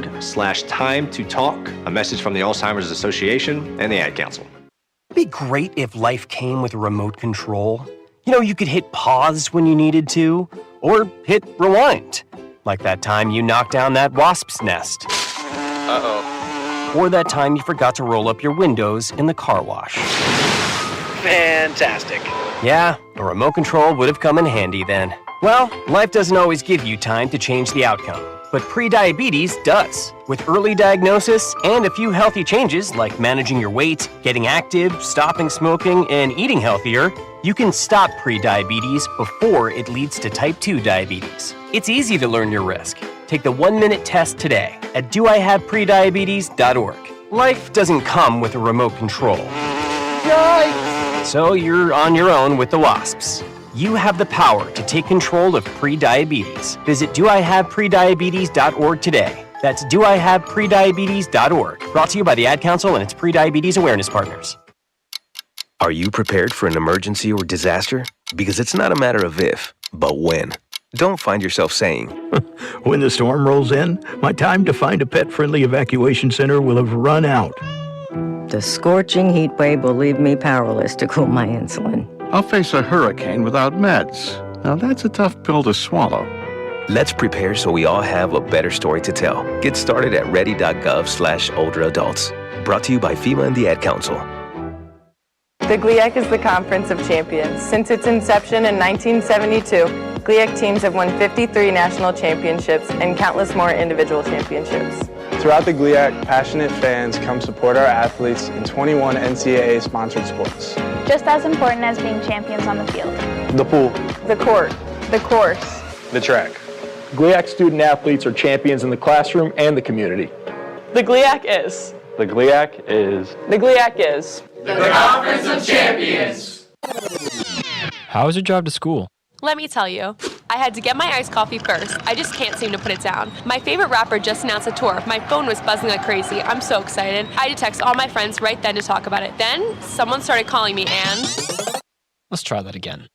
alzheimersassociation.org/time-to-talk. A message from the Alzheimer's Association and the Ad Council. It'd be great if life came with a remote control. You know, you could hit pause when you needed to, or hit rewind. Like that time you knocked down that wasp's nest. Uh-oh. Or that time you forgot to roll up your windows in the car wash. Fantastic. Yeah, a remote control would have come in handy then. Well, life doesn't always give you time to change the outcome, but prediabetes does. With early diagnosis and a few healthy changes like managing your weight, getting active, stopping smoking, and eating healthier, you can stop prediabetes before it leads to type 2 diabetes. It's easy to learn your risk. Take the 1-minute test today at doihaveprediabetes.org. Life doesn't come with a remote control. Yikes! So you're on your own with the wasps. You have the power to take control of prediabetes. Visit doihaveprediabetes.org today. That's doihaveprediabetes.org. Brought to you by the Ad Council and its prediabetes awareness partners. Are you prepared for an emergency or disaster? Because it's not a matter of if, but when. Don't find yourself saying, when the storm rolls in, my time to find a pet-friendly evacuation center will have run out. The scorching heat wave will leave me powerless to cool my insulin. I'll face a hurricane without meds. Now that's a tough pill to swallow. let's prepare so we all have a better story to tell. Get started at ready.gov/older adults. Brought to you by FEMA and the Ad Council. The GLIAC is the Conference of Champions. Since its inception in 1972, GLIAC teams have won 53 national championships and countless more individual championships. Throughout the GLIAC, passionate fans come support our athletes in 21 NCAA-sponsored sports. Just as important as being champions on the field. The pool. The court. The course. The track. GLIAC student athletes are champions in the classroom and the community. The GLIAC is. The GLIAC is. The GLIAC is. The Conference of Champions. How was your drive to school? Let me tell you, I had to get my iced coffee first. I just can't seem to put it down. My favorite rapper just announced a tour. My phone was buzzing like crazy. I'm so excited. I had to text all my friends right then to talk about it. Then, someone started calling me and... Let's try that again.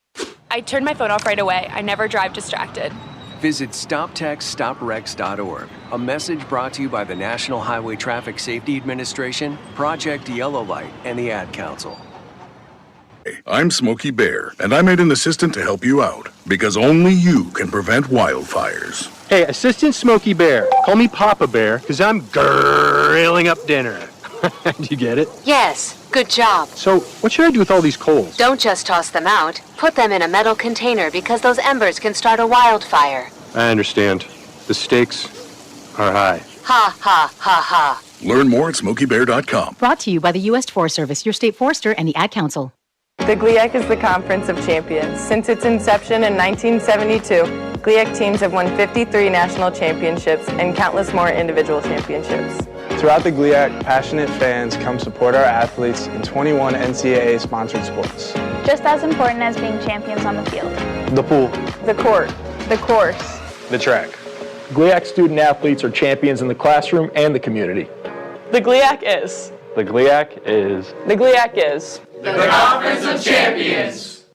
I turned my phone off right away. I never drive distracted. Visit StopTextStopWrecks.org. A message brought to you by the National Highway Traffic Safety Administration, Project Yellow Light, and the Ad Council. I'm Smokey Bear, and I'm an assistant to help you out, because only you can prevent wildfires. Hey, Assistant Smokey Bear, call me Papa Bear, because I'm grilling up dinner. Do you get it? Yes, good job. So, what should I do with all these coals? Don't just toss them out. Put them in a metal container because those embers can start a wildfire. I understand. The stakes are high. Ha, ha, ha, ha. Learn more at SmokeyBear.com. Brought to you by the U.S. Forest Service, your state forester, and the Ad Council. The GLIAC is the Conference of Champions. Since its inception in 1972, GLIAC teams have won 53 national championships and countless more individual championships. Throughout the GLIAC, passionate fans come support our athletes in 21 NCAA-sponsored sports. Just as important as being champions on the field. The pool. The court. The course. The track. GLIAC student athletes are champions in the classroom and the community. The GLIAC is. The GLIAC is. The GLIAC is. The Conference of Champions.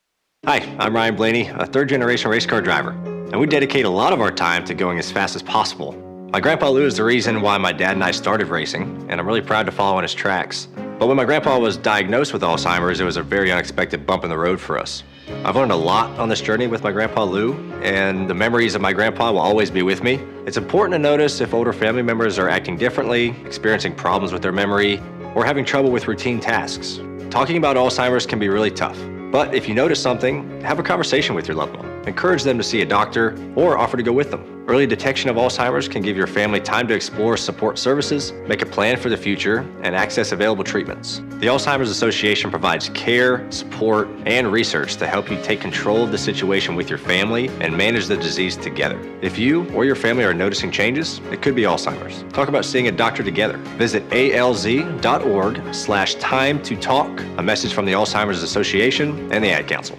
Hi, I'm Ryan Blaney, a third-generation race car driver, and we dedicate a lot of our time to going as fast as possible. My grandpa Lou is the reason why my dad and I started racing, and I'm really proud to follow in his tracks. But when my grandpa was diagnosed with Alzheimer's, it was a very unexpected bump in the road for us. I've learned a lot on this journey with my grandpa Lou, and the memories of my grandpa will always be with me. It's important to notice if older family members are acting differently, experiencing problems with their memory, or having trouble with routine tasks. Talking about Alzheimer's can be really tough, but if you notice something, have a conversation with your loved one. Encourage them to see a doctor or offer to go with them. Early detection of Alzheimer's can give your family time to explore support services, make a plan for the future, and access available treatments. The Alzheimer's Association provides care, support, and research to help you take control of the situation with your family and manage the disease together. If you or your family are noticing changes, it could be Alzheimer's. Talk about seeing a doctor together. Visit alz.org/time-to-talk. A message from the Alzheimer's Association and the Ad Council.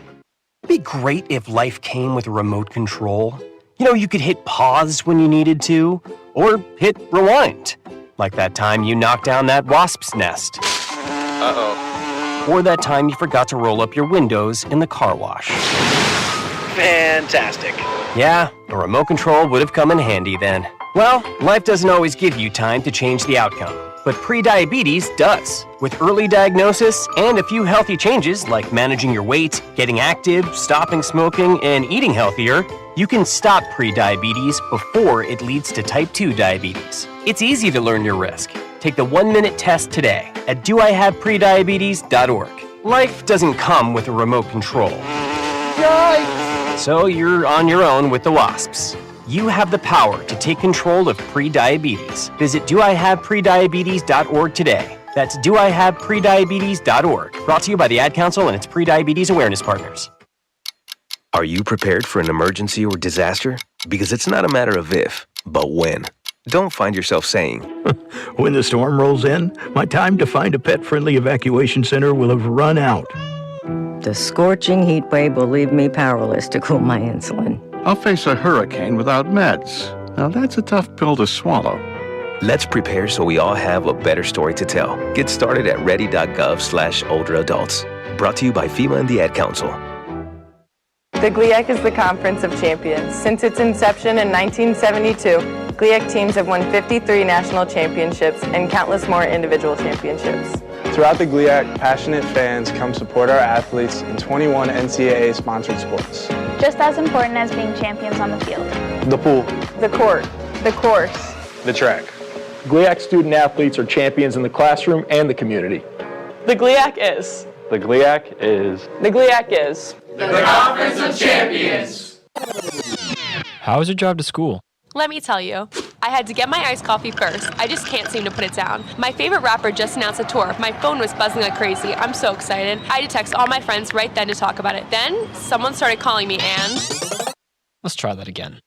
It'd be great if life came with a remote control. You know, you could hit pause when you needed to, or hit rewind. Like that time you knocked down that wasp's nest. Uh-oh. Or that time you forgot to roll up your windows in the car wash. Fantastic. Yeah, a remote control would have come in handy then. Well, life doesn't always give you time to change the outcome, but prediabetes does. With early diagnosis and a few healthy changes like managing your weight, getting active, stopping smoking, and eating healthier, you can stop prediabetes before it leads to type 2 diabetes. It's easy to learn your risk. Take the 1-minute test today at doihaveprediabetes.org. Life doesn't come with a remote control. Yikes! So you're on your own with the wasps. You have the power to take control of prediabetes. Visit doihaveprediabetes.org today. That's doihaveprediabetes.org. Brought to you by the Ad Council and its Prediabetes Awareness Partners. Are you prepared for an emergency or disaster? Because it's not a matter of if, but when. Don't find yourself saying, When the storm rolls in, my time to find a pet-friendly evacuation center will have run out. The scorching heat wave will leave me powerless to cool my insulin. I'll face a hurricane without meds. Now that's a tough pill to swallow. let's prepare so we all have a better story to tell. Get started at ready.gov/older adults. Brought to you by FEMA and the Ad Council. The GLIAC is the Conference of Champions. Since its inception in 1972, GLIAC teams have won 53 national championships and countless more individual championships. Throughout the GLIAC, passionate fans come support our athletes in 21 NCAA-sponsored sports. Just as important as being champions on the field. The pool. The court. The course. The track. GLIAC student athletes are champions in the classroom and the community. The GLIAC is. The GLIAC is. The GLIAC is. The Conference of Champions. How was your drive to school? Let me tell you, I had to get my iced coffee first. I just can't seem to put it down. My favorite rapper just announced a tour. My phone was buzzing like crazy. I'm so excited. I had to text all my friends right then to talk about it. Then, someone started calling me and... Let's try that again.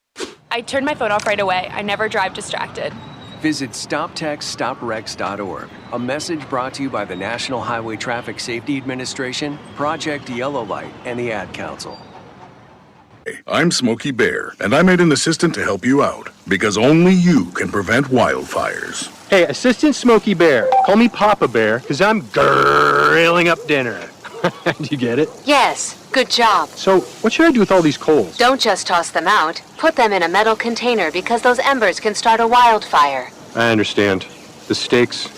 I turned my phone off right away. I never drive distracted. Visit StopTextStopWrecks.org. A message brought to you by the National Highway Traffic Safety Administration, Project Yellow Light, and the Ad Council. I'm Smokey Bear, and I made an assistant to help you out, because only you can prevent wildfires. Hey, Assistant Smokey Bear, call me Papa Bear, because I'm grilling up dinner. Do you get it? Yes, good job. So, what should I do with all these coals? Don't just toss them out. Put them in a metal container because those embers can start a wildfire. I understand. The stakes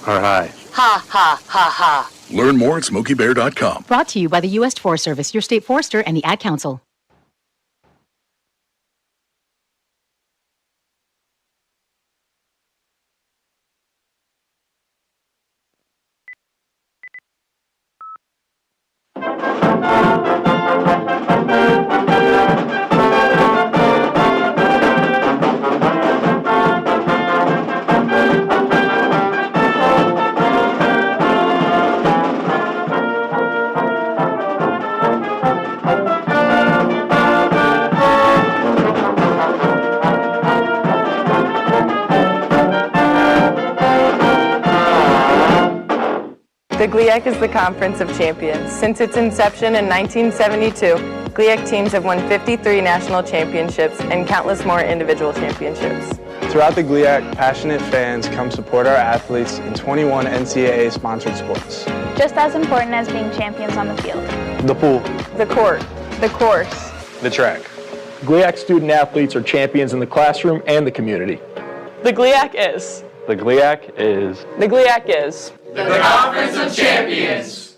are high. Ha, ha, ha, ha. Learn more at smokeybear.com. Brought to you by the U.S. Forest Service, your state forester, and the Ad Council. The GLIAC is the Conference of Champions. Since its inception in 1972, GLIAC teams have won 53 national championships and countless more individual championships. Throughout the GLIAC, passionate fans come support our athletes in 21 NCAA-sponsored sports. Just as important as being champions on the field. The pool. The court. The course. The track. GLIAC student athletes are champions in the classroom and the community. The GLIAC is. The GLIAC is. The GLIAC is. The Conference of Champions.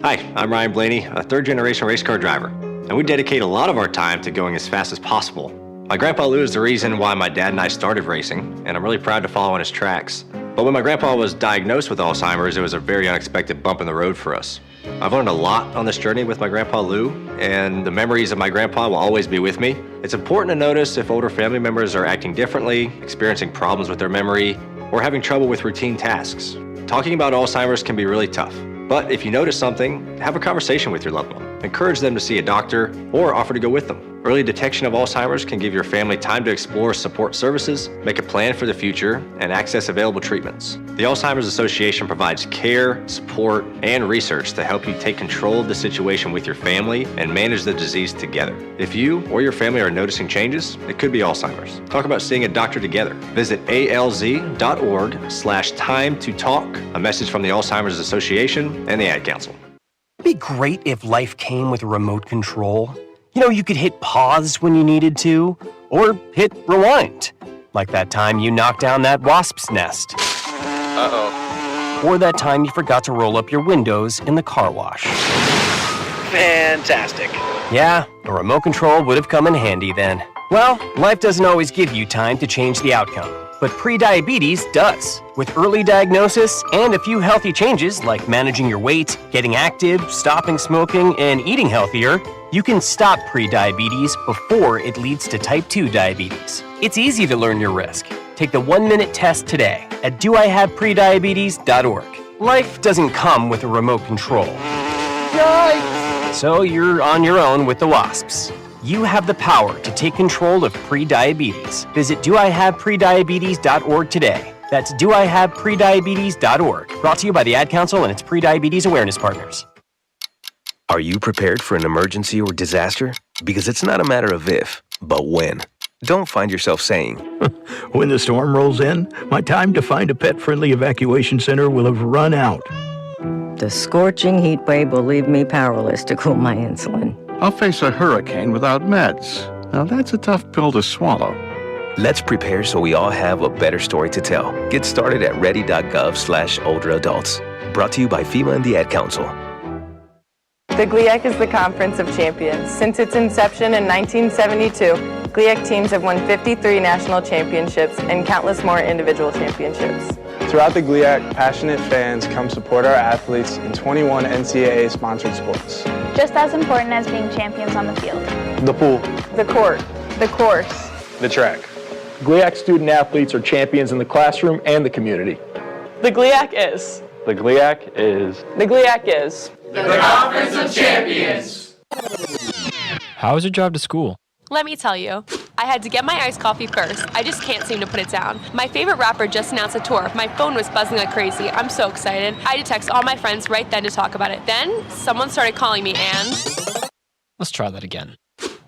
Hi, I'm Ryan Blaney, a third-generation race car driver, and we dedicate a lot of our time to going as fast as possible. My grandpa Lou is the reason why my dad and I started racing, and I'm really proud to follow in his tracks. But when my grandpa was diagnosed with Alzheimer's, it was a very unexpected bump in the road for us. I've learned a lot on this journey with my grandpa Lou, and the memories of my grandpa will always be with me. It's important to notice if older family members are acting differently, experiencing problems with their memory, or having trouble with routine tasks. Talking about Alzheimer's can be really tough, but if you notice something, have a conversation with your loved one. Encourage them to see a doctor or offer to go with them. Early detection of Alzheimer's can give your family time to explore support services, make a plan for the future, and access available treatments. The Alzheimer's Association provides care, support, and research to help you take control of the situation with your family and manage the disease together. If you or your family are noticing changes, it could be Alzheimer's. Talk about seeing a doctor together. Visit alz.org/time to talk. A message from the Alzheimer's Association and the Ad Council. It'd be great if life came with a remote control. You know, you could hit pause when you needed to, or hit rewind. Like that time you knocked down that wasp's nest. Uh-oh. Or that time you forgot to roll up your windows in the car wash. Fantastic. Yeah, a remote control would have come in handy then. Well, life doesn't always give you time to change the outcome, but pre-diabetes does. With early diagnosis and a few healthy changes like managing your weight, getting active, stopping smoking, and eating healthier, you can stop pre-diabetes before it leads to type 2 diabetes. It's easy to learn your risk. Take the 1-minute test today at doihaveprediabetes.org. Life doesn't come with a remote control. Yikes! So you're on your own with the wasps. You have the power to take control of pre-diabetes. Visit doihaveprediabetes.org today. That's doihaveprediabetes.org. Brought to you by the Ad Council and its pre-diabetes awareness partners. Are you prepared for an emergency or disaster? Because it's not a matter of if, but when. Don't find yourself saying, when the storm rolls in, my time to find a pet-friendly evacuation center will have run out. The scorching heat wave will leave me powerless to cool my insulin. I'll face a hurricane without meds. Now that's a tough pill to swallow. let's prepare so we all have a better story to tell. Get started at ready.gov/older-adults. Brought to you by FEMA and the Ad Council. The GLIAC is the Conference of Champions. Since its inception in 1972, GLIAC teams have won 53 national championships and countless more individual championships. Throughout the GLIAC, passionate fans come support our athletes in 21 NCAA-sponsored sports. Just as important as being champions on the field. The pool. The court. The course. The track. GLIAC student athletes are champions in the classroom and the community. The GLIAC is. The GLIAC is. The GLIAC is. The Conference of Champions. How was your drive to school? Let me tell you, I had to get my iced coffee first. I just can't seem to put it down. My favorite rapper just announced a tour. My phone was buzzing like crazy. I'm so excited. I had to text all my friends right then to talk about it. Then, someone started calling me and... Let's try that again.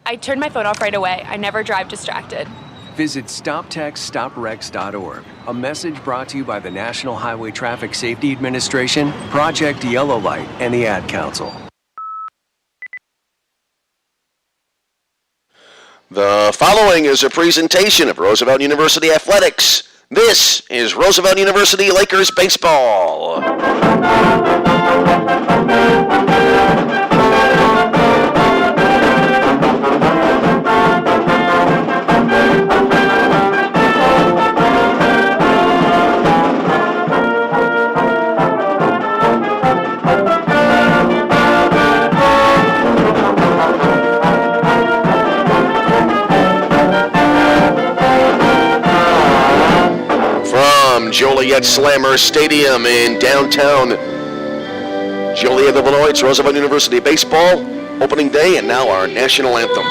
I turned my phone off right away. I never drive distracted. Visit StopTextStopWrecks.org. A message brought to you by the National Highway Traffic Safety Administration, Project Yellow Light, and the Ad Council. The following is a presentation of Roosevelt University Athletics. This is Roosevelt University Lakers baseball. Joliet Slammer Stadium in downtown Joliet, Illinois. It's Roosevelt University baseball opening day, and now our national anthem.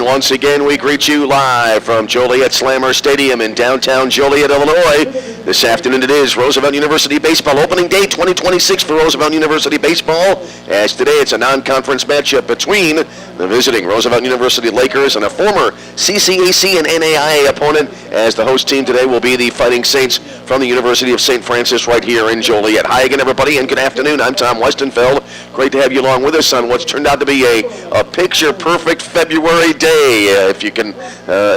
Once again, we greet you live from Joliet Slammer Stadium in downtown Joliet, Illinois. This afternoon it is Roosevelt University Baseball Opening Day 2026 for Roosevelt University Baseball. As today it's a non-conference matchup between the visiting Roosevelt University Lakers and a former CCAC and NAIA opponent, as the host team today will be the Fighting Saints from the University of St. Francis right here in Joliet. Hi again, everybody, and good afternoon. I'm Tom Westenfeld. Great to have you along with us on what's turned out to be a picture-perfect February day, if you can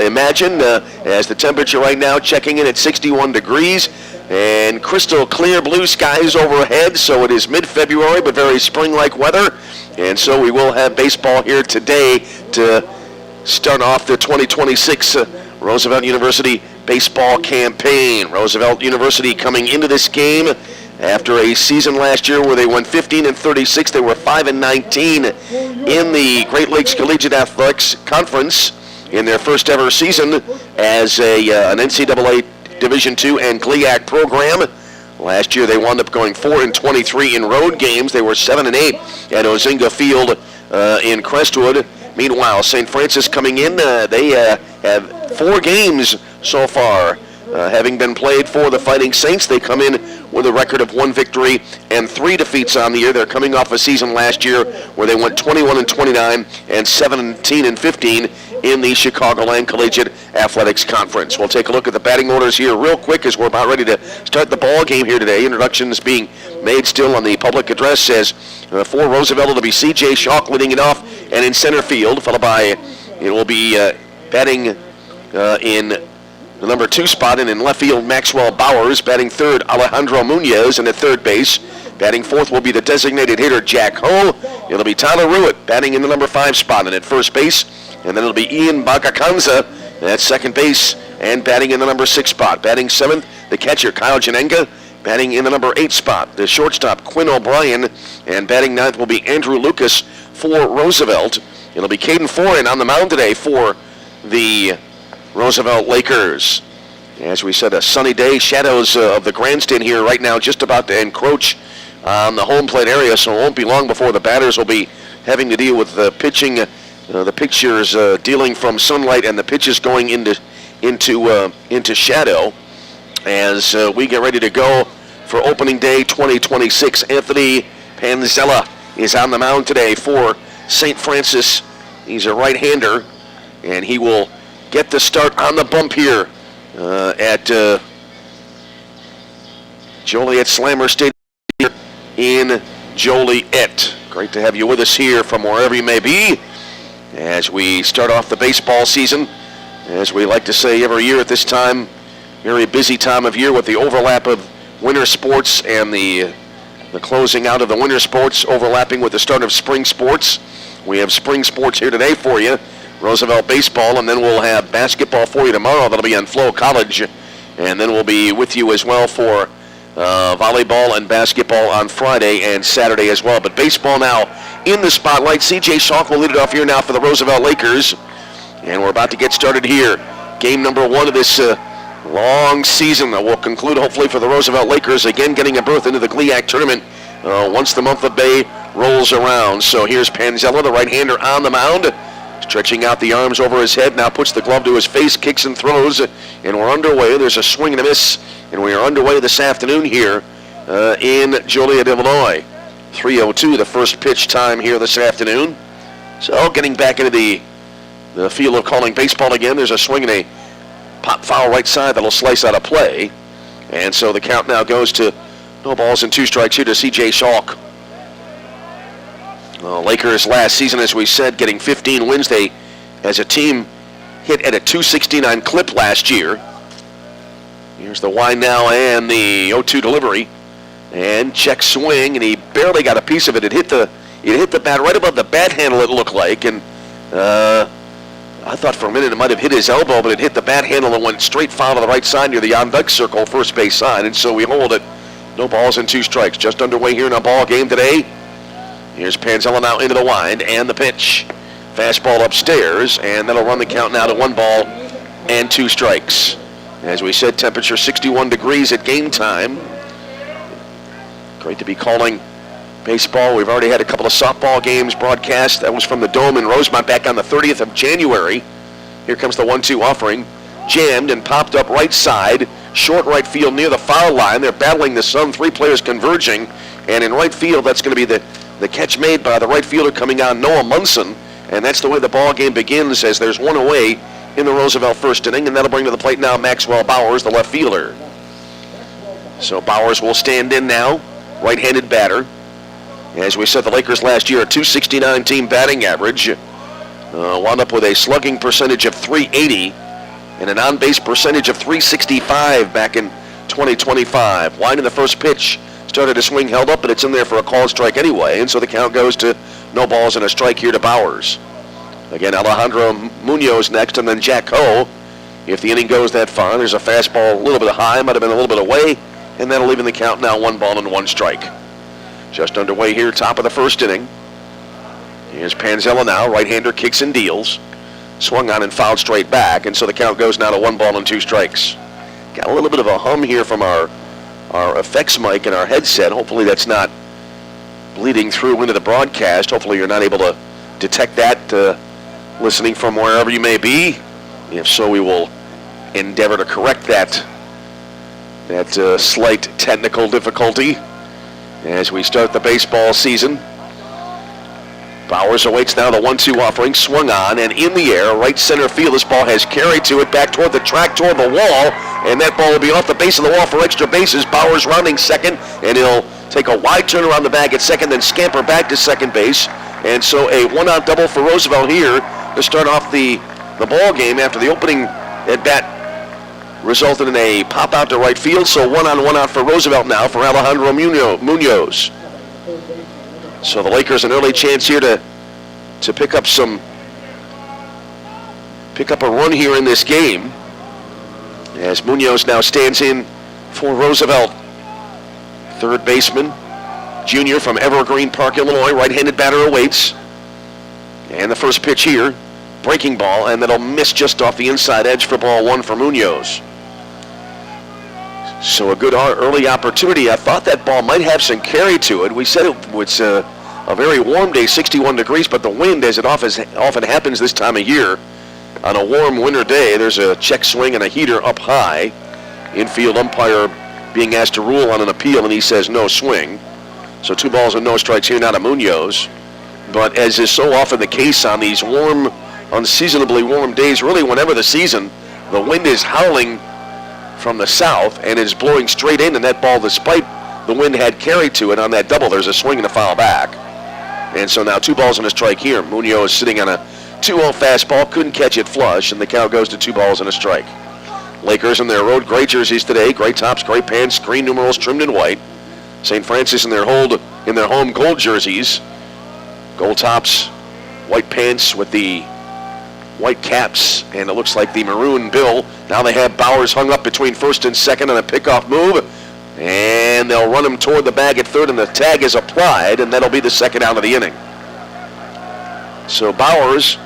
imagine, as the temperature right now checking in at 61 degrees and crystal clear blue skies overhead, so it is mid-February but very spring-like weather, and so we will have baseball here today to start off the 2026 Roosevelt University baseball campaign. Roosevelt University coming into this game after a season last year where they went 15-36. They were 5-19 in the Great Lakes Collegiate Athletics Conference in their first ever season as an NCAA Division II and GLIAC program. Last year they wound up going 4-23 in road games. They were 7-8 at Ozinga Field in Crestwood. Meanwhile, St. Francis coming in, they have 4 games so far having been played for the Fighting Saints. They come in with a record of 1 victory and 3 defeats on the year. They're coming off a season last year where they went 21-29 and 17-15 in the Chicagoland Collegiate Athletics Conference. We'll take a look at the batting orders here real quick as we're about ready to start the ball game here today. Introductions being made still on the public address. Says for Roosevelt it'll be C.J. Schalk leading it off, and in center field, followed by it will be batting in the number 2 spot, and in left field Maxwell Bowers. Batting third, Alejandro Munoz, and at third base batting fourth will be the designated hitter Jack Hull. It'll be Tyler Ruitt batting in the number 5 spot, and at first base. And then it'll be Ian Bakakanza at second base and batting in the number 6 spot. Batting 7th, the catcher Kyle Janenga, batting in the number 8 spot. The shortstop Quinn O'Brien, and batting 9th will be Andrew Lucas for Roosevelt. It'll be Caden Foran on the mound today for the Roosevelt Lakers. As we said, a sunny day. Shadows of the grandstand here right now just about to encroach on the home plate area, so it won't be long before the batters will be having to deal with the pitching. The pitchers dealing from sunlight and the pitches going into shadow as we get ready to go for opening day 2026. Anthony Panzella is on the mound today for St. Francis. He's a right-hander, and he will get the start on the bump here at Joliet Slammer Stadium in Joliet. Great to have you with us here from wherever you may be as we start off the baseball season. As we like to say every year at this time, very busy time of year with the overlap of winter sports and the closing out of the winter sports overlapping with the start of spring sports. We have spring sports here today for you, Roosevelt baseball, and then we'll have basketball for you tomorrow. That'll be on Flow College, and then we'll be with you as well for volleyball and basketball on Friday and Saturday as well. But baseball now in the spotlight. C.J. Schalk will lead it off here now for the Roosevelt Lakers, and we're about to get started here. Game number 1 of this long season that will conclude hopefully for the Roosevelt Lakers, again getting a berth into the GLIAC tournament once the month of May rolls around. So here's Panzella, the right-hander, on the mound, stretching out the arms over his head, now puts the glove to his face, kicks and throws, and we're underway. There's a swing and a miss, and we are underway this afternoon here in Joliet, Illinois. 3:02, the first pitch time here this afternoon. So getting back into the field of calling baseball again. There's a swing and a pop foul right side that'll slice out of play. And so the count now goes to no balls and 2 strikes here to C.J. Schalk. Lakers last season, as we said, getting 15 wins. They, as a team, hit at a .269 clip last year. Here's the wind now and the 0-2 delivery. And check swing, and he barely got a piece of it. It hit the bat right above the bat handle, it looked like. And I thought for a minute it might have hit his elbow, but it hit the bat handle and went straight foul to the right side near the on-deck circle, first base side. And so we hold it. No balls and 2 strikes. Just underway here in a ball game today. Here's Panzella now into the wind and the pitch. Fastball upstairs, and that'll run the count now to 1 ball and 2 strikes. As we said, temperature 61 degrees at game time. Great to be calling baseball. We've already had a couple of softball games broadcast. That was from the Dome in Rosemont back on the 30th of January. Here comes the 1-2 offering. Jammed and popped up right side. Short right field near the foul line. They're battling the sun. 3 players converging. And in right field, that's going to be the catch made by the right fielder coming on, Noah Munson. And that's the way the ball game begins, as there's 1 away in the Roosevelt first inning. And that'll bring to the plate now Maxwell Bowers, the left fielder. So Bowers will stand in now. Right-handed batter. As we said, the Lakers last year, a .269 team batting average. Wound up with a slugging percentage of .380 and an on-base percentage of .365 back in 2025. Line in the first pitch. Started to swing, held up, but it's in there for a called strike anyway. And so the count goes to no balls and a strike here to Bowers. Again, Alejandro Munoz next, and then Jack Ho. If the inning goes that far, there's a fastball a little bit high, might have been a little bit away, and that'll even the count now 1 ball and 1 strike. Just underway here, top of the first inning. Here's Panzella now, right-hander kicks and deals. Swung on and fouled straight back, and so the count goes now to 1 ball and 2 strikes. Got a little bit of a hum here from our effects mic and our headset. Hopefully that's not bleeding through into the broadcast. Hopefully you're not able to detect that listening from wherever you may be. If so, we will endeavor to correct that slight technical difficulty as we start the baseball season. Bowers awaits now the 1-2 offering, swung on and in the air, right center field. This ball has carried to it, back toward the track, toward the wall, and that ball will be off the base of the wall for extra bases. Bowers rounding second, and he'll take a wide turn around the bag at second, then scamper back to second base. And so a 1-out double for Roosevelt here to start off the ball game after the opening at bat resulted in a pop out to right field. So 1-on, 1-out for Roosevelt now for Alejandro Munoz. So the Lakers an early chance here to pick up a run here in this game as Munoz now stands in for Roosevelt. Third baseman, junior from Evergreen Park, Illinois, right-handed batter awaits. And the first pitch here, breaking ball, and that'll miss just off the inside edge for ball 1 for Munoz. So a good early opportunity. I thought that ball might have some carry to it. We said it was a very warm day, 61 degrees, but the wind, as it often happens this time of year, on a warm winter day, there's a check swing and a heater up high. Infield umpire being asked to rule on an appeal, and he says no swing. So 2 balls and no strikes here now to Munoz. But as is so often the case on these warm, unseasonably warm days, really whenever the season, the wind is howling from the south and is blowing straight in, and that ball, despite the wind had carried to it on that double, there's a swing and a foul back. And so now 2 balls and a strike here. Munoz sitting on a 2-0 fastball, couldn't catch it flush, and the count goes to 2 balls and a strike. Lakers in their road gray jerseys today, gray tops, gray pants, green numerals trimmed in white. St. Francis in their home gold jerseys, gold tops, white pants with the white caps, and it looks like the maroon bill. Now they have Bowers hung up between first and second on a pickoff move, and they'll run him toward the bag at third, and the tag is applied, and that'll be the 2nd out of the inning. So Bowers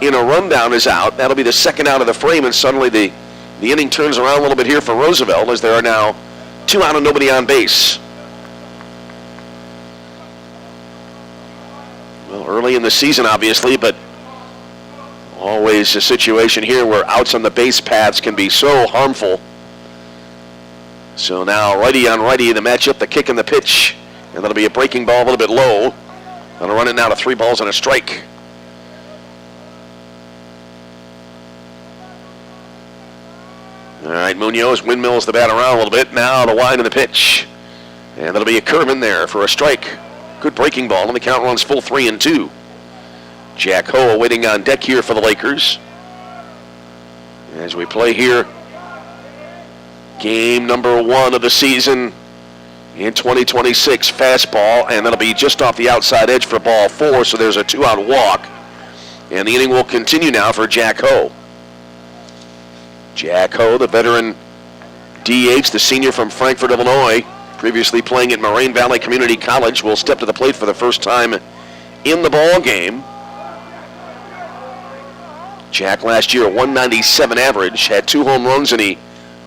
in a rundown is out. That'll be the 2nd out of the frame, and suddenly the inning turns around a little bit here for Roosevelt as there are now 2 out and nobody on base. Well, early in the season, obviously, but always a situation here where outs on the base paths can be so harmful. So now righty on righty, the matchup, the kick and the pitch, and that'll be a breaking ball a little bit low. That'll run it now to 3 balls and a strike. All right, Munoz windmills the bat around a little bit. Now the wide and the pitch, and that'll be a curve in there for a strike. Good breaking ball, and the count runs full 3-2. Jack Ho waiting on deck here for the Lakers. As we play here, game number 1 of the season in 2026. Fastball, and that'll be just off the outside edge for ball 4, so there's a 2-out walk. And the inning will continue now for Jack Ho. Jack Ho, the veteran DH, the senior from Frankfort, Illinois, previously playing at Moraine Valley Community College, will step to the plate for the first time in the ball game. Jack last year, a 197 average, had 2 home runs, and he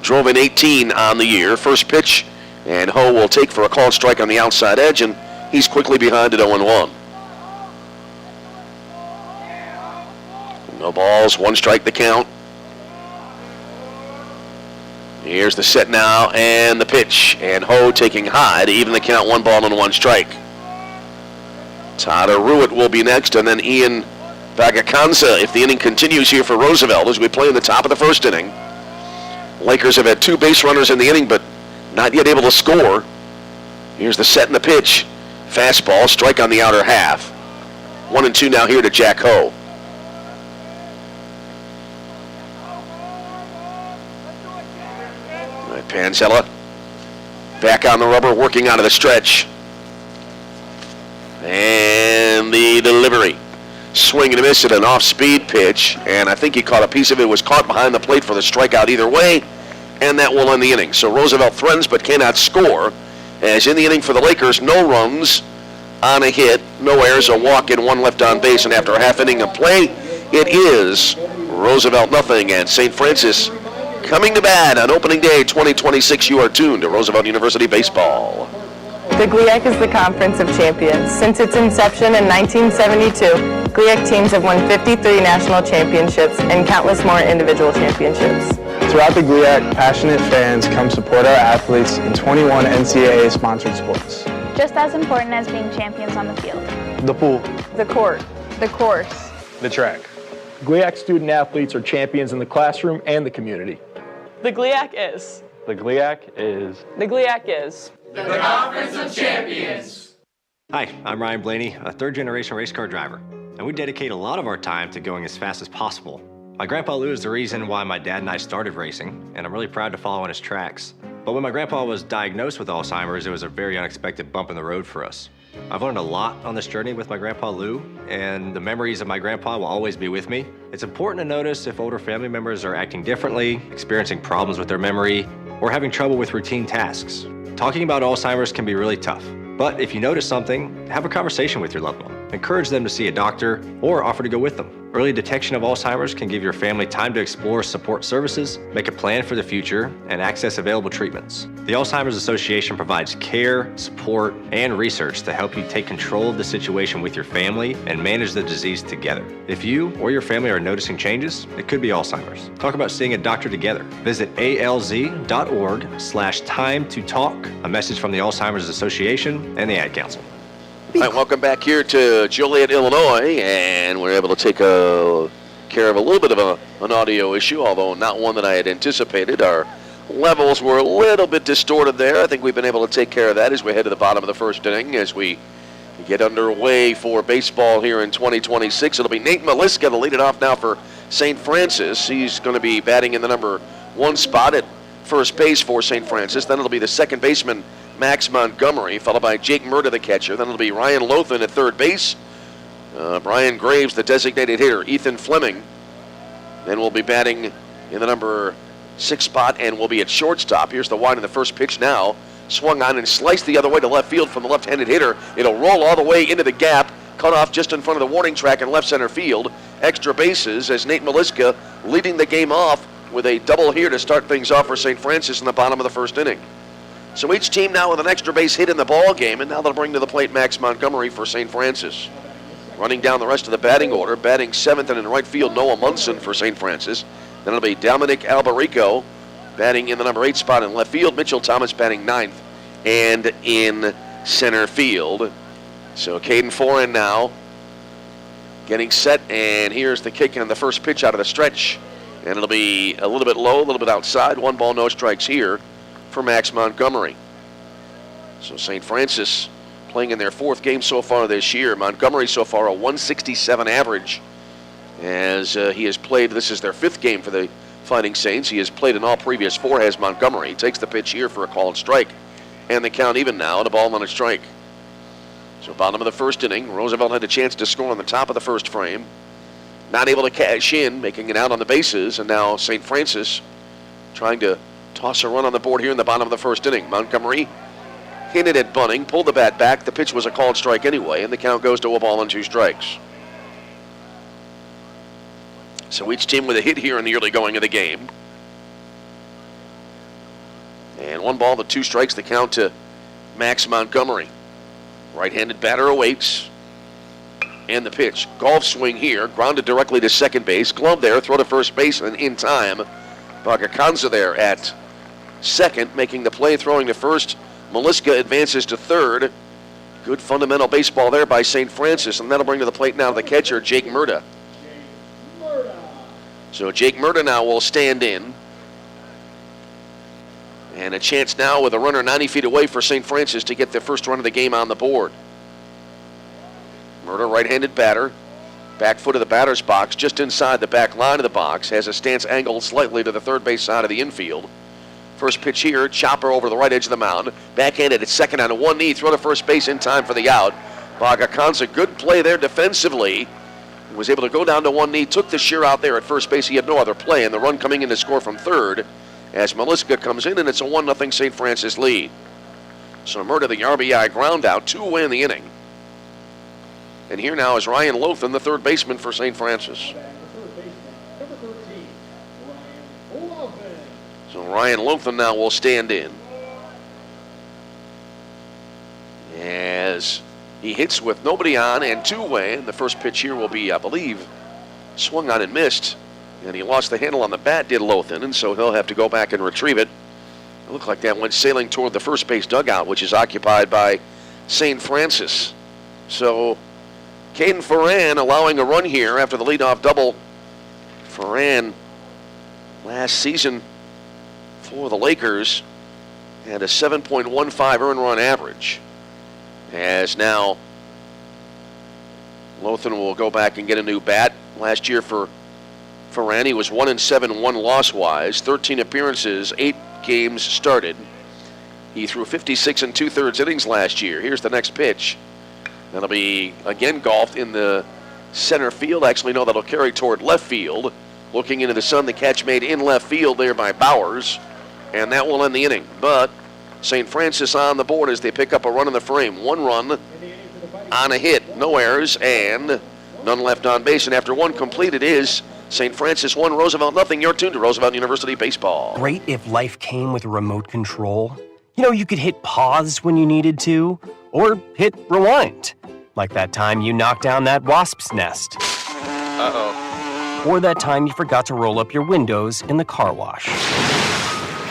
drove in 18 on the year. First pitch, and Ho will take for a called strike on the outside edge, and he's quickly behind at 0-1. No balls, 1 strike the count. Here's the set now, and the pitch, and Ho taking high to even the count, 1 ball and 1 strike. Todd Ruitt will be next, and then Ian Vagacanza if the inning continues here for Roosevelt as we play in the top of the first inning. Lakers have had 2 base runners in the inning, but not yet able to score. Here's the set and the pitch. Fastball, strike on the outer half. 1-2 now here to Jack Ho. Panzella back on the rubber, working out of the stretch. And the delivery. swing and a miss at an off-speed pitch, and I think he caught a piece of it, was caught behind the plate for the strikeout either way, and that will end the inning. So Roosevelt threatens but cannot score, as in the inning for the Lakers, no runs on a hit, no errors, a walk, and one left on base, and after a half inning of play, it is Roosevelt nothing, and St. Francis coming to bat on opening day 2026. You are tuned to Roosevelt University Baseball. The GLIAC is the Conference of Champions. Since its inception in 1972, GLIAC teams have won 53 national championships and countless more individual championships. Throughout the GLIAC, passionate fans come support our athletes in 21 NCAA-sponsored sports. Just as important as being champions on the field. The pool. The court. The course. The track. GLIAC student athletes are champions in the classroom and the community. The GLIAC is. The GLIAC is. The GLIAC is. The Conference of Champions. Hi, I'm Ryan Blaney, a third-generation race car driver, and we dedicate a lot of our time to going as fast as possible. My grandpa Lou is the reason why my dad and I started racing, and I'm really proud to follow in his tracks. But when my grandpa was diagnosed with Alzheimer's, it was a very unexpected bump in the road for us. I've learned a lot on this journey with my grandpa Lou, and the memories of my grandpa will always be with me. It's important to notice if older family members are acting differently, experiencing problems with their memory, or having trouble with routine tasks. Talking about Alzheimer's can be really tough, but if you notice something, have a conversation with your loved one. Encourage them to see a doctor or offer to go with them. Early detection of Alzheimer's can give your family time to explore support services, make a plan for the future, and access available treatments. The Alzheimer's Association provides care, support, and research to help you take control of the situation with your family and manage the disease together. If you or your family are noticing changes, it could be Alzheimer's. Talk about seeing a doctor together. Visit alz.org/time to talk. A message from the Alzheimer's Association and the Ad Council. All right, welcome back here to Joliet, Illinois, and we're able to take care of a little bit of an audio issue, although not one that I had anticipated. Our levels were a little bit distorted there. I think we've been able to take care of that as we head to the bottom of the first inning as we get underway for baseball here in 2026. It'll be Nate Maliska to lead it off now for St. Francis. He's going to be batting in the number 1 spot at first base for St. Francis. Then it'll be the second baseman, Max Montgomery, followed by Jake Murda, the catcher. Then it'll be Ryan Lothan at third base. Brian Graves, the designated hitter. Ethan Fleming. Then we'll be batting in the number 6 spot and we'll be at shortstop. Here's the wind of the first pitch now. Swung on and sliced the other way to left field from the left-handed hitter. It'll roll all the way into the gap, cut off just in front of the warning track in left center field. Extra bases as Nate Maliska leading the game off with a double here to start things off for St. Francis in the bottom of the first inning. So each team now with an extra base hit in the ball game, and now they'll bring to the plate Max Montgomery for St. Francis. Running down the rest of the batting order, batting 7th and in right field, Noah Munson for St. Francis. Then it'll be Dominic Albarico batting in the number 8 spot in left field. Mitchell Thomas batting 9th and in center field. So Caden Foran now getting set, and here's the kick on the first pitch out of the stretch. And it'll be a little bit low, a little bit outside. 1 ball, no strikes here for Max Montgomery. So St. Francis playing in their 4th game so far this year. Montgomery so far a 167 average as he has played. This is their 5th game for the Fighting Saints. He has played in all previous 4, has Montgomery. He takes the pitch here for a called strike. And the count even now, and a ball and a strike. So bottom of the first inning, Roosevelt had a chance to score on the top of the first frame. Not able to cash in, making it out on the bases, and now St. Francis trying to toss a run on the board here in the bottom of the first inning. Montgomery hit it at Bunning, pulled the bat back. The pitch was a called strike anyway, and the count goes to a ball and 2 strikes. So each team with a hit here in the early going of the game. And 1 ball, the 2 strikes, the count to Max Montgomery. Right-handed batter awaits. And the pitch. Golf swing here, grounded directly to second base. Glove there, throw to first base, and in time. Bagakanza there at second, making the play, throwing to first. Maliska advances to third. Good fundamental baseball there by St. Francis, and that'll bring to the plate now the catcher, Jake Murda. So Jake Murda now will stand in. And a chance now with a runner 90 feet away for St. Francis to get the first run of the game on the board. Murda, right-handed batter. Back foot of the batter's box, just inside the back line of the box. Has a stance angled slightly to the third base side of the infield. First pitch here, chopper over the right edge of the mound. Backhanded at second on one knee, throw to first base in time for the out. Bagakanza, good play there defensively. was able to go down to one knee, took the shear out there at first base. He had no other play, and the run coming in to score from third as Meliska comes in, and it's a 1-0 St. Francis lead. So Murda, the RBI ground out, 2 away in the inning. And here now is Ryan Lothan, the third baseman for St. Francis. So Ryan Lothan now will stand in as he hits with nobody on and 2 away. And the first pitch here will be, I believe, swung on and missed. And he lost the handle on the bat, did Lothan, and so he'll have to go back and retrieve it. It looked like that went sailing toward the first base dugout, which is occupied by St. Francis. So Caden Ferran allowing a run here after the leadoff double. Ferran last season for the Lakers had a 7.15 earned run average. As now Lothan will go back and get a new bat. Last year for Ferran, he was 1-7, 1 loss-wise, 13 appearances, 8 games started. He threw 56 2/3 innings last year. Here's the next pitch. That'll be again golfed in the center field. Actually, no, that'll carry toward left field. Looking into the sun, the catch made in left field there by Bowers, and that will end the inning. But St. Francis on the board as they pick up a run in the frame. 1 run on a hit, no errors, and none left on base. And after 1 completed is St. Francis 1, Roosevelt nothing. You're tuned to Roosevelt University Baseball. Great if life came with a remote control. You know, you could hit pause when you needed to, or hit rewind. Like that time you knocked down that wasp's nest. Uh-oh. Or that time you forgot to roll up your windows in the car wash.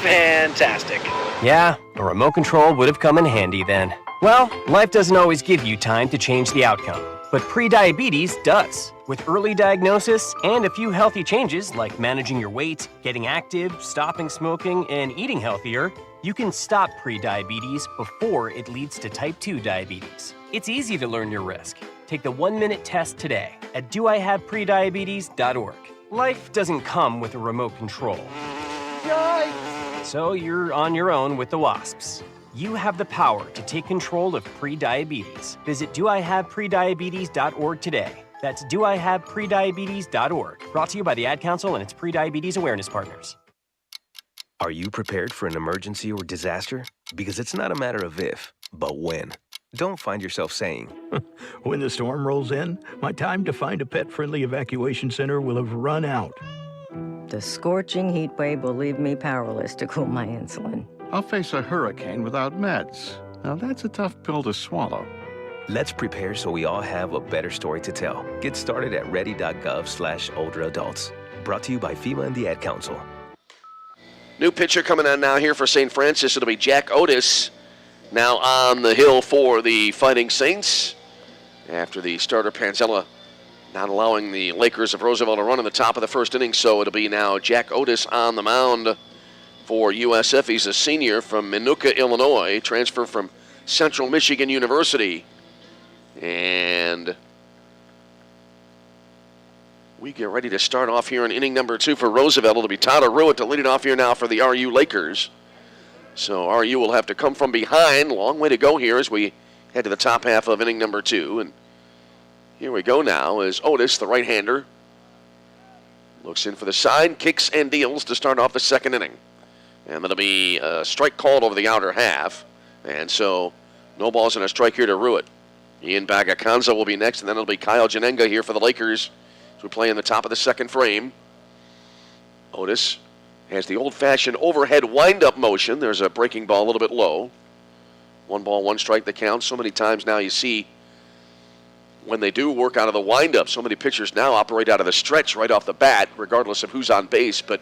Fantastic. Yeah, a remote control would have come in handy then. Well, life doesn't always give you time to change the outcome, but prediabetes does. With early diagnosis and a few healthy changes like managing your weight, getting active, stopping smoking, and eating healthier, you can stop prediabetes before it leads to type 2 diabetes. It's easy to learn your risk. Take the 1-minute test today at doihaveprediabetes.org. Life doesn't come with a remote control. Yikes! So you're on your own with the wasps. You have the power to take control of prediabetes. Visit doihaveprediabetes.org today. That's doihaveprediabetes.org. Brought to you by the Ad Council and its Prediabetes Awareness Partners. Are you prepared for an emergency or disaster? Because it's not a matter of if, but when. Don't find yourself saying, when the storm rolls in, my time to find a pet-friendly evacuation center will have run out. The scorching heat wave will leave me powerless to cool my insulin. I'll face a hurricane without meds. Now that's a tough pill to swallow. let's prepare so we all have a better story to tell. Get started at ready.gov/older adults. Brought to you by FEMA and the Ad Council. New pitcher coming on now here for St. Francis. It'll be Jack Otis now on the hill for the Fighting Saints after the starter Panzella not allowing the Lakers of Roosevelt to run in the top of the first inning. So it'll be now Jack Otis on the mound for USF. He's a senior from Minooka, Illinois, transfer from Central Michigan University. And we get ready to start off here in inning number 2 for Roosevelt. It'll be Tyler Ruitt to lead it off here now for the RU Lakers. So RU will have to come from behind. Long way to go here as we head to the top half of inning number 2. And here we go now as Otis, the right-hander, looks in for the side, kicks and deals to start off the second inning. And that'll be a strike called over the outer half. And so no balls and a strike here to Ruitt. Ian Bagacanza will be next, and then it'll be Kyle Janenga here for the Lakers as we play in the top of the second frame. Otis has the old-fashioned overhead wind-up motion. There's a breaking ball a little bit low. 1 ball, 1 strike, the count. So many times now you see when they do work out of the wind-up, so many pitchers now operate out of the stretch right off the bat, regardless of who's on base. But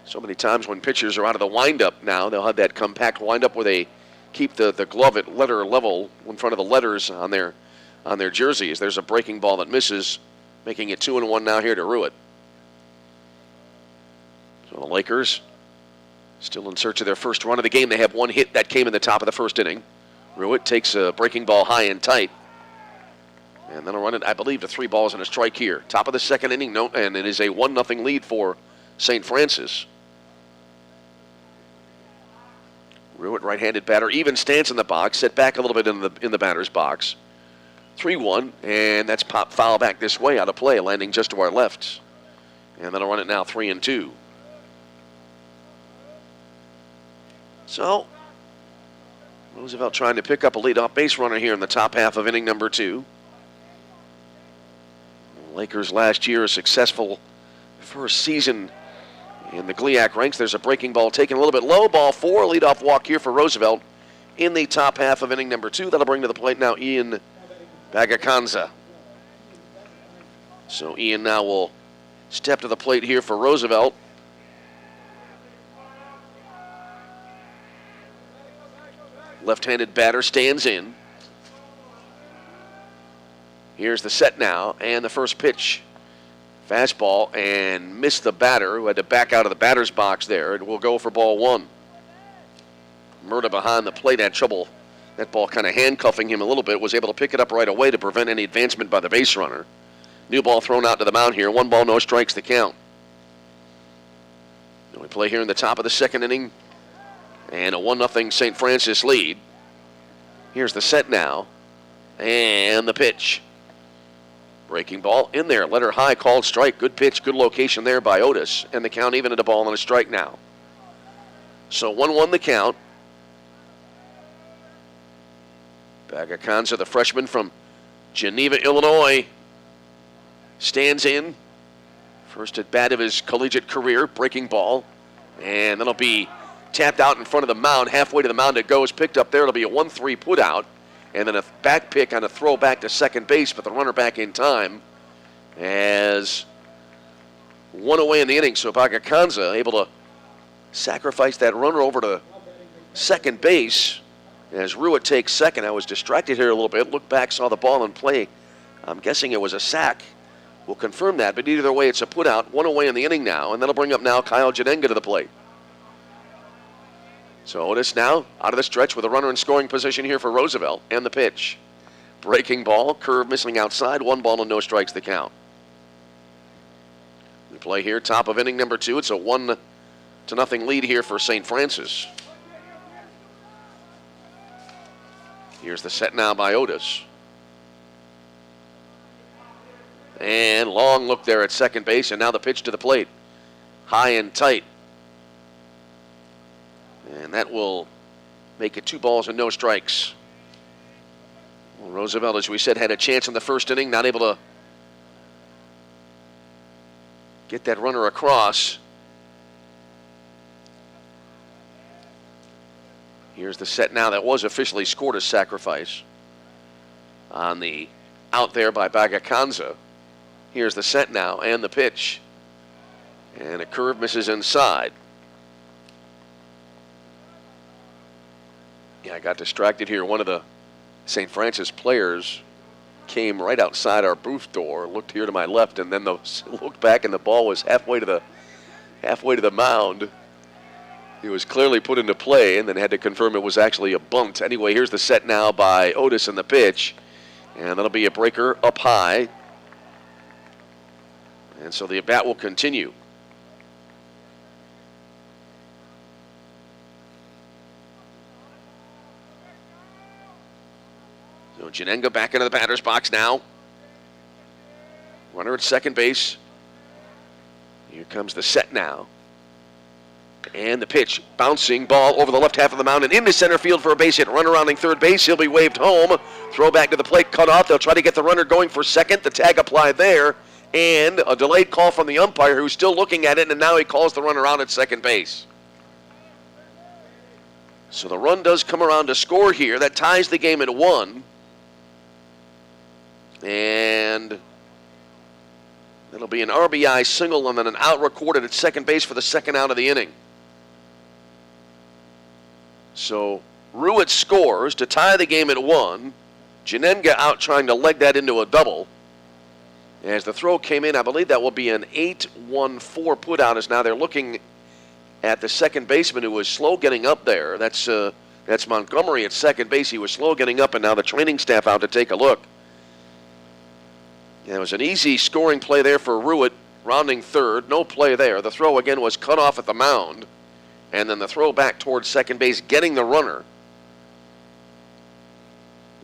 so many times when pitchers are out of the wind-up now, they'll have that compact wind-up where they keep the glove at letter level in front of the letters on their jerseys. There's a breaking ball that misses, making it 2-1 now here to Ruitt. So the Lakers still in search of their first run of the game. They have 1 hit that came in the top of the first inning. Ruitt takes a breaking ball high and tight. And then I'll run it, I believe, to 3 balls and a strike here. Top of the second inning, and it is a 1-0 lead for St. Francis. Ruitt, right-handed batter, even stance in the box, set back a little bit in the batter's box. 3-1, and that's pop foul back this way out of play, landing just to our left. And they'll run it now 3-2. So, Roosevelt trying to pick up a leadoff base runner here in the top half of inning number 2. The Lakers last year a successful first season in the GLIAC ranks. There's a breaking ball taken a little bit low. Ball 4, leadoff walk here for Roosevelt in the top half of inning number 2. That'll bring to the plate now Ian Bagacanza. So Ian now will step to the plate here for Roosevelt. Left-handed batter stands in. Here's the set now, and the first pitch. Fastball, and missed the batter, who had to back out of the batter's box there, and will go for ball 1. Murda behind the plate had trouble. That ball kind of handcuffing him a little bit, was able to pick it up right away to prevent any advancement by the base runner. New ball thrown out to the mound here. 1 ball, no strikes to count. We play here in the top of the second inning, and a 1-0 St. Francis lead. Here's the set now, and the pitch. Breaking ball in there, letter high, called strike. Good pitch, good location there by Otis, and the count even at a ball and a strike now. So 1-1 the count. Bagacanza, the freshman from Geneva, Illinois, stands in. First at bat of his collegiate career, breaking ball. And that'll be tapped out in front of the mound. Halfway to the mound it goes, picked up there. It'll be a 1-3 put out. And then a back pick on a throw back to second base, but the runner back in time as 1 away in the inning. So Bagacanza able to sacrifice that runner over to second base as Ruitt takes second. I was distracted here a little bit. Looked back, saw the ball in play. I'm guessing it was a sack. We'll confirm that, but either way, it's a put out. 1 away in the inning now, and that'll bring up now Kyle Janenga to the plate. So Otis now out of the stretch with a runner in scoring position here for Roosevelt, and the pitch. Breaking ball, curve missing outside, 1 ball and no strikes to count. We play here, top of inning number 2. It's a 1-0 lead here for St. Francis. Here's the set now by Otis. And long look there at second base, and now the pitch to the plate. High and tight. And that will make it 2 balls and no strikes. Well, Roosevelt, as we said, had a chance in the first inning, not able to get that runner across. Here's the set now that was officially scored as sacrifice on the out there by Bagacanza. Here's the set now and the pitch. And a curve misses inside. Yeah, I got distracted here. One of the St. Francis players came right outside our booth door, looked here to my left, and then looked back, and the ball was halfway to the mound. It was clearly put into play, and then had to confirm it was actually a bunt. Anyway, here's the set now by Otis and the pitch, and that'll be a breaker up high. And so the at-bat will continue. So Janenga back into the batter's box now. Runner at second base. Here comes the set now. And the pitch, bouncing ball over the left half of the mound and into center field for a base hit. Runner rounding third base. He'll be waved home. Throw back to the plate, cut off. They'll try to get the runner going for second. The tag applied there. And a delayed call from the umpire who's still looking at it, and now he calls the runner out at second base. So the run does come around to score here. That ties the game at 1. And it'll be an RBI single and then an out recorded at second base for the second out of the inning. So Ruitt scores to tie the game at 1. Janenga out trying to leg that into a double. As the throw came in, I believe that will be an 8-1-4 put out, as now they're looking at the second baseman who was slow getting up there. That's Montgomery at second base. He was slow getting up, and now the training staff out to take a look. And it was an easy scoring play there for Ruitt, rounding third. No play there. The throw again was cut off at the mound, and then the throw back towards second base, getting the runner.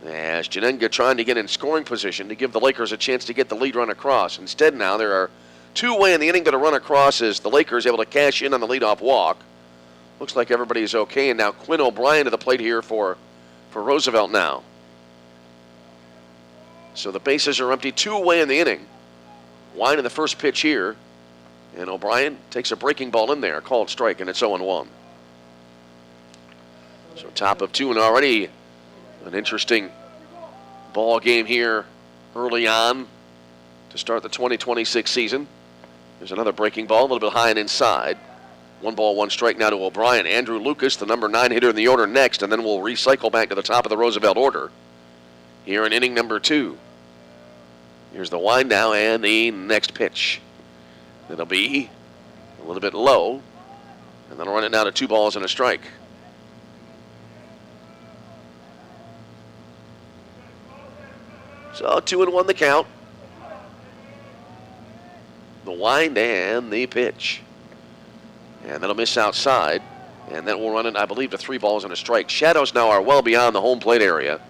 As Janenga trying to get in scoring position to give the Lakers a chance to get the lead run across. Instead now there are two away in the inning that are run across as the Lakers able to cash in on the leadoff walk. Looks like everybody is okay, and now Quinn O'Brien to the plate here for Roosevelt now. So the bases are empty, two away in the inning. Wine in the first pitch here, and O'Brien takes a breaking ball in there, called strike, and it's 0-1. So top of 2 and already an interesting ball game here early on to start the 2026 season. There's another breaking ball, a little bit high and inside. 1 ball, 1 strike now to O'Brien. Andrew Lucas, the number 9 hitter in the order next, and then we'll recycle back to the top of the Roosevelt order here in inning number 2. Here's the wind now and the next pitch. It'll be a little bit low, and then I'll run it now to 2 balls and a strike. So 2-1 the count. The wind and the pitch. And that'll miss outside. And then we'll run it, I believe, to 3 balls and a strike. Shadows now are well beyond the home plate area.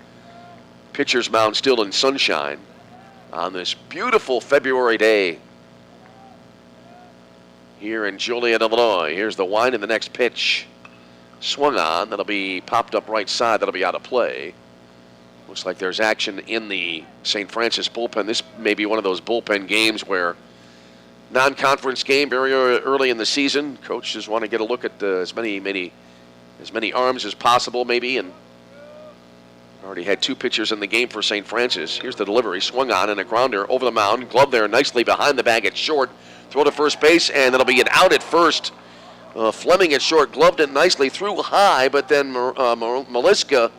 Pitcher's mound still in sunshine on this beautiful February day here in Joliet, Illinois. Here's the wind and the next pitch. Swung on. That'll be popped up right side. That'll be out of play. Looks like there's action in the St. Francis bullpen. This may be one of those bullpen games where non-conference game very early in the season. Coaches want to get a look at as many arms as possible, maybe. And already had 2 pitchers in the game for St. Francis. Here's the delivery, swung on and a grounder over the mound. Glove there nicely behind the bag at short. Throw to first base, and it'll be an out at first. Fleming at short, gloved it nicely, threw high, but then Maliska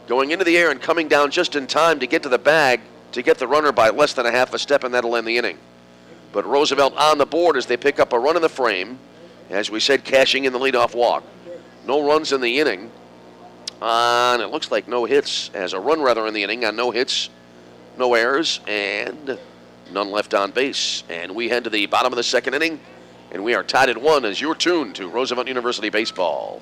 going into the air and coming down just in time to get to the bag to get the runner by less than a half a step, and that'll end the inning. But Roosevelt on the board as they pick up a run in the frame. As we said, cashing in the leadoff walk. No runs in the inning. And it looks like no hits, as a run rather in the inning on no hits, no errors, and none left on base. And we head to the bottom of the second inning, and we are tied at 1 as you're tuned to Roosevelt University Baseball.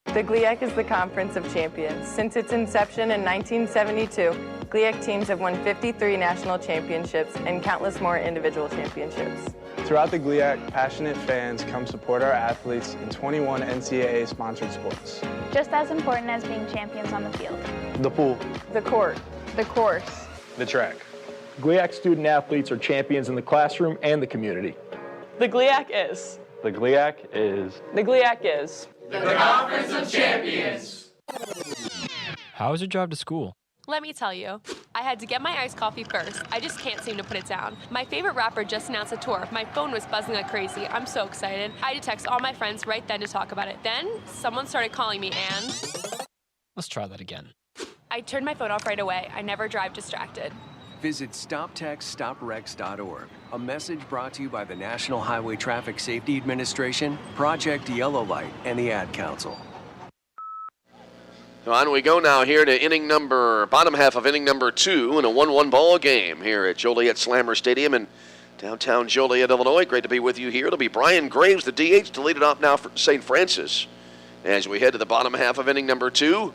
The GLIAC is the Conference of Champions. Since its inception in 1972, GLIAC teams have won 53 national championships and countless more individual championships. Throughout the GLIAC, passionate fans come support our athletes in 21 NCAA-sponsored sports. Just as important as being champions on the field. The pool. The court. The course. The track. GLIAC student athletes are champions in the classroom and the community. The GLIAC is. The GLIAC is. The GLIAC is. The Conference of Champions. How was your drive to school? Let me tell you, I had to get my iced coffee first. I just can't seem to put it down. My favorite rapper just announced a tour. My phone was buzzing like crazy. I'm so excited. I had to text all my friends right then to talk about it. Then someone started calling me and... Let's try that again. I turned my phone off right away. I never drive distracted. Visit StopTextStopWrecks.org. A message brought to you by the National Highway Traffic Safety Administration, Project Yellow Light, and the Ad Council. On we go now here to bottom half of inning number 2 in a 1-1 ball game here at Joliet Slammer Stadium in downtown Joliet, Illinois. Great to be with you here. It'll be Brian Graves, the DH, to lead it off now for St. Francis. As we head to the bottom half of inning number 2,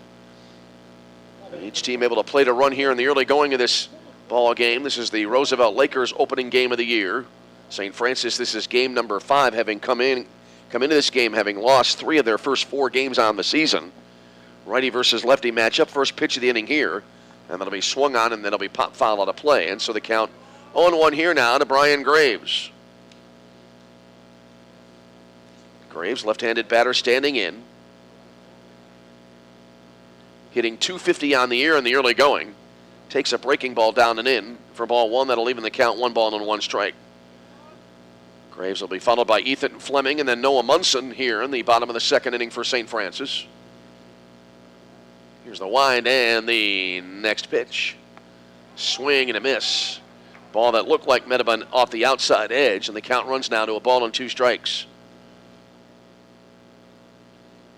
each team able to plate a run here in the early going of this ball game. This is the Roosevelt Lakers opening game of the year. St. Francis, this is game number 5, having come into this game having lost 3 of their first 4 games on the season. Righty versus lefty matchup, first pitch of the inning here, and that'll be swung on, and then it'll be pop foul out of play. And so the count 0-1 here now to Brian Graves. Graves, left-handed batter, standing in, hitting .250 on the year in the early going. Takes a breaking ball down and in for ball 1. That'll even the count 1 ball and 1 strike. Graves will be followed by Ethan Fleming and then Noah Munson here in the bottom of the second inning for St. Francis. Here's the wind and the next pitch. Swing and a miss. Ball that looked like might have been off the outside edge, and the count runs now to a ball and 2 strikes.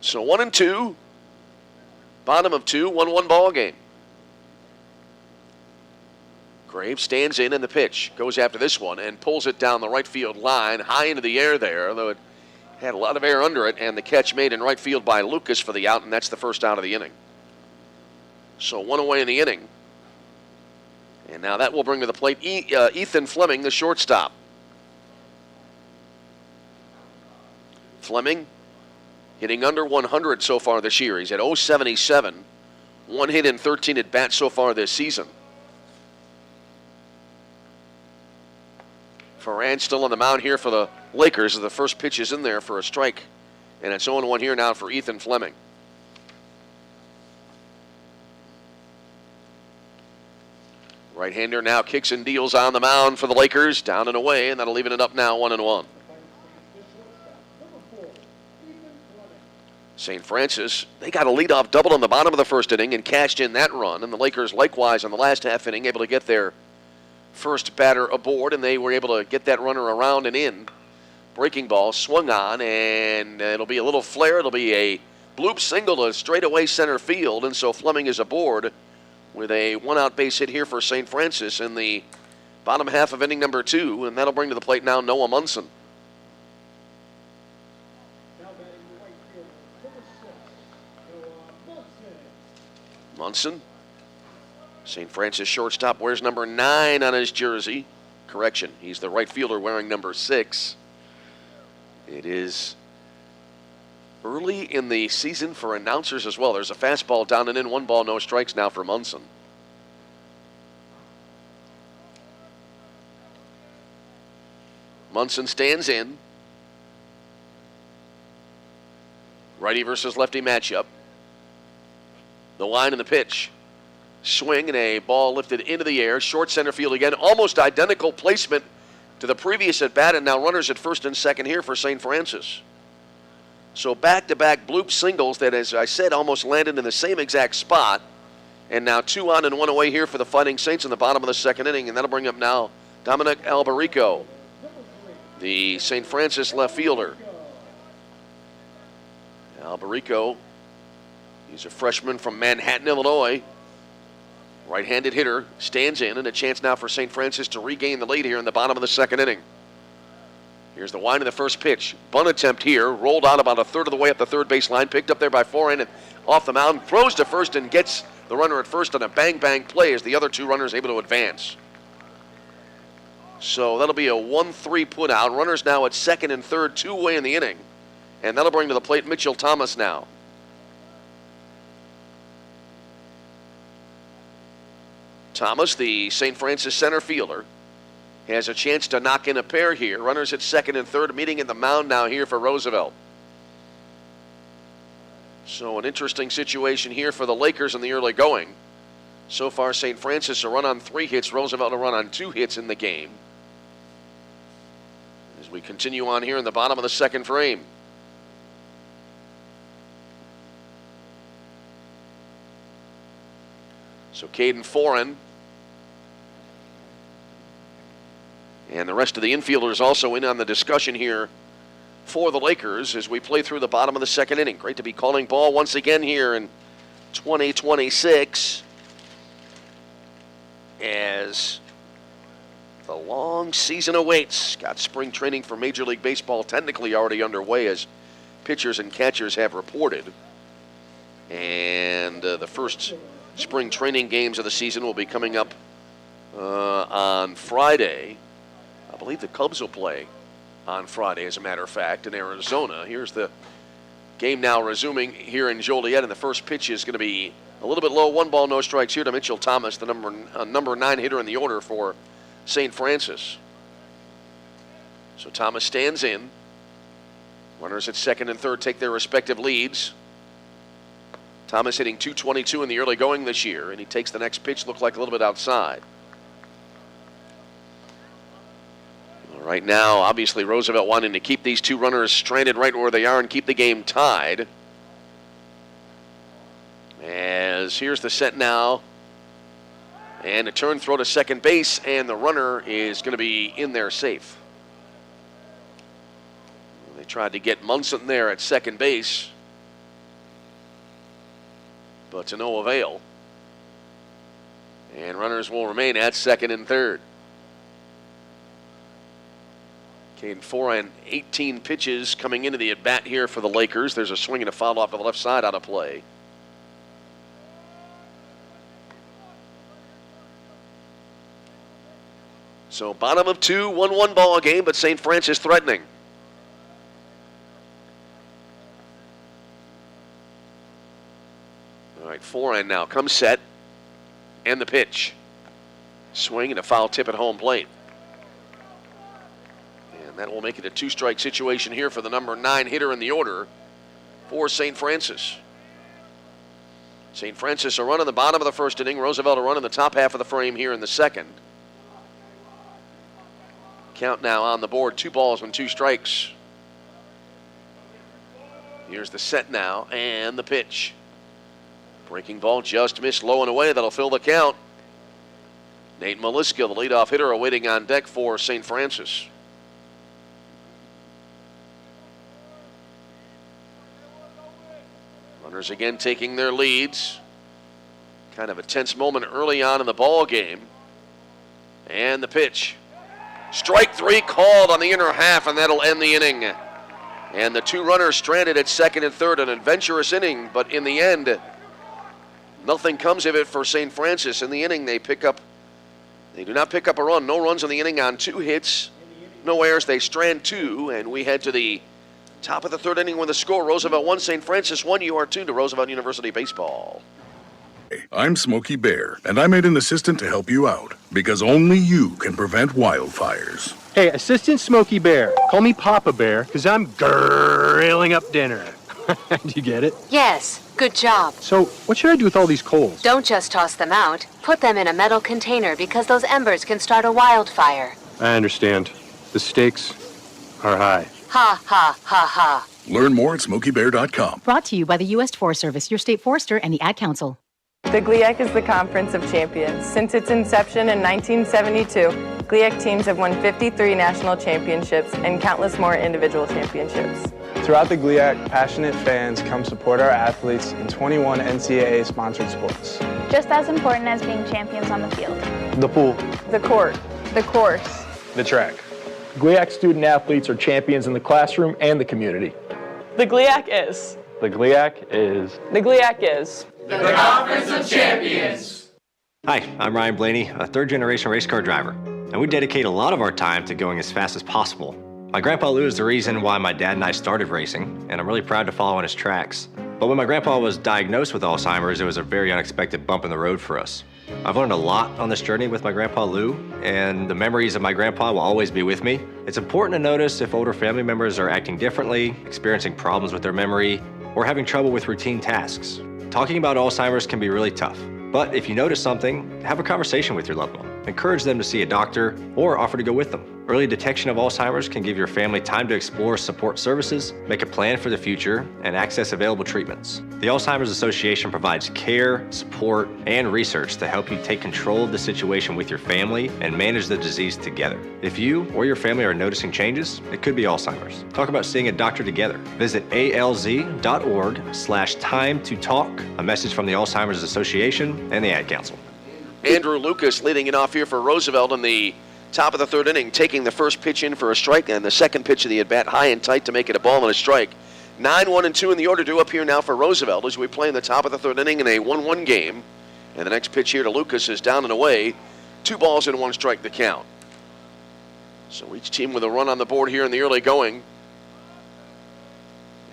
So 1-2. Bottom of 2, 1-1 ball game. Graves stands in and the pitch. Goes after this one and pulls it down the right field line, high into the air there, although it had a lot of air under it, and the catch made in right field by Lucas for the out, and that's the first out of the inning. So 1 away in the inning. And now that will bring to the plate Ethan Fleming, the shortstop. Fleming hitting under 100 so far this year. He's at .077. 1 hit in 13 at bats so far this season. Ferran still on the mound here for the Lakers as the first pitch is in there for a strike. And it's 0-1 here now for Ethan Fleming. Right-hander now kicks and deals on the mound for the Lakers. Down and away, and that'll even it up now 1-1. St. Francis, they got a leadoff double in the bottom of the first inning and cashed in that run. And the Lakers likewise in the last half inning able to get their first batter aboard, and they were able to get that runner around and in. Breaking ball swung on, and it'll be a little flare. It'll be a bloop single to straightaway center field, and so Fleming is aboard with a one-out base hit here for St. Francis in the bottom half of inning number 2, and that'll bring to the plate now Noah Munson. Munson, St. Francis shortstop, wears number 9 on his jersey. Correction, he's the right fielder wearing number 6. It is early in the season for announcers as well. There's a fastball down and in, 1 ball, no strikes now for Munson. Munson stands in. Righty versus lefty matchup. The line and the pitch. Swing and a ball lifted into the air. Short center field again. Almost identical placement to the previous at bat, and now runners at first and second here for St. Francis. So back-to-back bloop singles that, as I said, almost landed in the same exact spot. And now 2 on and 1 away here for the Fighting Saints in the bottom of the second inning, and that'll bring up now Dominic Alberico, the St. Francis left fielder. Alberico, he's a freshman from Manhattan, Illinois. Right-handed hitter, stands in, and a chance now for St. Francis to regain the lead here in the bottom of the second inning. Here's the wind of the first pitch. Bunt attempt here, rolled out about a third of the way up the third base line, picked up there by Foran and off the mound, throws to first and gets the runner at first on a bang-bang play as the other 2 runners able to advance. So that'll be a 1-3 put out. Runners now at second and third, 2 away in the inning. And that'll bring to the plate Mitchell Thomas now. Thomas, the St. Francis center fielder, has a chance to knock in a pair here. Runners at second and third, meeting at the mound now here for Roosevelt. So an interesting situation here for the Lakers in the early going. So far, St. Francis a run on 3 hits, Roosevelt a run on 2 hits in the game. As we continue on here in the bottom of the second frame. So Caden Foran and the rest of the infielders also in on the discussion here for the Lakers as we play through the bottom of the second inning. Great to be calling ball once again here in 2026 as the long season awaits. Got spring training for Major League Baseball technically already underway as pitchers and catchers have reported. And the first spring training games of the season will be coming up on Friday. I believe the Cubs will play on Friday, as a matter of fact, in Arizona. Here's the game now resuming here in Joliet, and the first pitch is going to be a little bit low. 1 ball, no strikes here to Mitchell Thomas, the number 9 hitter in the order for St. Francis. So Thomas stands in. Runners at second and third take their respective leads. Thomas hitting .222 in the early going this year, and he takes the next pitch, look like a little bit outside. Right now, obviously, Roosevelt wanting to keep these 2 runners stranded right where they are and keep the game tied. As here's the set now. And a turn throw to second base, and the runner is going to be in there safe. They tried to get Munson there at second base, but to no avail. And runners will remain at second and third. Caden Foran, 18 pitches coming into the at-bat here for the Lakers. There's a swing and a foul off to the left side out of play. So bottom of 2, 1-1 ball game, but St. Francis threatening. All right, forehand now comes set, and the pitch. Swing and a foul tip at home plate. And that will make it a 2-strike situation here for the number 9 hitter in the order for St. Francis. St. Francis a run in the bottom of the first inning. Roosevelt a run in the top half of the frame here in the second. Count now on the board, 2 balls and 2 strikes. Here's the set now and the pitch. Breaking ball just missed low and away. That'll fill the count. Nate Maliska, the leadoff hitter, awaiting on deck for St. Francis. Runners again taking their leads. Kind of a tense moment early on in the ball game. And the pitch. Strike 3 called on the inner half, and that'll end the inning. And the 2 runners stranded at second and third. An adventurous inning, but in the end, nothing comes of it for St. Francis. In the inning, they do not pick up a run. No runs in the inning on 2 hits. No errors. They strand 2, and we head to the top of the third inning with a score. Roosevelt 1, St. Francis 1. You are tuned to Roosevelt University Baseball. I'm Smokey Bear, and I made an assistant to help you out, because only you can prevent wildfires. Hey, Assistant Smokey Bear, call me Papa Bear, because I'm grilling up dinner. Do you get it? Yes, good job. So, what should I do with all these coals? Don't just toss them out. Put them in a metal container because those embers can start a wildfire. I understand. The stakes are high. Ha, ha, ha, ha. Learn more at SmokeyBear.com. Brought to you by the U.S. Forest Service, your state forester, and the Ad Council. The GLIAC is the Conference of Champions. Since its inception in 1972, GLIAC teams have won 53 national championships and countless more individual championships. Throughout the GLIAC, passionate fans come support our athletes in 21 NCAA-sponsored sports. Just as important as being champions on the field. The pool. The court. The course. The track. GLIAC student athletes are champions in the classroom and the community. The GLIAC is. The GLIAC is. The GLIAC is. The Conference of Champions. Hi, I'm Ryan Blaney, a 3rd-generation race car driver, and we dedicate a lot of our time to going as fast as possible. My grandpa Lou is the reason why my dad and I started racing, and I'm really proud to follow in his tracks. But when my grandpa was diagnosed with Alzheimer's, it was a very unexpected bump in the road for us. I've learned a lot on this journey with my grandpa Lou, and the memories of my grandpa will always be with me. It's important to notice if older family members are acting differently, experiencing problems with their memory, or having trouble with routine tasks. Talking about Alzheimer's can be really tough, but if you notice something, have a conversation with your loved one. Encourage them to see a doctor or offer to go with them. Early detection of Alzheimer's can give your family time to explore support services, make a plan for the future, and access available treatments. The Alzheimer's Association provides care, support, and research to help you take control of the situation with your family and manage the disease together. If you or your family are noticing changes, it could be Alzheimer's. Talk about seeing a doctor together. Visit alz.org/time to talk. A message from the Alzheimer's Association and the Ad Council. Andrew Lucas leading it off here for Roosevelt in the top of the third inning, taking the first pitch in for a strike and the second pitch of the at-bat high and tight to make it a ball and a strike. 9-1-2 in the order due up here now for Roosevelt as we play in the top of the third inning in a 1-1 game. And the next pitch here to Lucas is down and away. 2 balls and 1 strike the count. So each team with a run on the board here in the early going.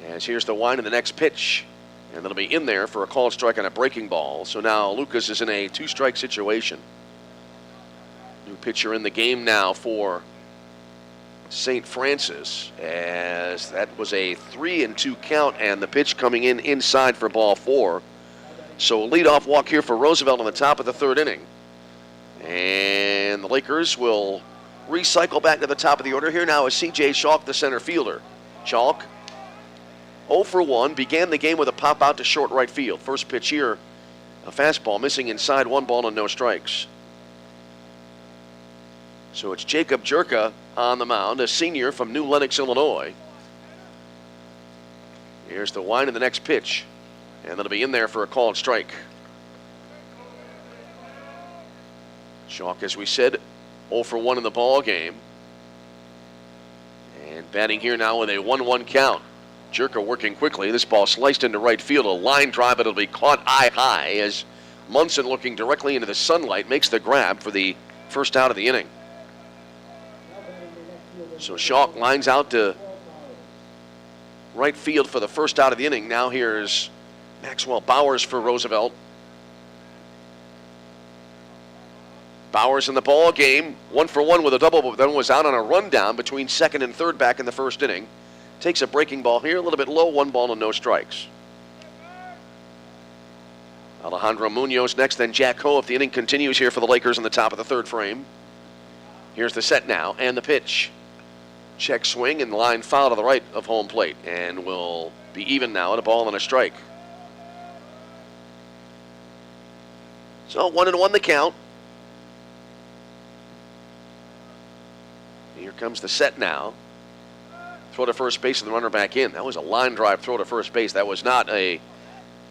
As here's the wind of the next pitch. And that'll be in there for a called strike on a breaking ball. So now Lucas is in a 2-strike situation. New pitcher in the game now for St. Francis, as that was a 3-2 count, and the pitch coming in inside for ball 4. So a leadoff walk here for Roosevelt on the top of the third inning. And the Lakers will recycle back to the top of the order. Here now is C.J. Chalk, the center fielder. Chalk 0 for 1, began the game with a pop out to short right field. First pitch here, a fastball missing inside, 1 ball and no strikes. So it's Jacob Jerka on the mound, a senior from New Lenox, Illinois. Here's the wind of the next pitch, and that'll be in there for a called strike. Chalk, as we said, 0 for 1 in the ball game. And batting here now with a 1-1 count. Jerka working quickly. This ball sliced into right field. A line drive, but it'll be caught eye high as Munson, looking directly into the sunlight, makes the grab for the first out of the inning. So Schalk lines out to right field for the first out of the inning. Now here's Maxwell Bowers for Roosevelt. Bowers in the ball game, 1-for-1 with a double, but then was out on a rundown between second and third back in the first inning. Takes a breaking ball here, a little bit low, 1 ball and no strikes. Alejandro Munoz next, then Jack Ho if the inning continues here for the Lakers in the top of the third frame. Here's the set now and the pitch. Check swing and line foul to the right of home plate, and will be even now at a ball and a strike. So 1-1 the count. Here comes the set now. Throw to first base and the runner back in. That was a line drive throw to first base. That was not a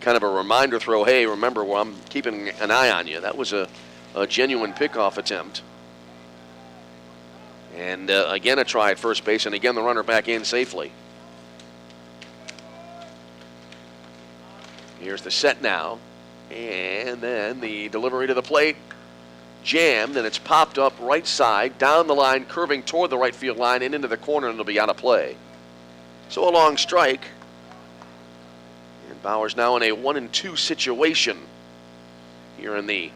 kind of a reminder throw. Hey, remember, well, I'm keeping an eye on you. That was a genuine pickoff attempt. And again, a try at first base, and again, the runner back in safely. Here's the set now. And then the delivery to the plate. Jammed, and it's popped up right side, down the line, curving toward the right field line and into the corner, and it'll be out of play. So a long strike. And Bowers now in a 1-2 situation here in the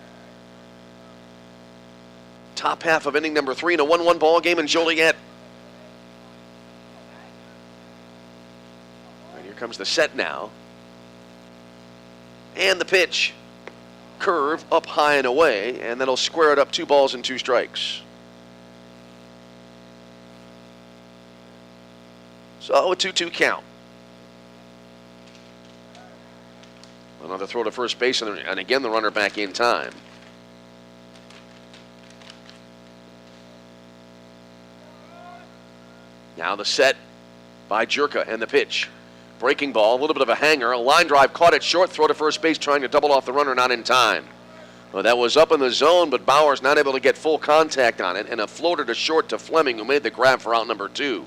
top half of inning number 3 in a 1-1 ball game in Joliet. And here comes the set now. And the pitch. Curve up high and away, and that'll square it up 2 balls and 2 strikes. So a 2-2 count. Another throw to first base, and again the runner back in time. Now the set by Jerka and the pitch. Breaking ball, a little bit of a hanger, a line drive caught it short, throw to first base trying to double off the runner, not in time. Well, that was up in the zone, but Bowers not able to get full contact on it, and a floater to short to Fleming, who made the grab for out number 2.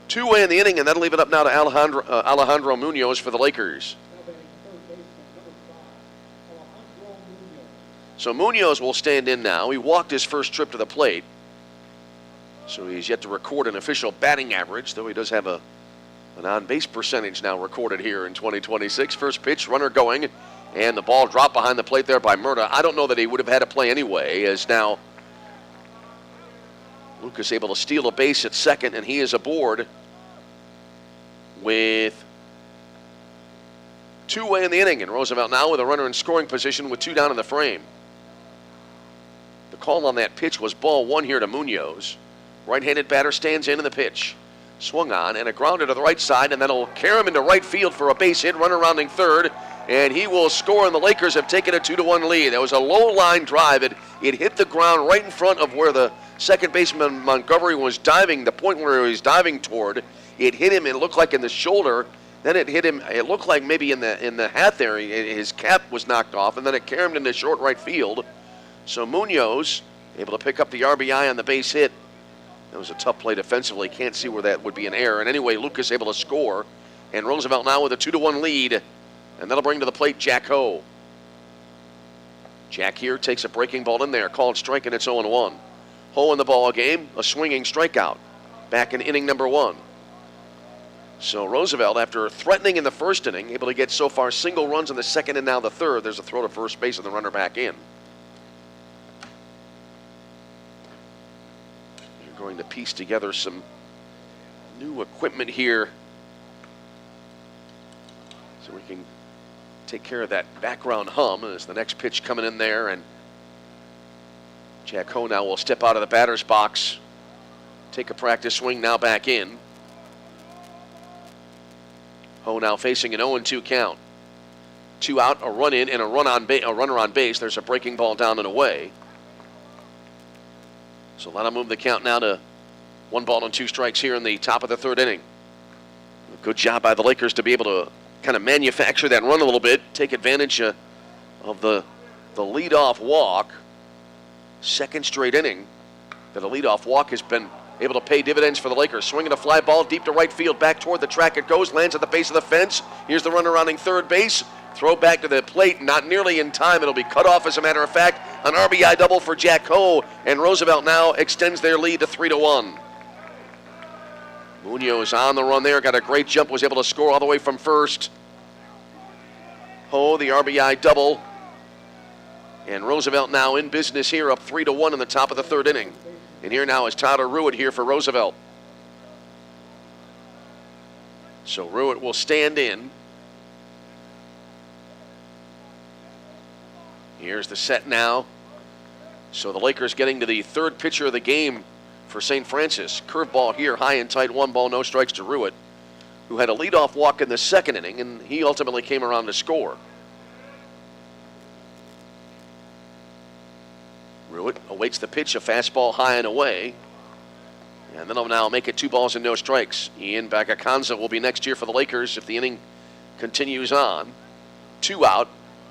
2-way in the inning, and that'll leave it up now to Alejandro Munoz for the Lakers. So Munoz will stand in now. He walked his first trip to the plate, so he's yet to record an official batting average, though he does have an on-base percentage now recorded here in 2026. First pitch, runner going, and the ball dropped behind the plate there by Murta. I don't know that he would have had to play anyway, as now Lucas able to steal a base at second, and he is aboard with 2-way in the inning. And Roosevelt now with a runner in scoring position with 2 down in the frame. The call on that pitch was ball 1 here to Munoz. Right-handed batter stands in the pitch. Swung on, and a grounder to the right side, and then it'll carry him into right field for a base hit, runner rounding third, and he will score, and the Lakers have taken a 2-1 lead. That was a low line drive. It hit the ground right in front of where the second baseman Montgomery was diving, the point where he was diving toward. It hit him, it looked like in the shoulder, then it hit him, it looked like maybe in the hat there, his cap was knocked off, and then it carried him into short right field. So Munoz able to pick up the RBI on the base hit. That was a tough play defensively. Can't see where that would be an error. And anyway, Lucas able to score. And Roosevelt now with a 2-1 lead. And that'll bring to the plate Jack Ho. Jack here takes a breaking ball in there. Called strike, and it's 0-1. Ho in the ball game. A swinging strikeout. Back in inning number 1. So Roosevelt, after threatening in the first inning, able to get so far single runs in the second and now the third. There's a throw to first base and the runner back in. Going to piece together some new equipment here so we can take care of that background hum as the next pitch coming in there, and Jack Ho now will step out of the batter's box, take a practice swing, now back in. Ho now facing an 0-2 count. 2 out, a run in, and a runner on base. There's a breaking ball down and away. So that'll move the count now to 1 ball and 2 strikes here in the top of the third inning. Good job by the Lakers to be able to kind of manufacture that run a little bit, take advantage of the leadoff walk. Second straight inning that a leadoff walk has been able to pay dividends for the Lakers. Swinging a fly ball deep to right field, back toward the track it goes, lands at the base of the fence. Here's the runner rounding third base. Throw back to the plate, not nearly in time. It'll be cut off, as a matter of fact. An RBI double for Jack Ho, and Roosevelt now extends their lead to 3-1. Munoz on the run there, got a great jump, was able to score all the way from first. Ho, the RBI double. And Roosevelt now in business here, up 3-1 in the top of the third inning. And here now is Tyler Ruitt here for Roosevelt. So Ruitt will stand in. Here's the set now. So the Lakers getting to the third pitcher of the game for St. Francis. Curveball here, high and tight, 1 ball, no strikes to Ruitt, who had a leadoff walk in the second inning, and he ultimately came around to score. Ruitt awaits the pitch, a fastball high and away. And then he'll now make it 2 balls and no strikes. Ian Bagacanza will be next here for the Lakers if the inning continues on. 2 out,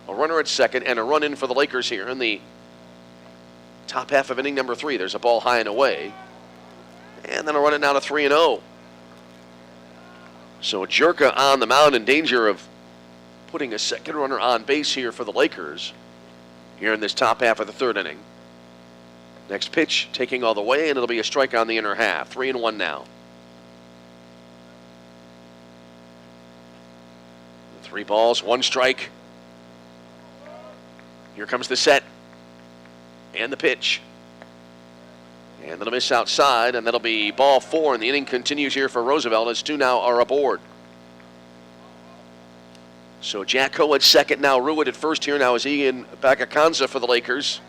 a runner at second, and a run in for the Lakers here in the top half of inning number 3. There's a ball high and away. And then a run it now to 3-0. So Jerka on the mound in danger of putting a second runner on base here for the Lakers here in this top half of the third inning. Next pitch taking all the way, and it'll be a strike on the inner half. 3-1 now. 3 balls, 1 strike. Here comes the set and the pitch. And then a miss outside, and that'll be ball 4, and the inning continues here for Roosevelt as 2 now are aboard. So Jack Ho at second, now Ruitt at first here. Now is Ian Bagacanza for the Lakers.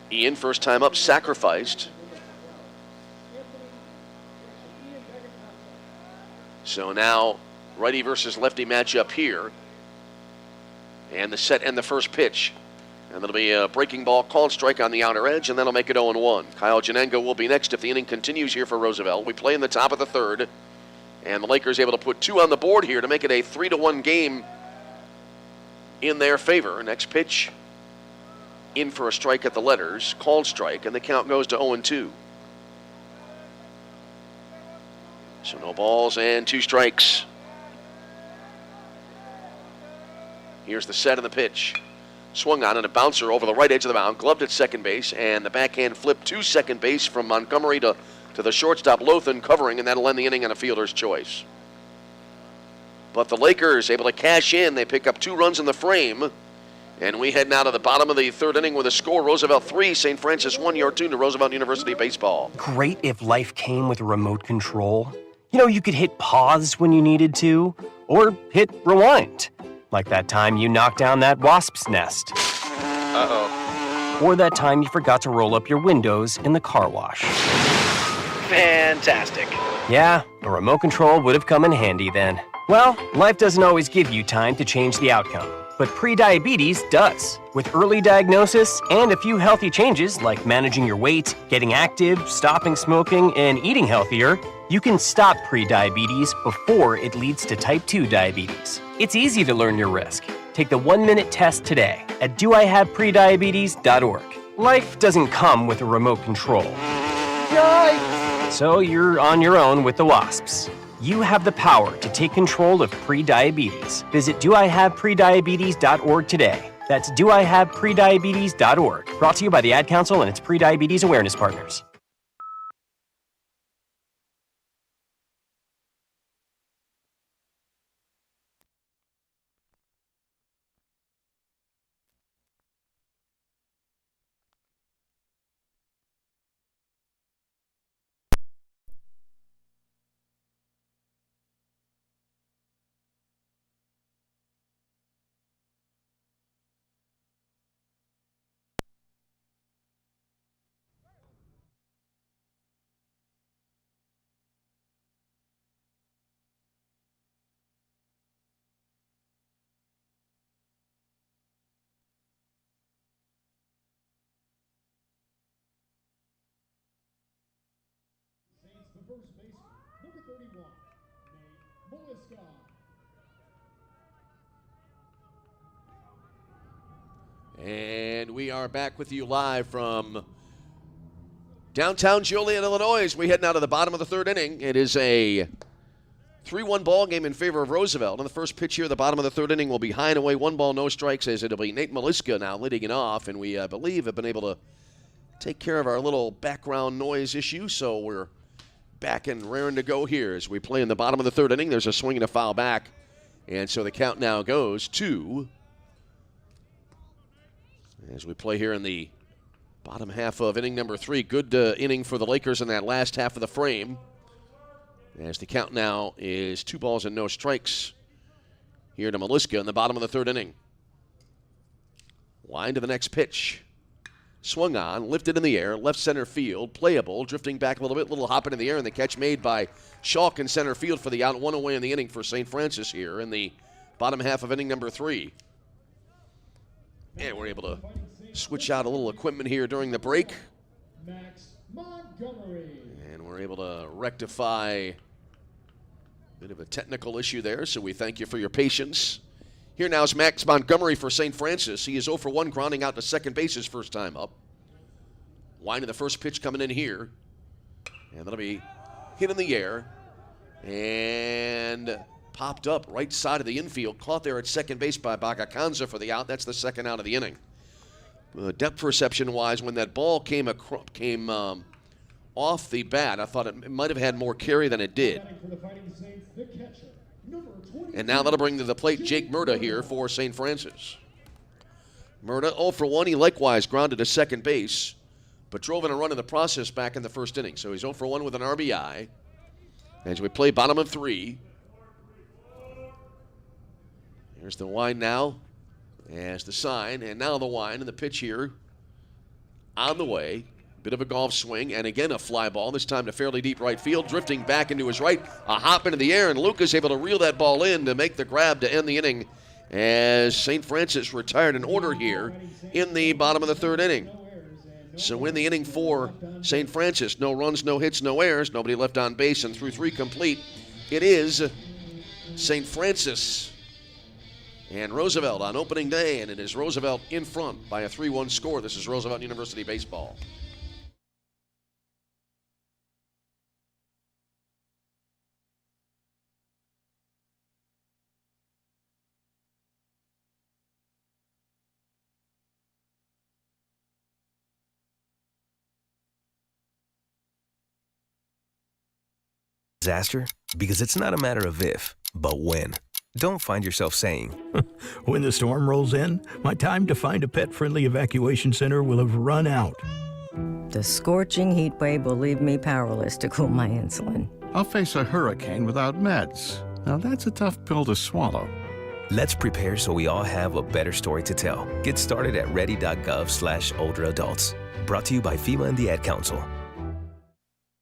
Ian, first time up, sacrificed. So now righty versus lefty matchup here. And the set and the first pitch. And that'll be a breaking ball, called strike on the outer edge, and that'll make it 0-1. Kyle Janengo will be next if the inning continues here for Roosevelt. We play in the top of the third, and the Lakers able to put 2 on the board here to make it a 3-1 game in their favor. Next pitch, in for a strike at the letters, called strike, and the count goes to 0-2. So no balls and 2 strikes. Here's the set and the pitch. Swung on and a bouncer over the right edge of the mound, gloved at second base, and the backhand flip to second base from Montgomery to the shortstop, Lothan covering, and that'll end the inning on a fielder's choice. But the Lakers able to cash in. They pick up 2 runs in the frame, and we head now to the bottom of the third inning with a score: Roosevelt 3, St. Francis 1. Your tune to Roosevelt University Baseball. Great if life came with a remote control. You know, you could hit pause when you needed to, or hit rewind. Like that time you knocked down that wasp's nest. Uh-oh. Or that time you forgot to roll up your windows in the car wash. Fantastic. Yeah, a remote control would have come in handy then. Well, life doesn't always give you time to change the outcome, but prediabetes does. With early diagnosis and a few healthy changes like managing your weight, getting active, stopping smoking, and eating healthier, you can stop prediabetes before it leads to type 2 diabetes. It's easy to learn your risk. Take the 1-minute test today at doihaveprediabetes.org. Life doesn't come with a remote control. Yikes! So you're on your own with the wasps. You have the power to take control of prediabetes. Visit doihaveprediabetes.org today. That's doihaveprediabetes.org. Brought to you by the Ad Council and its prediabetes awareness partners. And we are back with you live from downtown Joliet, Illinois, as we head now to the bottom of the third inning. It is a 3-1 ball game in favor of Roosevelt. And the first pitch here, the bottom of the third inning, will be high and away, 1 ball, no strikes, as it'll be Nate Maliska now leading it off. And we believe have been able to take care of our little background noise issue, so we're back and raring to go here as we play in the bottom of the third inning. There's a swing and a foul back, and so the count now goes to, as we play here in the bottom half of inning number 3. Good inning for the Lakers in that last half of the frame, as the count now is 2 balls and no strikes here to Maliska in the bottom of the third inning. Line to the next pitch. Swung on, lifted in the air, left center field, playable, drifting back a little bit, little hop into the air, and the catch made by Schalk in center field for the out, 1 away in the inning for St. Francis here in the bottom half of inning number 3. And we're able to switch out a little equipment here during the break. And we're able to rectify a bit of a technical issue there, so we thank you for your patience. Here now is Max Montgomery for St. Francis. He is 0 for 1, grounding out to second base his first time up. Line of the first pitch coming in here. And that'll be hit in the air. And popped up right side of the infield. Caught there at second base by Bagacanza for the out. That's the second out of the inning. Depth perception-wise, when that ball came off the bat, I thought it might have had more carry than it did. And now that'll bring to the plate Jake Murda here for St. Francis. Murda 0 for 1. He likewise grounded to second base, but drove in a run in the process back in the first inning. So he's 0 for 1 with an RBI. As we play bottom of 3. Here's the wind now as the sign, and now the wind and the pitch here on the way. Bit of a golf swing, and again a fly ball, this time to fairly deep right field, drifting back into his right, a hop into the air, and Lucas able to reel that ball in to make the grab to end the inning as St. Francis retired in order here in the bottom of the third inning. So in the inning for St. Francis, no runs, no hits, no errors, nobody left on base, and through 3 complete, it is St. Francis and Roosevelt on opening day, and it is Roosevelt in front by a 3-1 score. This is Roosevelt University Baseball. Disaster? Because it's not a matter of if, but when. Don't find yourself saying, when the storm rolls in, my time to find a pet-friendly evacuation center will have run out. The scorching heat wave will leave me powerless to cool my insulin. I'll face a hurricane without meds. Now that's a tough pill to swallow. Let's prepare so we all have a better story to tell. Get started at ready.gov/older adults. Brought to you by FEMA and the Ad Council.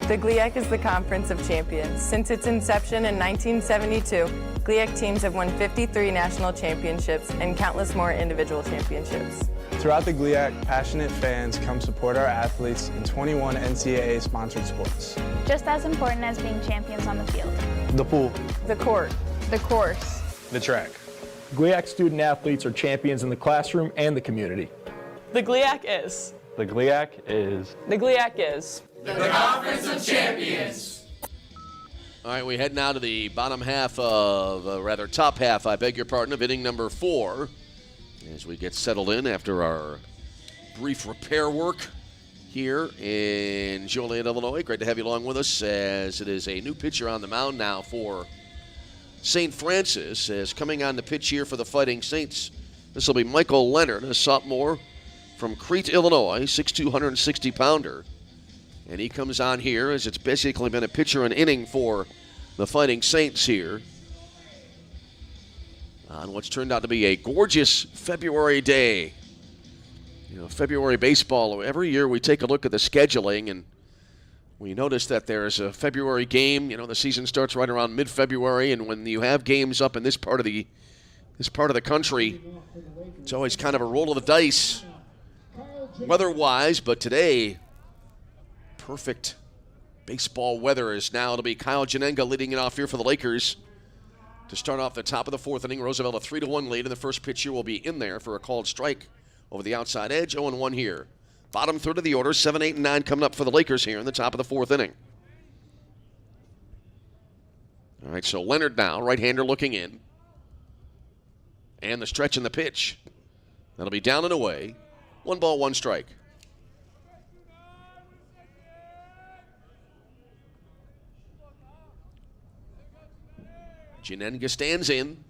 The GLIAC is the Conference of Champions. Since its inception in 1972, GLIAC teams have won 53 national championships and countless more individual championships. Throughout the GLIAC, passionate fans come support our athletes in 21 NCAA-sponsored sports. Just as important as being champions on the field. The pool. The court. The course. The track. GLIAC student athletes are champions in the classroom and the community. The GLIAC is. The GLIAC is. The GLIAC is. The Conference of Champions. All right, we head now to the bottom half of, top half, I beg your pardon, of inning number 4 as we get settled in after our brief repair work here in Joliet, Illinois. Great to have you along with us as it is a new pitcher on the mound now for St. Francis, as coming on the pitch here for the Fighting Saints. This will be Michael Leonard, a sophomore from Crete, Illinois, 6'2", 160-pounder. And he comes on here as it's basically been a pitcher an inning for the Fighting Saints here on what's turned out to be a gorgeous February day. You know, February baseball, every year we take a look at the scheduling and we notice that there's a February game. You know, the season starts right around mid-February, and when you have games up in this part of the country, it's always kind of a roll of the dice weather-wise, but today, perfect baseball weather is now. It'll be Kyle Janenga leading it off here for the Lakers to start off the top of the 4th inning. Roosevelt a 3-1 lead, and the first pitch here will be in there for a called strike over the outside edge. 0-1 here. Bottom third of the order, 7, 8, and 9 coming up for the Lakers here in the top of the 4th inning. All right, so Leonard now, right-hander looking in. And the stretch in the pitch. That'll be down and away. 1 ball, 1 strike. Janenga stands in.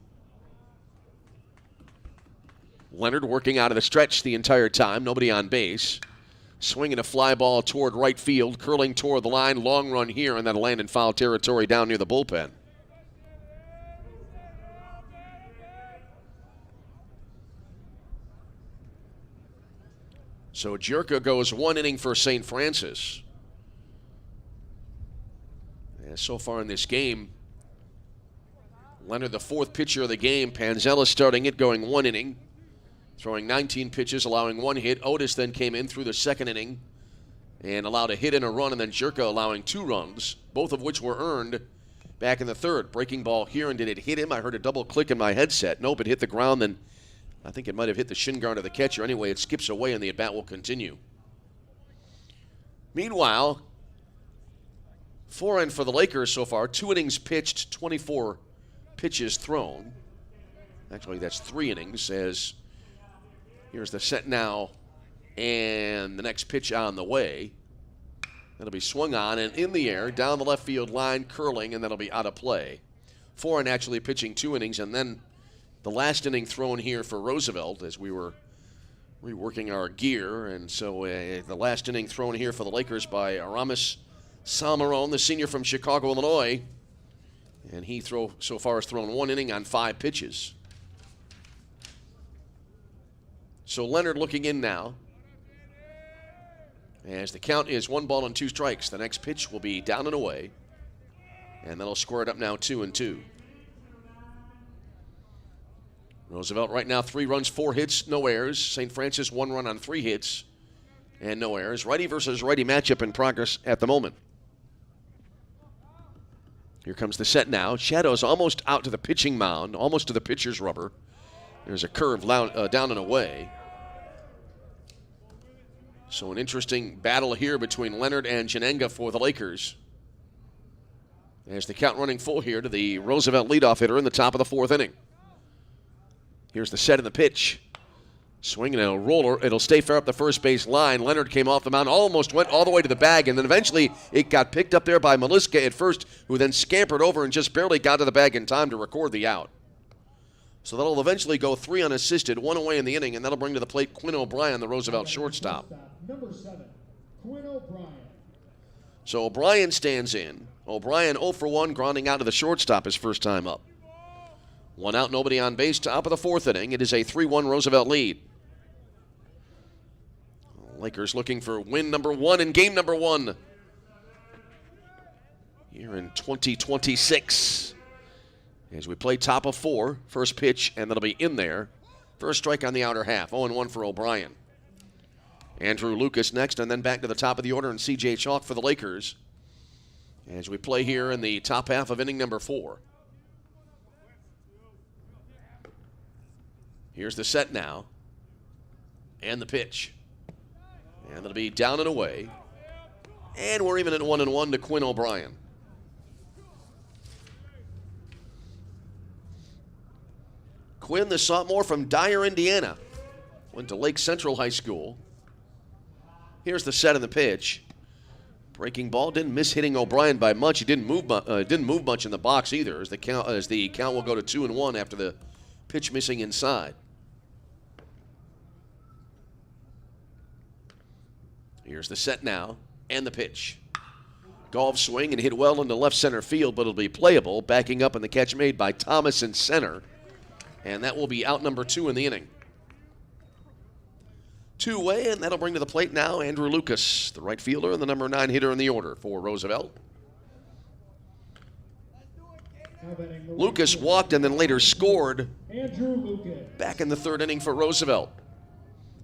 Leonard working out of the stretch the entire time. Nobody on base. Swinging a fly ball toward right field. Curling toward the line. Long run here, and that'll land in foul territory down near the bullpen. So Jerka goes 1 inning for St. Francis. And so far in this game, Leonard, the 4th pitcher of the game. Panzella starting it, going 1 inning, throwing 19 pitches, allowing 1 hit. Otis then came in through the 2nd inning and allowed a hit and a run, and then Jerka allowing 2 runs, both of which were earned back in the 3rd. Breaking ball here, and did it hit him? I heard a double click in my headset. Nope, it hit the ground, then I think it might have hit the shin guard of the catcher. Anyway, it skips away, and the at-bat will continue. Meanwhile, 4 for the Lakers so far. 2 innings pitched, 24 pitches thrown. Actually, that's 3 innings, as here's the set now, and the next pitch on the way. That'll be swung on and in the air, down the left field line, curling, and that'll be out of play. 4 actually pitching 2 innings, and then the last inning thrown here for Roosevelt as we were reworking our gear. And so the last inning thrown here for the Lakers by Aramis Salmarone, the senior from Chicago, Illinois. And he so far has thrown 1 inning on 5 pitches. So Leonard looking in now. As the count is 1 ball and 2 strikes. The next pitch will be down and away. And that'll square it up now 2-2. Roosevelt right now 3 runs, 4 hits, no errors. St. Francis 1 run on 3 hits and no errors. Righty versus righty matchup in progress at the moment. Here comes the set now. Shadow's almost out to the pitching mound, almost to the pitcher's rubber. There's a curve down and away. So an interesting battle here between Leonard and Janenga for the Lakers. As the count running full here to the Roosevelt leadoff hitter in the top of the 4th inning. Here's the set and the pitch. Swinging a roller. It'll stay fair up the first base line. Leonard came off the mound, almost went all the way to the bag, and then eventually it got picked up there by Maliska at first, who then scampered over and just barely got to the bag in time to record the out. So that'll eventually go 3 unassisted, 1 away in the inning, and that'll bring to the plate Quinn O'Brien, the Roosevelt shortstop. Number 7, Quinn O'Brien. So O'Brien stands in. O'Brien 0 for 1, grounding out to the shortstop his first time up. 1 out, nobody on base, top of the 4th inning. It is a 3-1 Roosevelt lead. Lakers looking for win number 1 in game number 1 here in 2026. As we play top of 4, first pitch, and that'll be in there. First strike on the outer half, 0-1 for O'Brien. Andrew Lucas next, and then back to the top of the order, and C.J. Chalk for the Lakers. As we play here in the top half of inning number 4. Here's the set now, and the pitch. And it'll be down and away. And we're even at 1-1 to Quinn O'Brien. Quinn, the sophomore from Dyer, Indiana. Went to Lake Central High School. Here's the set and the pitch. Breaking ball, didn't miss hitting O'Brien by much. He didn't move much in the box either, as the count will go to 2-1 after the pitch missing inside. Here's the set now, and the pitch. Golf swing and hit well into left center field, but it'll be playable. Backing up, and the catch made by Thomas in center. And that will be out number 2 in the inning. 2-away, and that'll bring to the plate now Andrew Lucas, the right fielder and the number 9 hitter in the order for Roosevelt. Lucas walked and then later scored back in the 3rd inning for Roosevelt.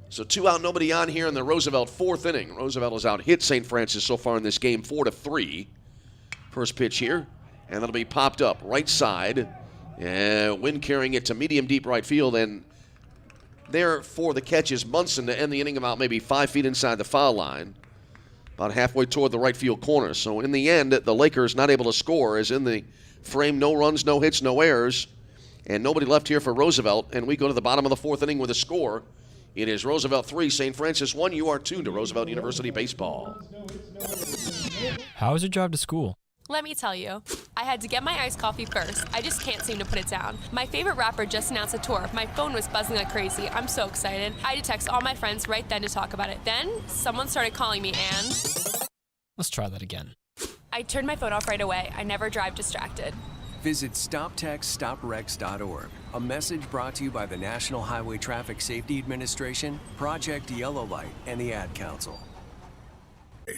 So 2 out, nobody on here in the Roosevelt 4th inning. Roosevelt has out-hit St. Francis so far in this game 4-3. First pitch here, and that'll be popped up right side. Wind carrying it to medium deep right field, and there for the catch is Munson to end the inning about maybe 5 feet inside the foul line, about halfway toward the right field corner. So in the end, the Lakers not able to score, as in the frame, no runs, no hits, no errors, and nobody left here for Roosevelt. And we go to the bottom of the 4th inning with a score. It is Roosevelt 3, St. Francis 1. You are tuned to Roosevelt University Baseball. How is your drive to school? Let me tell you, I had to get my iced coffee first. I just can't seem to put it down. My favorite rapper just announced a tour. My phone was buzzing like crazy. I'm so excited. I had to text all my friends right then to talk about it. Then, someone started calling me and... Let's try that again. I turned my phone off right away. I never drive distracted. Visit StopTextStopWrecks.org. A message brought to you by the National Highway Traffic Safety Administration, Project Yellow Light, and the Ad Council.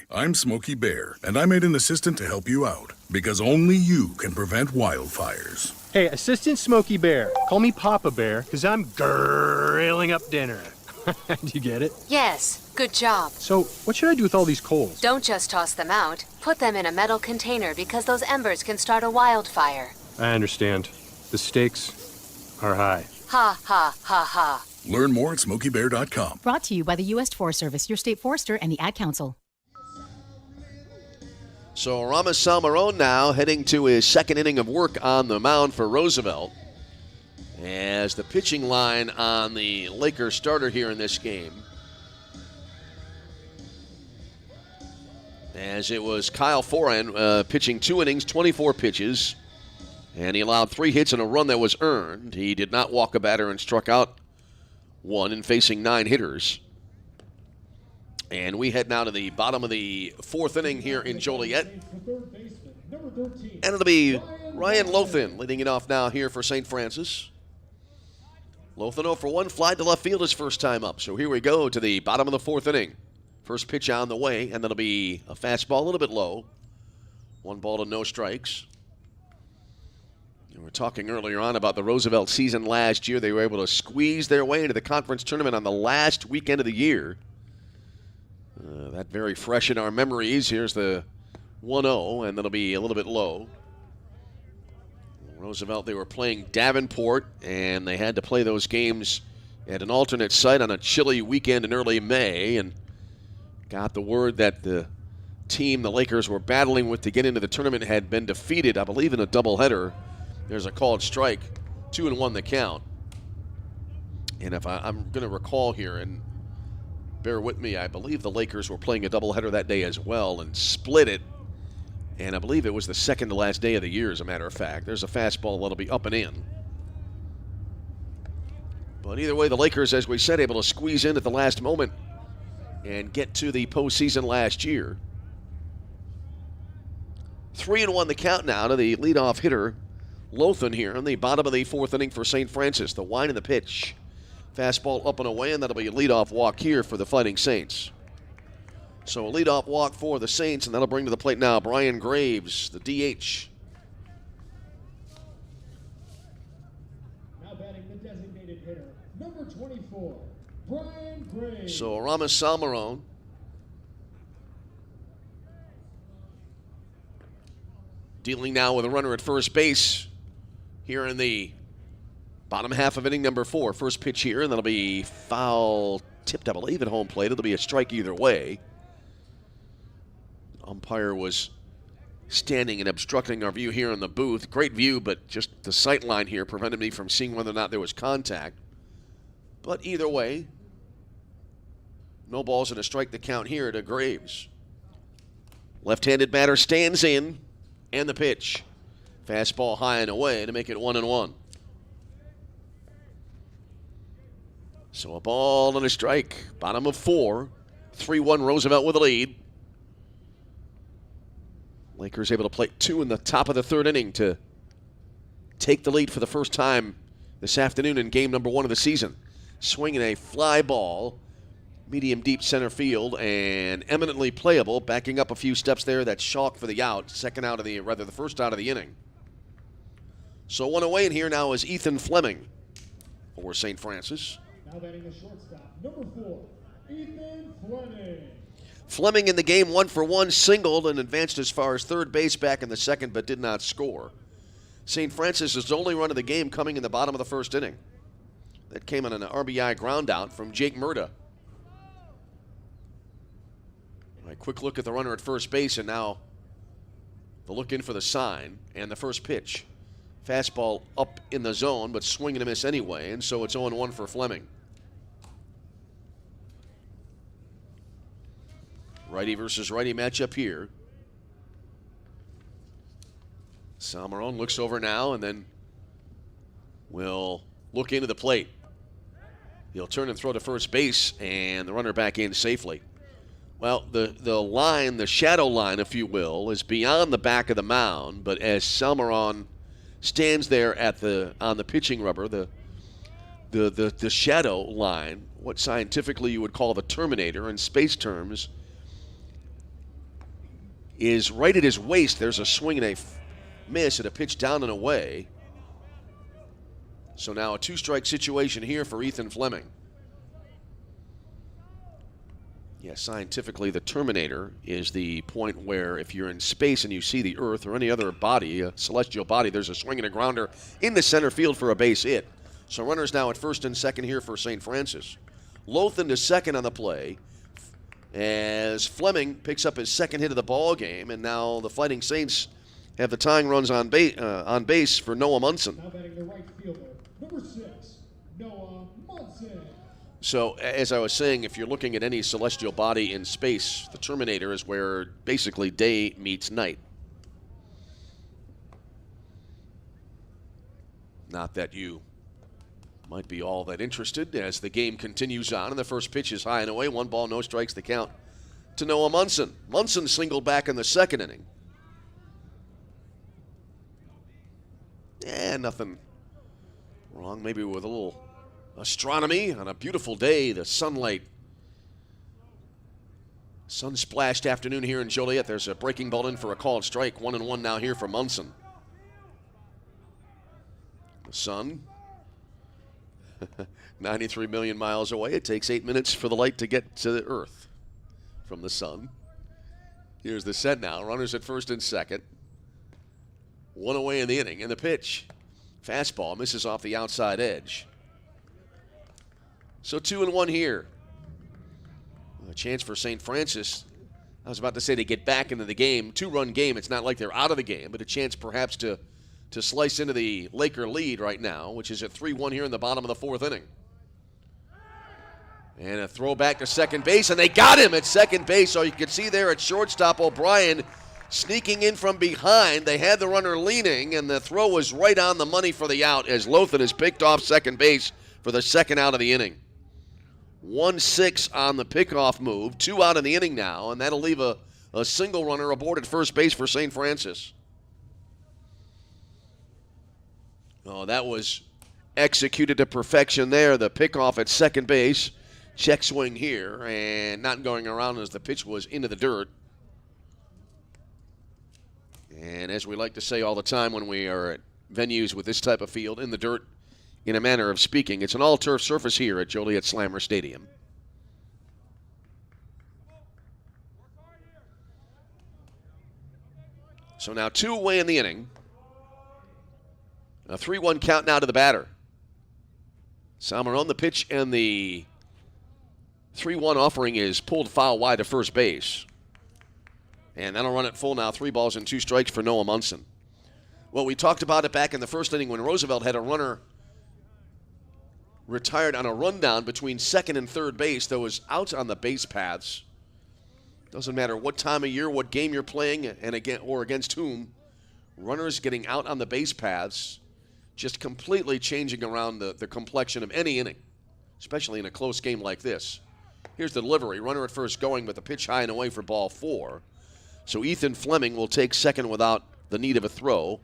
I'm Smokey Bear, and I made an assistant to help you out, because only you can prevent wildfires. Hey, Assistant Smokey Bear, call me Papa Bear, because I'm grilling up dinner. Do you get it? Yes, good job. So, what should I do with all these coals? Don't just toss them out. Put them in a metal container because those embers can start a wildfire. I understand. The stakes are high. Ha, ha, ha, ha. Learn more at SmokeyBear.com. Brought to you by the U.S. Forest Service, your state forester, and the Ad Council. So Ramos Salmarone now heading to his second inning of work on the mound for Roosevelt, as the pitching line on the Lakers starter here in this game, as it was Kyle Foran pitching 2 innings, 24 pitches, and he allowed 3 hits and a run that was earned. He did not walk a batter and struck out 1 in facing 9 hitters. And we head now to the bottom of the 4th inning here in Joliet. And it'll be Ryan Lothan leading it off now here for St. Francis. Lothan 0 for 1, fly to left field his first time up. So here we go to the bottom of the 4th inning. First pitch on the way, and that'll be a fastball a little bit low. 1 ball to no strikes. We were talking earlier on about the Roosevelt season last year. They were able to squeeze their way into the conference tournament on the last weekend of the year. That very fresh in our memories. Here's the 1-0, and that'll be a little bit low. Roosevelt, they were playing Davenport, and they had to play those games at an alternate site on a chilly weekend in early May, and got the word that the team the Lakers were battling with to get into the tournament had been defeated, I believe, in a doubleheader. There's a called strike, 2-1 the count. And if I'm going to recall here, and bear with me, I believe the Lakers were playing a doubleheader that day as well and split it. And I believe it was the second to last day of the year, as a matter of fact. There's a fastball that'll be up and in. But either way, the Lakers, as we said, able to squeeze in at the last moment and get to the postseason last year. 3-1 the count now to the leadoff hitter, Lothan, here in the bottom of the 4th inning for St. Francis. The wind of the pitch. Fastball up and away, and that'll be a leadoff walk here for the Fighting Saints. So a leadoff walk for the Saints, and that'll bring to the plate now Brian Graves, the DH. Now batting the designated hitter, number 24, Brian Graves. So Ramos Salmarone dealing now with a runner at first base here in the bottom half of inning number 4. First pitch here, and that'll be foul tipped, I believe, at home plate. It'll be a strike either way. Umpire was standing and obstructing our view here in the booth. Great view, but just the sight line here prevented me from seeing whether or not there was contact. But either way, no balls and a strike to count here to Graves. Left-handed batter stands in, and the pitch. Fastball high and away to make it 1-1. So a ball and a strike. Bottom of 4. 3-1 Roosevelt with a lead. Lakers able to play 2 in the top of the 3rd inning to take the lead for the first time this afternoon in game number 1 of the season. Swinging a fly ball, medium deep center field, and eminently playable. Backing up a few steps there. That's Schalk for the out. The first out of the inning. So 1 away, and here now is Ethan Fleming for St. Francis. Now batting the shortstop, number 4, Ethan Fleming. Fleming in the game 1 for 1, singled and advanced as far as third base back in the second, but did not score. St. Francis' only run of the game coming in the bottom of the 1st inning. That came on an RBI ground out from Jake Murda. A quick look at the runner at first base, and now the look in for the sign and the first pitch. Fastball up in the zone, but swing and a miss anyway, and so it's 0-1 for Fleming. Righty versus righty matchup here. Salmarone looks over now and then will look into the plate. He'll turn and throw to first base, and the runner back in safely. Well, the line, the shadow line, if you will, is beyond the back of the mound, but as Salmarone stands there on the pitching rubber, the shadow line, what scientifically you would call the terminator in space terms, is right at his waist. There's a swing and a miss at a pitch down and away. So now a two-strike situation here for Ethan Fleming. Yeah, scientifically, the terminator is the point where if you're in space and you see the Earth or any other body, a celestial body, there's a swing and a grounder in the center field for a base hit. So runners now at first and second here for St. Francis. Lothan to second on the play as Fleming picks up his second hit of the ball game, and now the Fighting Saints have the tying runs on base for Noah Munson. Now batting the right fielder, number 6, Noah Munson. So, as I was saying, if you're looking at any celestial body in space, the Terminator is where basically day meets night. Not that you might be all that interested as the game continues on, and the first pitch is high and away. 1 ball, no strikes, the count to Noah Munson. Munson singled back in the second inning. Nothing wrong, maybe with a little astronomy on a beautiful day, the sunlight. Sun-splashed afternoon here in Joliet. There's a breaking ball in for a called strike. 1-1 now here for Munson. The sun, 93 million miles away. It takes 8 minutes for the light to get to the Earth from the sun. Here's the set now. Runners at first and second. 1 away in the inning, and the pitch. Fastball misses off the outside edge. So 2-1 here. A chance for St. Francis. I was about to say to get back into the game. 2-run game. It's not like they're out of the game, but a chance perhaps to slice into the Laker lead right now, which is at 3-1 here in the bottom of the 4th inning. And a throw back to second base, and they got him at second base. So you can see there at shortstop, O'Brien sneaking in from behind. They had the runner leaning, and the throw was right on the money for the out as Lothan is picked off second base for the second out of the inning. 1-6 on the pickoff move. 2 out in the inning now, and that'll leave a single runner aboard at first base for St. Francis. Oh, that was executed to perfection there. The pickoff at second base. Check swing here, and not going around as the pitch was into the dirt. And as we like to say all the time when we are at venues with this type of field, in the dirt, in a manner of speaking, it's an all-turf surface here at Joliet Slammer Stadium. So now 2 away in the inning. A 3-1 count now to the batter. Salmarone, the pitch, and the 3-1 offering is pulled foul wide to first base. And that'll run it full now. 3 balls and 2 strikes for Noah Munson. Well, we talked about it back in the first inning when Roosevelt had a runner retired on a rundown between second and third base that was out on the base paths. Doesn't matter what time of year, what game you're playing, and again or against whom. Runners getting out on the base paths, just completely changing around the complexion of any inning, especially in a close game like this. Here's the delivery. Runner at first going, but the pitch high and away for ball 4. So Ethan Fleming will take second without the need of a throw.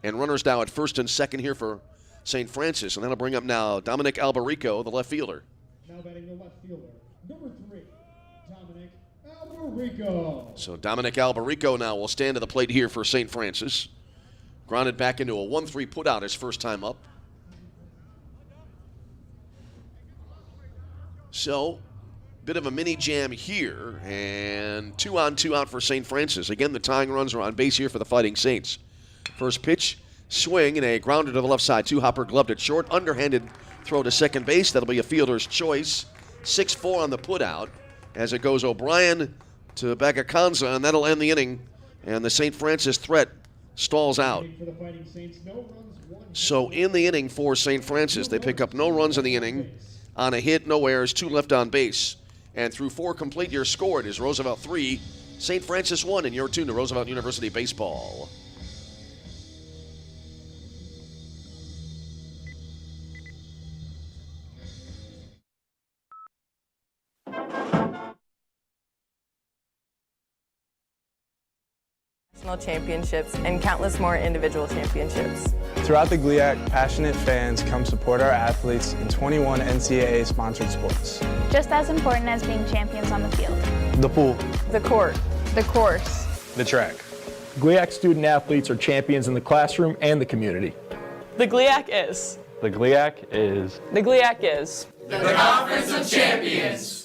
And runners now at first and second here for St. Francis. And that'll bring up now Dominic Albarico, the left fielder. Now batting the left fielder, number 3, Dominic Albarico. So Dominic Albarico now will stand to the plate here for St. Francis. Grounded back into a 1-3 putout his first time up. So, bit of a mini jam here, and 2 on, 2 out for St. Francis. Again, the tying runs are on base here for the Fighting Saints. First pitch, swing, and a grounder to the left side. 2-hopper gloved at short. Underhanded throw to second base. That'll be a fielder's choice. 6-4 on the putout as it goes O'Brien to Bagacanza, and that'll end the inning. And the St. Francis threat stalls out. So in the inning for St. Francis, they pick up no runs in the inning. On a hit, no errors, 2 left on base. And through 4 complete, your score, it is Roosevelt 3, St. Francis 1, and you're tuned to Roosevelt University Baseball. national championships and countless more individual championships. Throughout the GLIAC, passionate fans come support our athletes in 21 NCAA-sponsored sports. Just as important as being champions on the field. The pool. The court. The course. The track. GLIAC student athletes are champions in the classroom and the community. The GLIAC is. The GLIAC is. The GLIAC is. The Conference of Champions.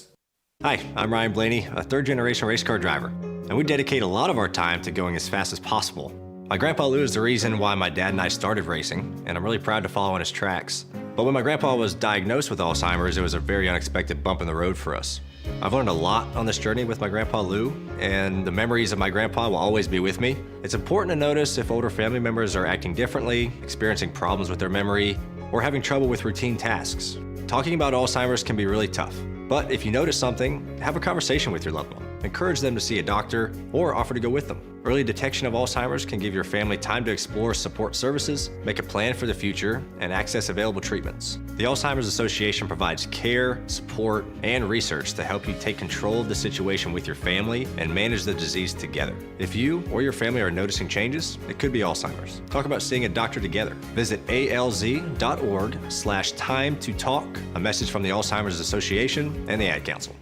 Hi, I'm Ryan Blaney, a third-generation race car driver, and we dedicate a lot of our time to going as fast as possible. My grandpa Lou is the reason why my dad and I started racing, and I'm really proud to follow in his tracks. But when my grandpa was diagnosed with Alzheimer's, it was a very unexpected bump in the road for us. I've learned a lot on this journey with my grandpa Lou, and the memories of my grandpa will always be with me. It's important to notice if older family members are acting differently, experiencing problems with their memory, or having trouble with routine tasks. Talking about Alzheimer's can be really tough, but if you notice something, have a conversation with your loved one. Encourage them to see a doctor or offer to go with them. Early detection of Alzheimer's can give your family time to explore support services, make a plan for the future, and access available treatments. The Alzheimer's Association provides care, support, and research to help you take control of the situation with your family and manage the disease together. If you or your family are noticing changes, it could be Alzheimer's. Talk about seeing a doctor together. Visit alz.org/time to talk. A message from the Alzheimer's Association and the Ad Council.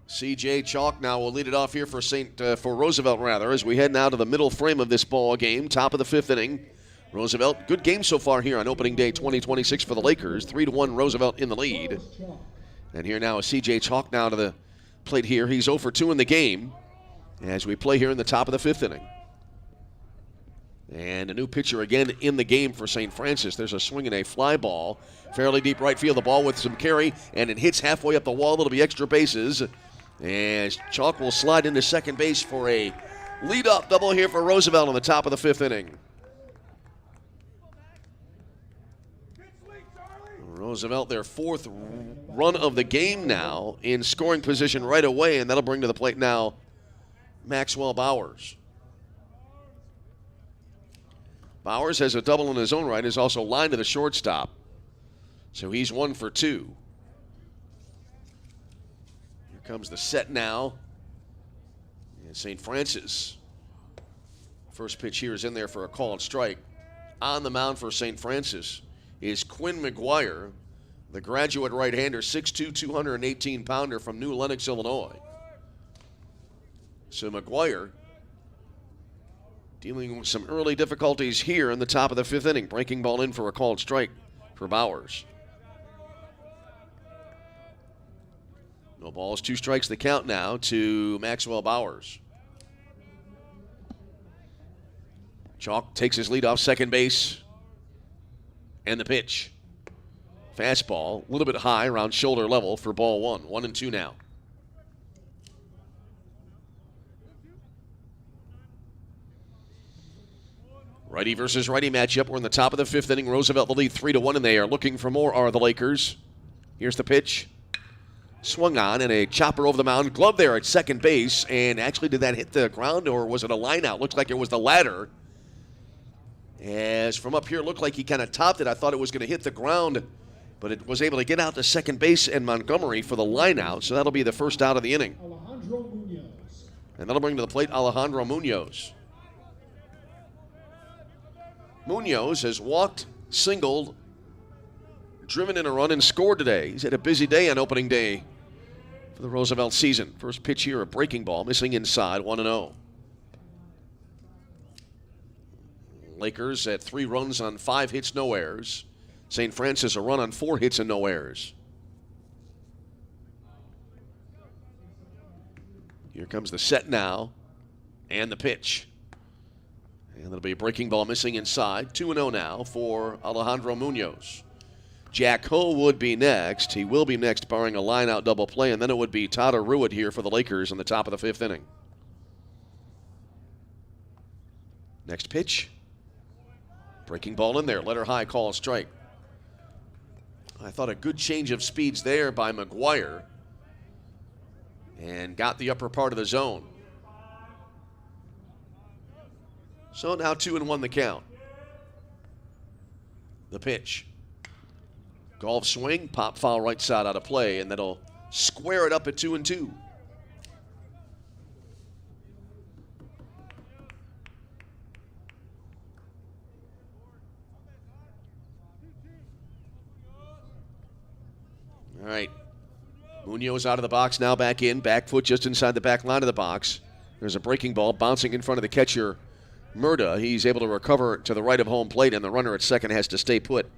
C.J. Chalk now will lead it off here for Roosevelt as we head now to the middle frame of this ball game, top of the fifth inning. Roosevelt, good game so far here on opening day 2026 for the Lakers. 3-1 Roosevelt in the lead. And here now is C.J. Chalk now to the plate here. He's 0 for 2 in the game as we play here in the top of the fifth inning. And a new pitcher again in the game for St. Francis. There's a swing and a fly ball. Fairly deep right field. The ball with some carry, and it hits halfway up the wall. It'll be extra bases. As Chalk will slide into second base for a lead-off double here for Roosevelt on the top of the fifth inning. Roosevelt, their fourth run of the game now, in scoring position right away, and that'll bring to the plate now Maxwell Bowers. Bowers has a double in his own right, is also lined to the shortstop. So he's 1 for 2. Here comes the set now. And St. Francis. First pitch here is in there for a called strike. On the mound for St. Francis is Quinn McGuire, the graduate right-hander, 6'2", 218-pounder from New Lenox, Illinois. So McGuire dealing with some early difficulties here in the top of the fifth inning. Breaking ball in for a called strike for Bowers. No balls, 2 strikes the count now to Maxwell Bowers. Chalk takes his lead off second base. And the pitch. Fastball, a little bit high, around shoulder level for ball 1. 1-2 now. Righty versus righty matchup. We're in the top of the fifth inning. Roosevelt the lead 3-1, and they are looking for more, are the Lakers. Here's the pitch. Swung on, and a chopper over the mound. Glove there at second base, and actually did that hit the ground, or was it a line out? Looks like it was the latter. As from up here, it looked like he kind of topped it. I thought it was going to hit the ground, but it was able to get out to second base and Montgomery for the line out, so that'll be the first out of the inning. And that'll bring to the plate Alejandro Munoz. Munoz has walked, singled, driven in a run, and scored today. He's had a busy day on opening day for the Roosevelt season. First pitch here, a breaking ball, missing inside, 1-0. Lakers at 3 runs on 5 hits, no errors. St. Francis a run on 4 hits and no errors. Here comes the set now, and the pitch. And that'll be a breaking ball missing inside. 2-0 now for Alejandro Munoz. Jack Ho would be next. He will be next, barring a line-out double play, and then it would be Todd Ruud here for the Lakers in the top of the fifth inning. Next pitch. Breaking ball in there. Letter high, call strike. I thought a good change of speeds there by McGuire. And got the upper part of the zone. So now 2-1 the count. The pitch. Golf swing, pop foul right side out of play, and that'll square it up at 2-2. All right. Munoz out of the box, now back in. Back foot just inside the back line of the box. There's a breaking ball bouncing in front of the catcher, Murda. He's able to recover to the right of home plate, and the runner at second has to stay put.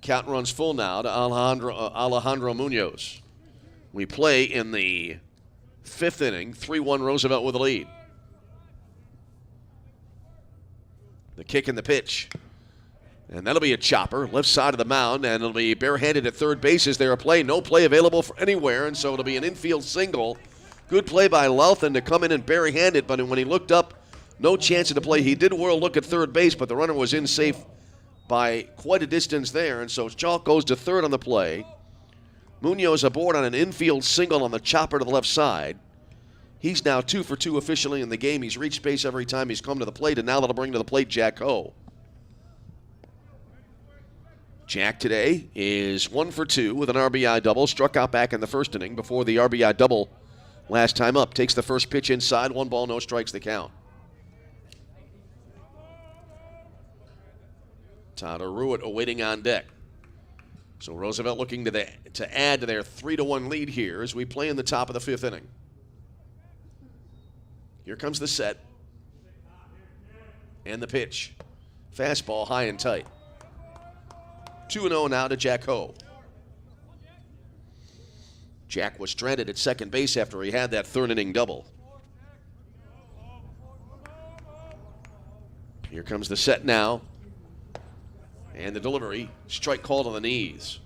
Count runs full now to Alejandro Munoz. We play in the 5th inning, 3-1 Roosevelt with a lead. The kick and the pitch. And that'll be a chopper, left side of the mound, and it'll be barehanded at third base. Is there a play? No play available for anywhere, and so it'll be an infield single. Good play by Lauthan to come in and barehand it, but when he looked up, no chance of the play. He did whirl look at third base, but the runner was in safe by quite a distance there, and so Chalk goes to third on the play. Munoz aboard on an infield single on the chopper to the left side. He's now 2 for 2 officially in the game. He's reached base every time he's come to the plate, and now that'll bring to the plate Jack Ho. Jack today is 1 for 2 with an RBI double. Struck out back in the first inning before the RBI double last time up. Takes the first pitch inside. 1 ball, no strikes the count. Tyler Ruitt awaiting on deck. So Roosevelt looking to add to their 3-1 lead here as we play in the top of the 5th inning. Here comes the set. And the pitch. Fastball high and tight. 2-0 now to Jack Ho. Jack was stranded at second base after he had that 3rd inning double. Here comes the set now. And the delivery. Strike called on the knees.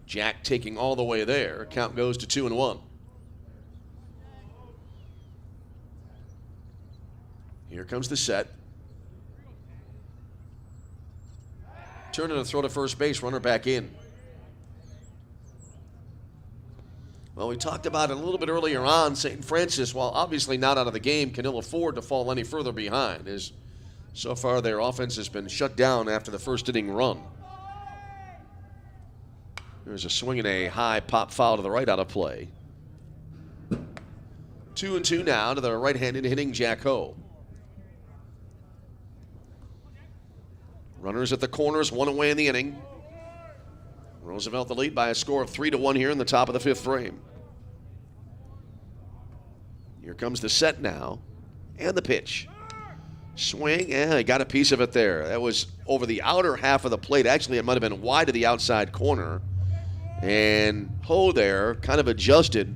Jack taking all the way there. Count goes to 2-1. Here comes the set. Turner to throw to first base, runner back in. Well, we talked about it a little bit earlier on. St. Francis, while obviously not out of the game, can ill afford to fall any further behind, as so far their offense has been shut down after the first inning run. There's a swing and a high pop foul to the right out of play. 2-2 now to the right-handed hitting Jack Ho. Runners at the corners, 1 away in the inning. Roosevelt the lead by a score of 3-1 here in the top of the 5th frame. Here comes the set now, and the pitch. Swing, he got a piece of it there. That was over the outer half of the plate. Actually, it might have been wide to the outside corner. And Ho there kind of adjusted.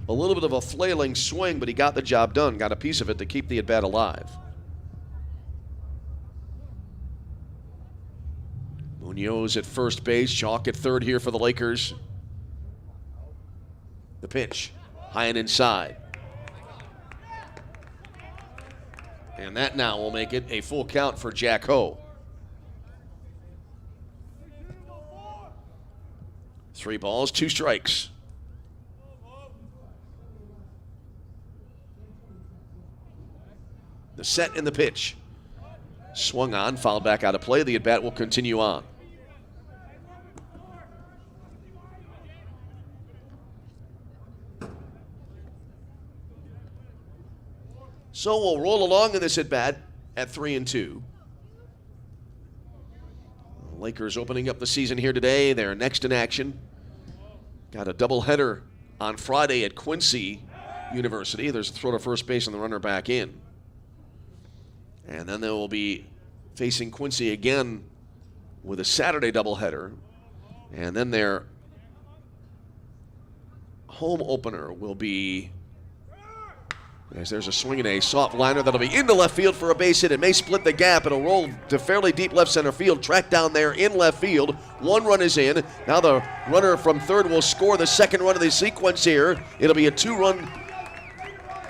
A little bit of a flailing swing, but he got the job done. Got a piece of it to keep the at-bat alive. Munoz at first base. Chalk at third here for the Lakers. The pitch. High and inside. And that now will make it a full count for Jack Ho. 3 balls, 2 strikes. The set and the pitch. Swung on, fouled back out of play. The at-bat will continue on. So we'll roll along in this at-bat at 3-2. The Lakers opening up the season here today. They're next in action. Got a doubleheader on Friday at Quincy University. There's a throw to first base and the runner back in. And then they will be facing Quincy again with a Saturday doubleheader. And then their home opener will be, as there's a swing and a soft liner that'll be into left field for a base hit. It may split the gap. It'll roll to fairly deep left center field. Track down there in left field. 1 run is in. Now the runner from third will score the second run of the sequence here. It'll be a 2-run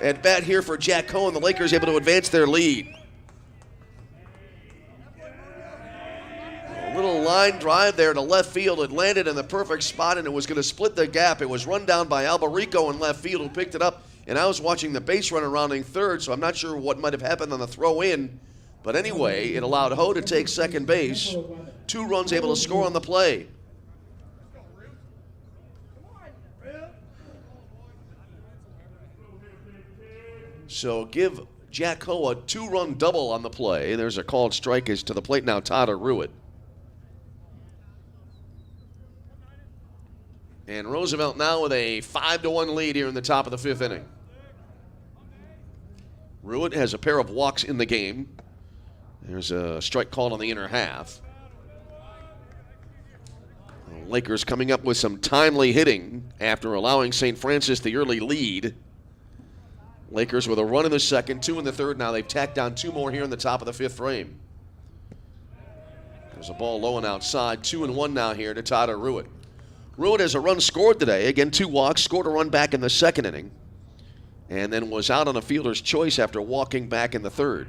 at bat here for Jack Ho, and the Lakers able to advance their lead. A little line drive there to left field. It landed in the perfect spot, and it was going to split the gap. It was run down by Albarico in left field, who picked it up. And I was watching the base runner rounding third, so I'm not sure what might have happened on the throw in. But anyway, it allowed Ho to take second base. 2 runs able to score on the play. So give Jack Ho a 2-run double on the play. There's a called strike as to the plate now, Tyler Ruitt. And Roosevelt now with a 5-1 lead here in the top of the fifth inning. Ruitt has a pair of walks in the game. There's a strike called on the inner half. The Lakers coming up with some timely hitting after allowing St. Francis the early lead. Lakers with a run in the second, 2 in the third. Now they've tacked down 2 more here in the top of the fifth frame. There's a ball low and outside. 2-1 now here to Tyler Ruitt. Ruitt has a run scored today. Again, 2 walks. Scored a run back in the second inning. And then was out on a fielder's choice after walking back in the third.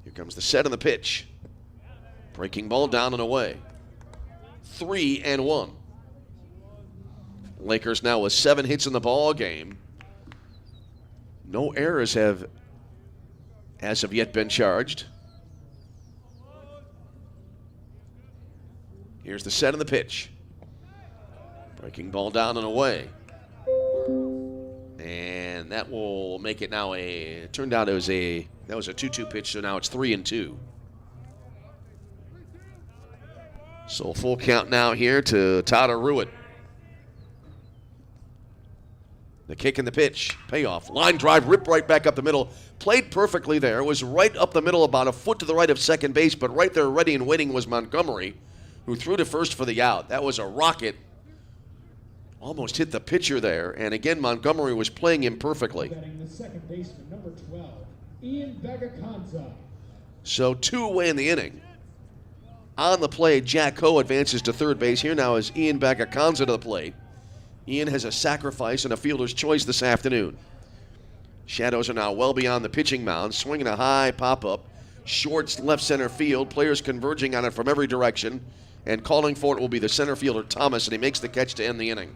Here comes the set and the pitch. Breaking ball down and away. 3-1. Lakers now with 7 hits in the ball game. No errors have as of yet been charged. Here's the set and the pitch. Breaking ball down and away. And that will make it now it turned out that was a 2-2 pitch, so now it's 3-2. So a full count now here to Tyler Ruitt. The kick and the pitch, payoff, line drive, ripped right back up the middle. Played perfectly there. Was right up the middle, about a foot to the right of second base, but right there ready and waiting was Montgomery, who threw to first for the out. That was a rocket. Almost hit the pitcher there. And again, Montgomery was playing him perfectly. The second baseman, number 12, Ian Bagacanza. So 2 away in the inning. On the play, Jack Ho advances to third base. Here now is Ian Bagacanza to the plate. Ian has a sacrifice and a fielder's choice this afternoon. Shadows are now well beyond the pitching mound, swinging a high pop-up. Shorts left center field, players converging on it from every direction, and calling for it will be the center fielder Thomas, and he makes the catch to end the inning.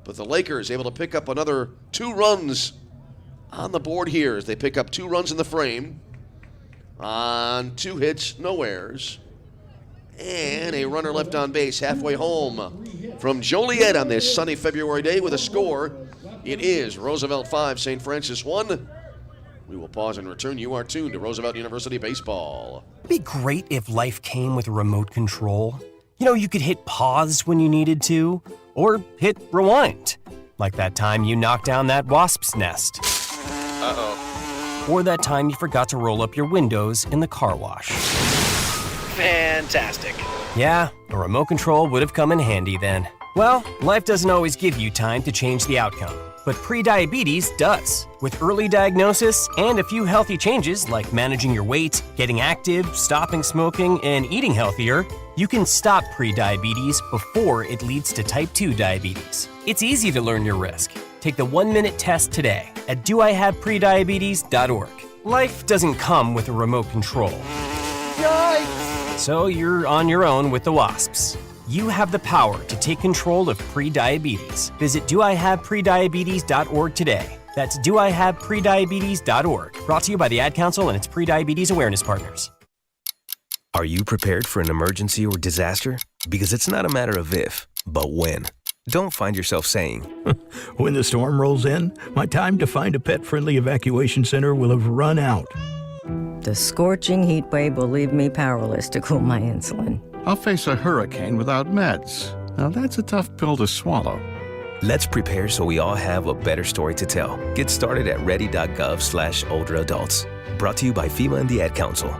But the Lakers able to pick up another 2 runs on the board here as they pick up 2 runs in the frame on 2 hits, no errors. And a runner left on base halfway home from Joliet on this sunny February day with a score. It is Roosevelt 5, St. Francis 1. We will pause and return. You are tuned to Roosevelt University Baseball. It'd be great if life came with a remote control. You know, you could hit pause when you needed to, or hit rewind. Like that time you knocked down that wasp's nest. Uh-oh. Or that time you forgot to roll up your windows in the car wash. Fantastic. Yeah, a remote control would have come in handy then. Well, life doesn't always give you time to change the outcome, but prediabetes does. With early diagnosis and a few healthy changes like managing your weight, getting active, stopping smoking, and eating healthier, you can stop prediabetes before it leads to type 2 diabetes. It's easy to learn your risk. Take the 1-minute test today at doihaveprediabetes.org. Life doesn't come with a remote control. Yikes! So you're on your own with the wasps. You have the power to take control of prediabetes. Visit doihaveprediabetes.org today. That's doihaveprediabetes.org. Brought to you by the Ad Council and its pre-diabetes awareness partners. Are you prepared for an emergency or disaster? Because it's not a matter of if, but when. Don't find yourself saying, when the storm rolls in, my time to find a pet-friendly evacuation center will have run out. The scorching heat wave will leave me powerless to cool my insulin. I'll face a hurricane without meds. Now that's a tough pill to swallow. Let's prepare so we all have a better story to tell. Get started at ready.gov/older adults. Brought to you by FEMA and the Ad Council.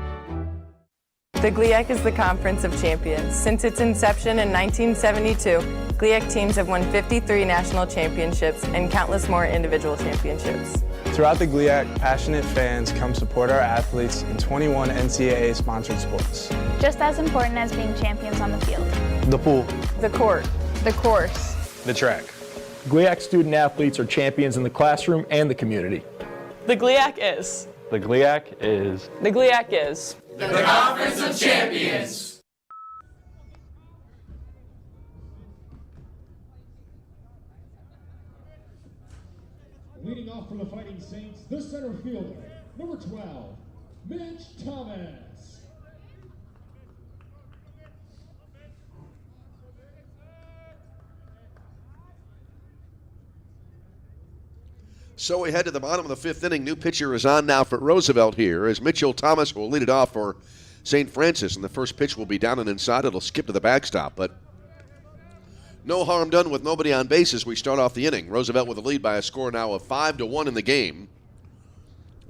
The GLIAC is the Conference of Champions. Since its inception in 1972, GLIAC teams have won 53 national championships and countless more individual championships. Throughout the GLIAC, passionate fans come support our athletes in 21 NCAA-sponsored sports. Just as important as being champions on the field. The pool. The court. The course. The track. GLIAC student athletes are champions in the classroom and the community. The GLIAC is. The GLIAC is. The GLIAC is. The Conference of Champions. Leading off for the Fighting Saints, the center fielder, number 12, Mitch Thomas. So we head to the bottom of the fifth inning. New pitcher is on now for Roosevelt here as Mitchell Thomas will lead it off for St. Francis, and the first pitch will be down and inside. It'll skip to the backstop, but no harm done with nobody on base as we start off the inning. Roosevelt with a lead by a score now of 5-1 in the game.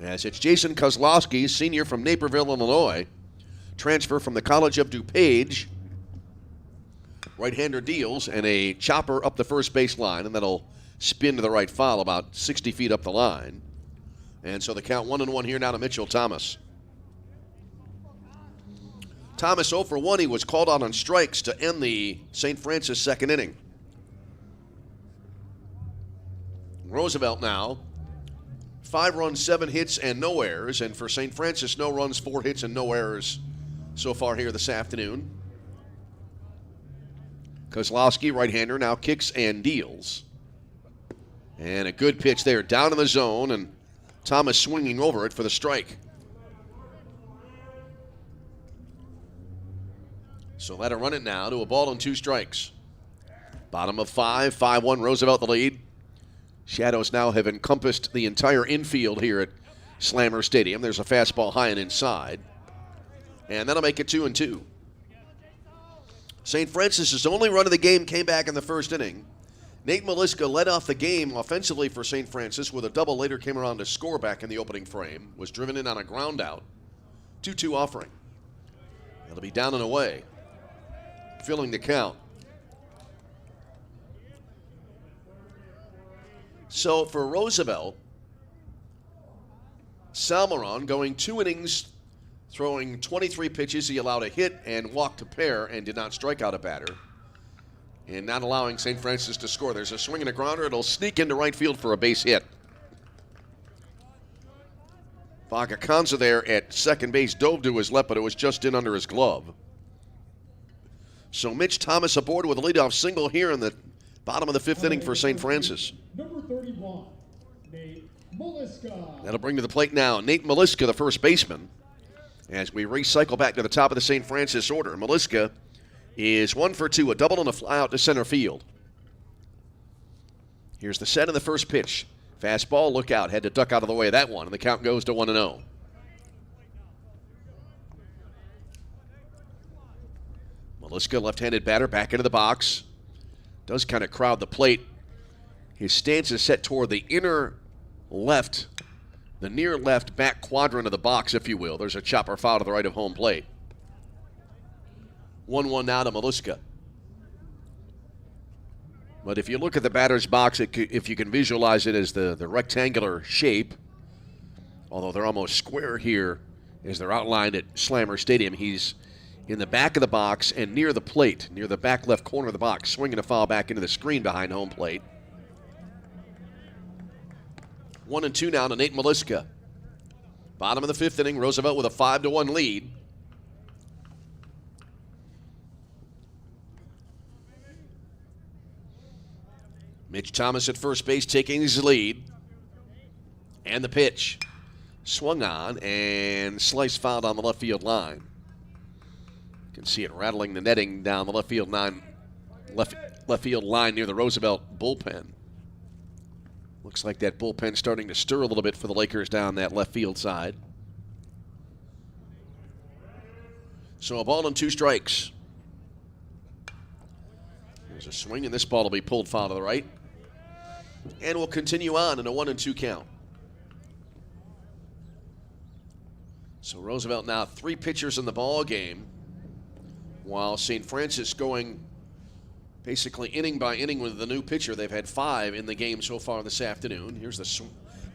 As it's Jason Kozlowski, senior from Naperville, Illinois, transfer from the College of DuPage. Right-hander deals, and a chopper up the first base line, and that'll spin to the right foul about 60 feet up the line. And so the count 1-1 here now to Mitchell Thomas. Thomas 0 for 1. He was called out on strikes to end the St. Francis second inning. Roosevelt now, 5 runs, 7 hits, and no errors. And for St. Francis, no runs, 4 hits, and no errors so far here this afternoon. Kozlowski, right-hander, now kicks and deals. And a good pitch there, down in the zone, and Thomas swinging over it for the strike. So that'll run it now to a ball and 2 strikes. Bottom of 5, 5-1, Roosevelt the lead. Shadows now have encompassed the entire infield here at Slammer Stadium. There's a fastball high and inside. And that'll make it 2-2. St. Francis' only run of the game came back in the first inning. Nate Maliska led off the game offensively for St. Francis with a double, later came around to score back in the opening frame. Was driven in on a ground out. 2-2 offering. It'll be down and away. Filling the count. So for Roosevelt, Salmeron going 2 innings, throwing 23 pitches. He allowed a hit and walked a pair and did not strike out a batter. And not allowing St. Francis to score. There's a swing and a grounder. It'll sneak into right field for a base hit. Vagakanza there at second base dove to his left, but it was just in under his glove. So Mitch Thomas aboard with a leadoff single here in the bottom of the 5th inning for St. Francis. Number 31, Nate Maliska. That'll bring to the plate now Nate Maliska, the first baseman. As we recycle back to the top of the St. Francis order, Maliska is 1 for 2, a double and a fly out to center field. Here's the set of the first pitch. Fastball, look out, had to duck out of the way of that one, and the count goes to 1-0. Maliska, left-handed batter, back into the box. Does kind of crowd the plate. His stance is set toward the inner left, the near left back quadrant of the box, if you will. There's a chopper foul to the right of home plate. 1-1 now to Maliska. But if you look at the batter's box, if you can visualize it as the rectangular shape, although they're almost square here as they're outlined at Slammer Stadium, he's in the back of the box and near the plate, near the back left corner of the box, swinging a foul back into the screen behind home plate. 1-2 now to Nate Maliska. Bottom of the 5th inning, Roosevelt with a 5-1 lead. Mitch Thomas at first base taking his lead. And the pitch. Swung on and slice fouled on the left field line. You can see it rattling the netting down the left field line near the Roosevelt bullpen. Looks like that bullpen starting to stir a little bit for the Lakers down that left field side. So a ball and 2 strikes. There's a swing, and this ball will be pulled foul to the right. And we'll continue on in a 1-2 count. So Roosevelt now 3 pitchers in the ball game, while St. Francis going basically inning by inning with the new pitcher. They've had 5 in the game so far this afternoon. Here's the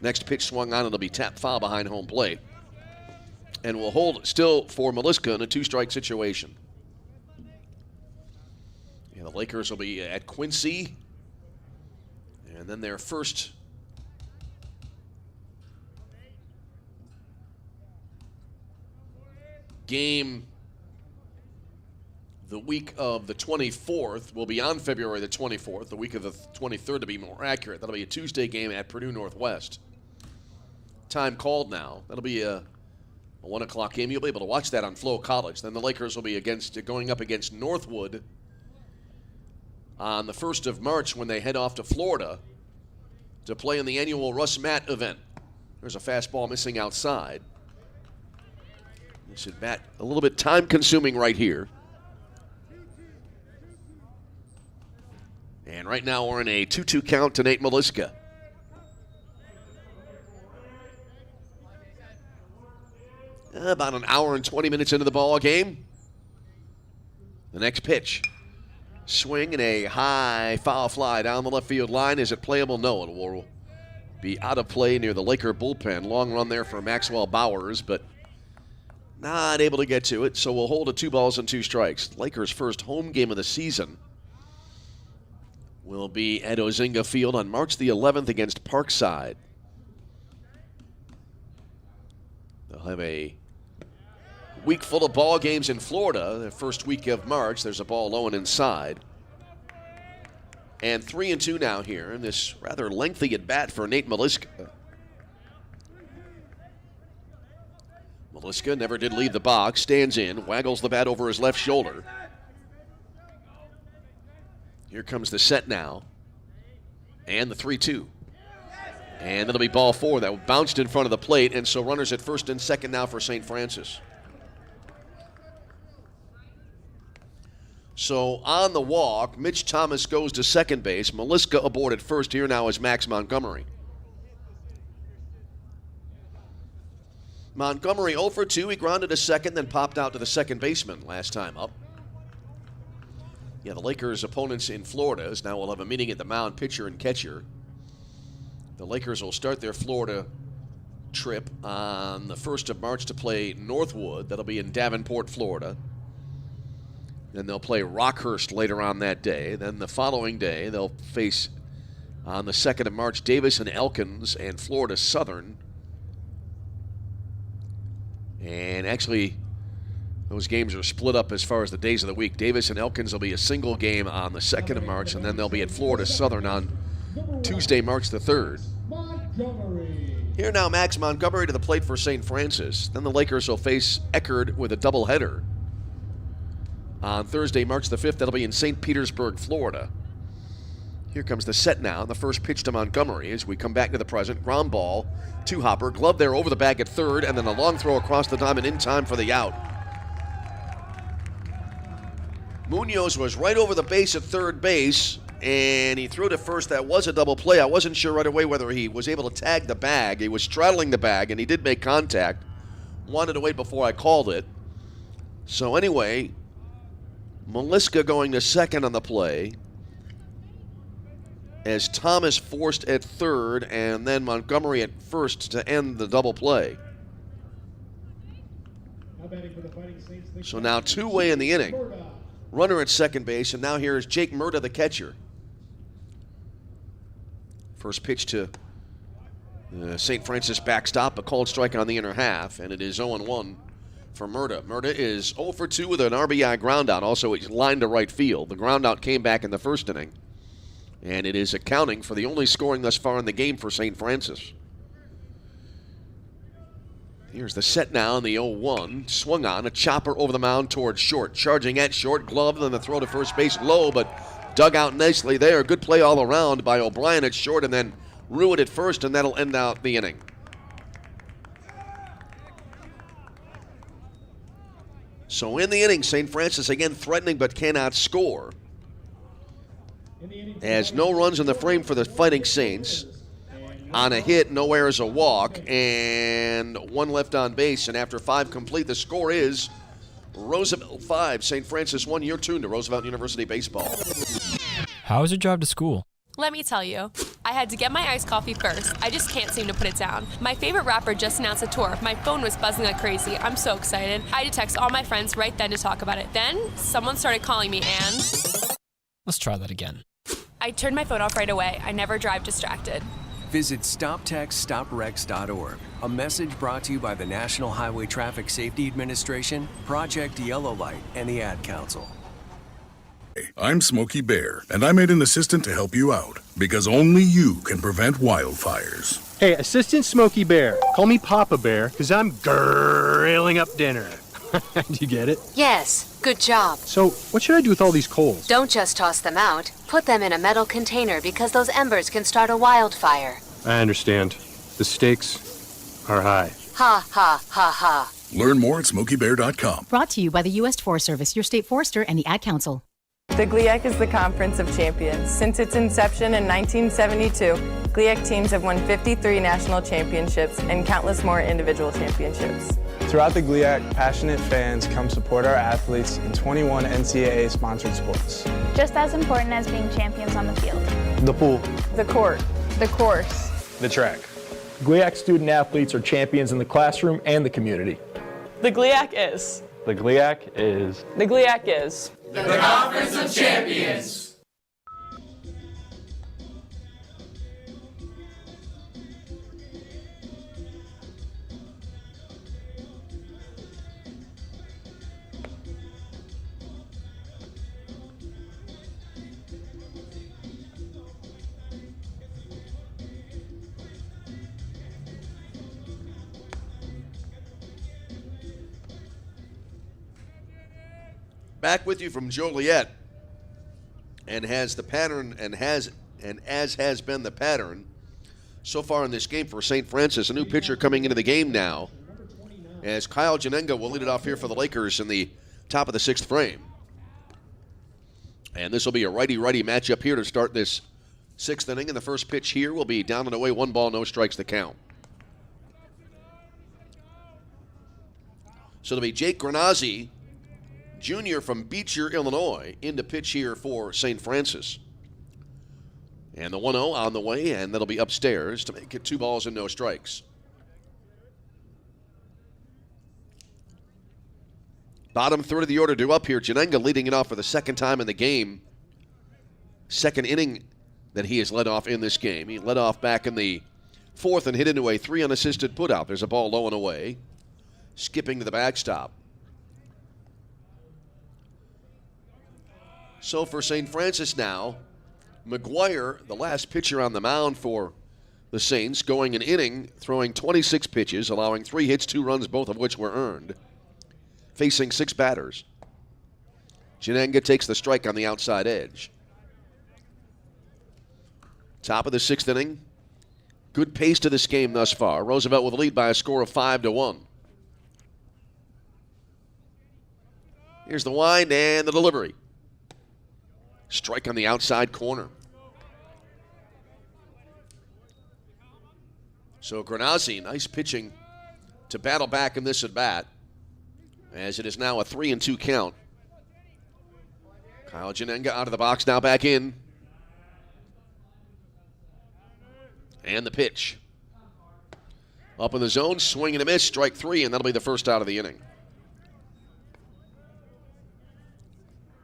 next pitch swung on. It'll be tapped foul behind home plate. And we'll hold still for Maliska in a 2-strike situation. Yeah, the Lakers will be at Quincy. And then their first game the week of the 24th will be on February the 24th, the week of the 23rd to be more accurate. That'll be a Tuesday game at Purdue Northwest. Time called now. That'll be a 1 o'clock game. You'll be able to watch that on Flow College. Then the Lakers will be going up against Northwood on the 1st of March when they head off to Florida to play in the annual Russ Matt event. There's a fastball missing outside. This at bat a little bit time-consuming right here. And right now we're in a 2-2 count to Nate Maliska. About an hour and 20 minutes into the ball game. The next pitch. Swing and a high foul fly down the left field line. Is it playable? No, it will be out of play near the Laker bullpen. Long run there for Maxwell Bowers, but not able to get to it, so we'll hold a 2 balls and 2 strikes. Lakers' first home game of the season will be at Ozinga Field on March the 11th against Parkside. They'll have a week full of ball games in Florida. The first week of March, there's a ball low and inside. And 3-2 now here in this rather lengthy at bat for Nate Maliska. Maliska never did leave the box, stands in, waggles the bat over his left shoulder. Here comes the set now. And the 3-2. And it'll be ball 4. That bounced in front of the plate, and so runners at first and second now for St. Francis. So on the walk, Mitch Thomas goes to second base. Maliska aboard at first. Here now is Max Montgomery. Montgomery 0 for 2. He grounded to second, then popped out to the second baseman last time up. Yeah, the Lakers' opponents in Florida now will have a meeting at the mound, pitcher and catcher. The Lakers will start their Florida trip on the 1st of March to play Northwood. That'll be in Davenport, Florida. Then they'll play Rockhurst later on that day. Then the following day, they'll face, on the 2nd of March, Davis and Elkins and Florida Southern. And actually, those games are split up as far as the days of the week. Davis and Elkins will be a single game on the 2nd of March, and then they'll be at Florida Southern on Tuesday, March the 3rd. Here now, Max Montgomery to the plate for St. Francis. Then the Lakers will face Eckerd with a doubleheader. On Thursday, March the 5th, that'll be in St. Petersburg, Florida. Here comes the set now. The first pitch to Montgomery as we come back to the present. Ground ball to Hopper. Glove there over the bag at third, and then a long throw across the diamond in time for the out. Munoz was right over the base at third base, and he threw to first. That was a double play. I wasn't sure right away whether he was able to tag the bag. He was straddling the bag, and he did make contact. Wanted to wait before I called it. So anyway, Maliska going to second on the play as Thomas forced at third, and then Montgomery at first to end the double play. So now two-way in the inning. Runner at second base, and now here is Jake Murda, the catcher. First pitch to St. Francis backstop, a called strike on the inner half, and it is 0-1 for Murda. Murda is 0 for 2 with an RBI groundout. Also, he's lined to right field. The groundout came back in the first inning, and it is accounting for the only scoring thus far in the game for St. Francis. Here's the set now in the 0-1. Swung on, a chopper over the mound towards short. Charging at short, glove, then the throw to first base low, but dug out nicely there. Good play all around by O'Brien at short, and then Ruitt at first, and that'll end out the inning. So in the inning, St. Francis again threatening but cannot score. As no runs in the frame for the Fighting Saints. On a hit, no errors, a walk, and one left on base. And after 5 complete, the score is Roosevelt 5, St. Francis 1. You're tuned to Roosevelt University Baseball. How was your drive to school? Let me tell you, I had to get my iced coffee first. I just can't seem to put it down. My favorite rapper just announced a tour. My phone was buzzing like crazy. I'm so excited. I had to text all my friends right then to talk about it. Then, someone started calling me and... Let's try that again. I turned my phone off right away. I never drive distracted. Visit StopTextStopWrecks.org. A message brought to you by the National Highway Traffic Safety Administration, Project Yellow Light, and the Ad Council. I'm Smokey Bear, and I made an assistant to help you out, because only you can prevent wildfires. Hey, Assistant Smokey Bear, call me Papa Bear, because I'm grilling up dinner. Do you get it? Yes, good job. So, what should I do with all these coals? Don't just toss them out. Put them in a metal container because those embers can start a wildfire. I understand. The stakes are high. Ha, ha, ha, ha. Learn more at SmokeyBear.com. Brought to you by the U.S. Forest Service, your state forester, and the Ad Council. The GLIAC is the conference of champions. Since its inception in 1972, GLIAC teams have won 53 national championships and countless more individual championships. Throughout the GLIAC, passionate fans come support our athletes in 21 NCAA-sponsored sports. Just as important as being champions on the field. The pool. The court. The course. The track. GLIAC student athletes are champions in the classroom and the community. The GLIAC is. The GLIAC is. The GLIAC is. The Conference of Champions. Back with you from Joliet, and has the pattern as has been the pattern so far in this game for St. Francis. A new pitcher coming into the game now, as Kyle Janenga will lead it off here for the Lakers in the top of the 6th frame. And this will be a righty-righty matchup here to start this 6th inning. And the first pitch here will be down and away, 1 ball, no strikes the count. So it'll be Jake Granazzi, junior from Beecher, Illinois, in to pitch here for St. Francis. And the 1-0 on the way, and that'll be upstairs to make it 2 balls and no strikes. Bottom third of the order due up here. Janenga leading it off for the 2nd time in the game. 2nd inning that he has led off in this game. He led off back in the 4th and hit into a 3 unassisted putout. There's a ball low and away. Skipping to the backstop. So for St. Francis now, McGuire, the last pitcher on the mound for the Saints, going an inning, throwing 26 pitches, allowing 3 hits, 2 runs, both of which were earned, facing 6 batters. Janenga takes the strike on the outside edge. Top of the 6th inning. Good pace to this game thus far. Roosevelt with the lead by a score of 5-1. Here's the wind and the delivery. Strike on the outside corner. So Granazzi, nice pitching to battle back in this at bat, as it is now a 3-2 count. Kyle Janenga out of the box, now back in. And the pitch. Up in the zone, swing and a miss, strike 3, and that'll be the first out of the inning.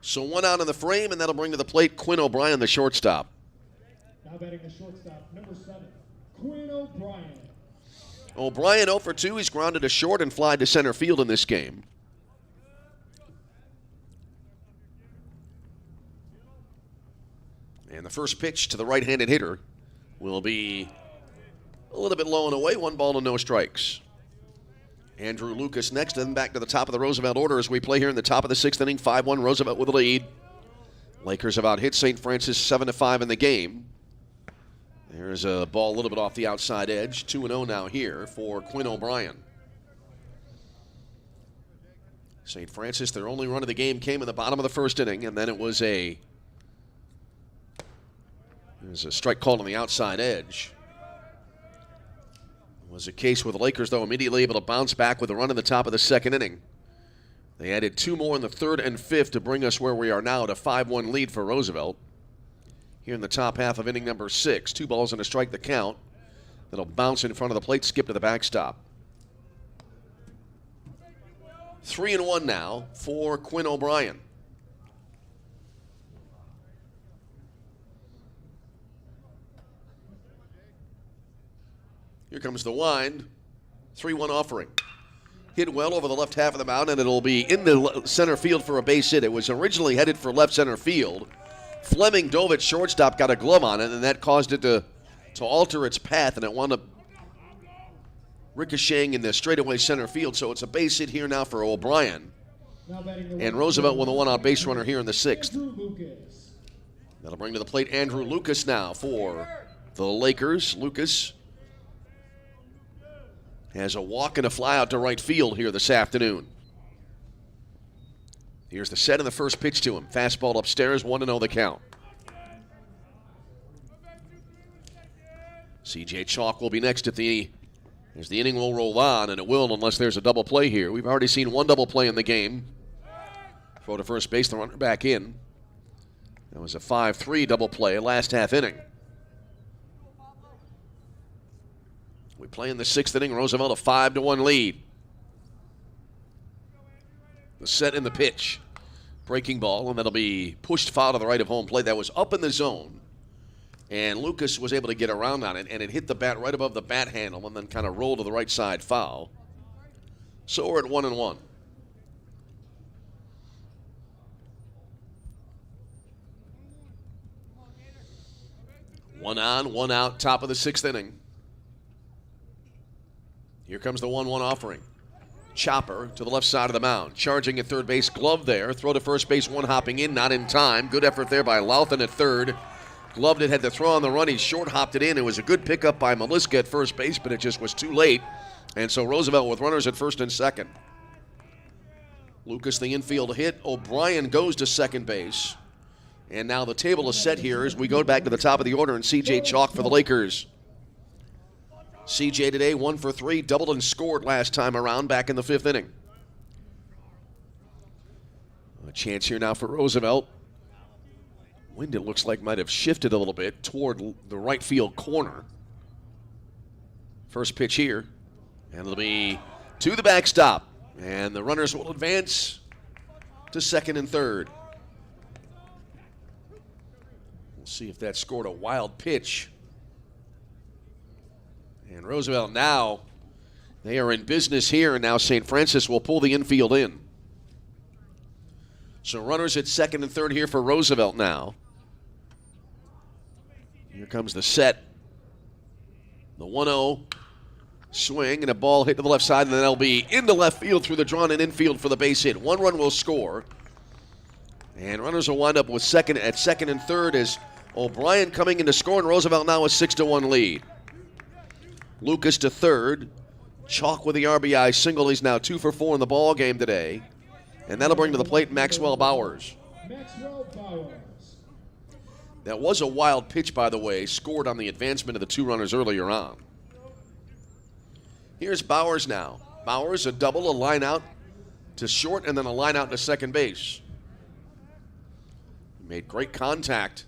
So 1 out in the frame, and that'll bring to the plate Quinn O'Brien, the shortstop. Now batting the shortstop, number 7, Quinn O'Brien. O'Brien 0 for 2. He's grounded to short and flied to center field in this game. And the first pitch to the right-handed hitter will be a little bit low and away. 1 ball and no strikes. Andrew Lucas next, and back to the top of the Roosevelt order as we play here in the top of the 6th inning. 5-1 Roosevelt with the lead. Lakers have out-hit St. Francis 7-5 in the game. There's a ball a little bit off the outside edge. 2-0 now here for Quinn O'Brien. St. Francis, their only run of the game came in the bottom of the 1st inning, and then it was a strike called on the outside edge. It was a case where the Lakers, though, immediately able to bounce back with a run in the top of the 2nd inning. They added 2 more in the 3rd and 5th to bring us where we are now, to 5-1 lead for Roosevelt. Here in the top half of inning number 6, 2 balls and a strike the count. That'll bounce in front of the plate, skip to the backstop. 3-1 now for Quinn O'Brien. Here comes the wind. 3-1 offering. Hit well over the left half of the mound, and it'll be in the center field for a base hit. It was originally headed for left center field. Fleming dove at shortstop, got a glove on it, and that caused it to alter its path, and it wound up ricocheting in the straightaway center field. So it's a base hit here now for O'Brien. And Roosevelt with a 1-out base runner here in the 6th. That'll bring to the plate Andrew Lucas now for the Lakers. Lucas has a walk and a fly out to right field here this afternoon. Here's the set and the first pitch to him. Fastball upstairs, 1-0 the count. C.J. Chalk will be next as the inning will roll on, and it will unless there's a double play here. We've already seen one double play in the game. Throw to first base, the runner back in. That was a 5-3 double play last half inning. We play in the sixth inning. Roosevelt a 5-1 lead. The set and the pitch. Breaking ball, and that'll be pushed foul to the right of home plate. That was up in the zone. And Lucas was able to get around on it, and it hit the bat right above the bat handle and then kind of rolled to the right side foul. So we're at 1-1. One on, one out, top of the sixth inning. Here comes the 1-1 offering. Chopper to the left side of the mound. Charging at third base, glove there. Throw to first base, one hopping in, not in time. Good effort there by Lauthan at third. Gloved it, had to throw on the run. He short hopped it in. It was a good pickup by Maliska at first base, but it just was too late. And so Roosevelt with runners at first and second. Lucas the infield hit. O'Brien goes to second base. And now the table is set here as we go back to the top of the order, and C.J. Chalk for the Lakers. C.J. today 1 for 3, doubled and scored last time around back in the fifth inning. A chance here now for Roosevelt. Wind, it looks like, might have shifted a little bit toward the right field corner. First pitch here, and it'll be to the backstop. And the runners will advance to second and third. We'll see if that scored a wild pitch. And Roosevelt now, they are in business here, and now St. Francis will pull the infield in. So runners at second and third here for Roosevelt now. Here comes the set. The 1-0 swing and a ball hit to the left side, and then that'll be into left field through the drawn-in infield for the base hit. One run will score. And runners will wind up with second and third as O'Brien coming in to score, and Roosevelt now a 6-1 lead. Lucas to third. Chalk with the RBI single. He's now 2 for 4 in the ball game today. And that'll bring to the plate Maxwell Bowers. That was a wild pitch, by the way, scored on the advancement of the two runners earlier on. Here's Bowers now. Bowers, a double, a line out to short, and then a line out to second base. He made great contact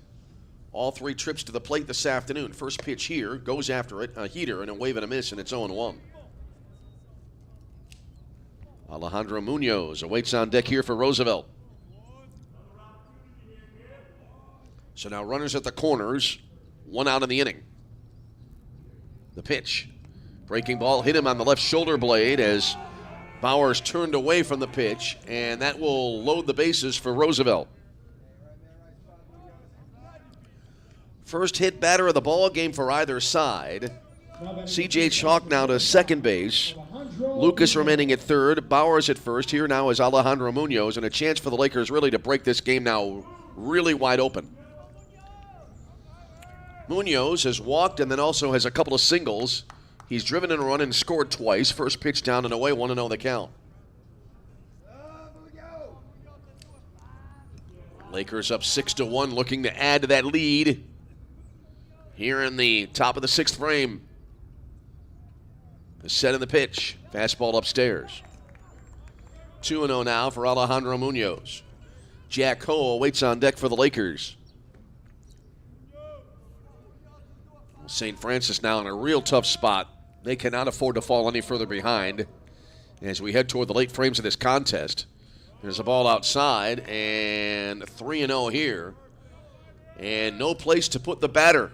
all 3 trips to the plate this afternoon. First pitch here, goes after it, a heater and a wave and a miss, and it's 0-1. Alejandro Munoz awaits on deck here for Roosevelt. So now runners at the corners, 1 out in the inning. The pitch. Breaking ball hit him on the left shoulder blade as Bowers turned away from the pitch, and that will load the bases for Roosevelt. First hit batter of the ball game for either side. C.J. Chalk now to second base. Lucas remaining at third. Bowers at first. Here now is Alejandro Munoz, and a chance for the Lakers really to break this game now really wide open. Munoz has walked and then also has a couple of singles. He's driven in a run and scored twice. First pitch down and away, 1-0 the count. Lakers up 6-1, looking to add to that lead here in the top of the sixth frame. The set of the pitch. Fastball upstairs. 2-0 now for Alejandro Munoz. Jack Ho awaits on deck for the Lakers. St. Francis now in a real tough spot. They cannot afford to fall any further behind as we head toward the late frames of this contest. There's a ball outside, and 3-0 here. And no place to put the batter.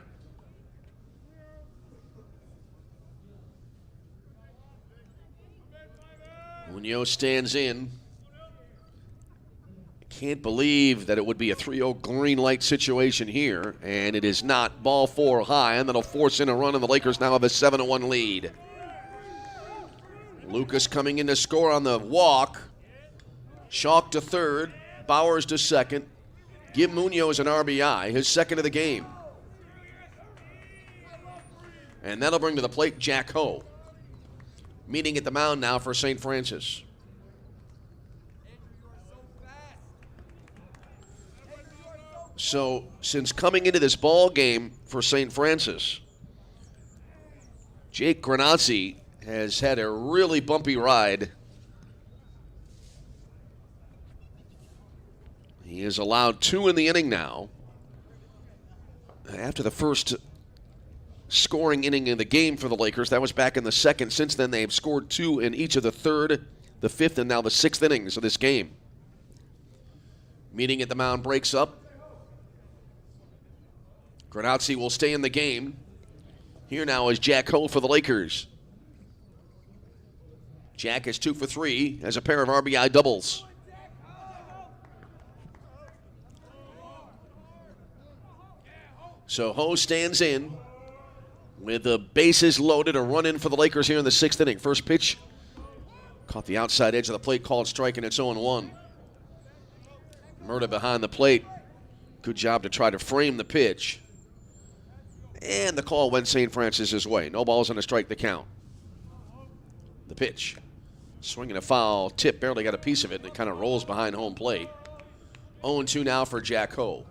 Munoz stands in. Can't believe that it would be a 3-0 green light situation here, and it is not. Ball 4 high, and that'll force in a run, and the Lakers now have a 7-1 lead. Lucas coming in to score on the walk. Chalk to third, Bowers to second. Give Munoz an RBI, his second of the game. And that'll bring to the plate Jack Ho. meeting at the mound now for St. Francis. So, since coming into this ball game for St. Francis, Jake Granazzi has had a really bumpy ride. He has allowed 2 in the inning now. After the first scoring inning in the game for the Lakers, that was back in the second. Since then, they've scored 2 in each of the third, the fifth, and now the 6th innings of this game. Meeting at the mound breaks up. Granazzi will stay in the game. Here now is Jack Ho for the Lakers. Jack is 2 for 3, has a pair of RBI doubles. So Ho stands in with the bases loaded, a run in for the Lakers here in the 6th inning. First pitch caught the outside edge of the plate, called strike, and it's 0-1. Murta behind the plate. Good job to try to frame the pitch. And the call went St. Francis's way. No balls and a strike to count. The pitch. Swinging a foul tip, barely got a piece of it, and it kind of rolls behind home plate. 0-2 now for Jack Ho.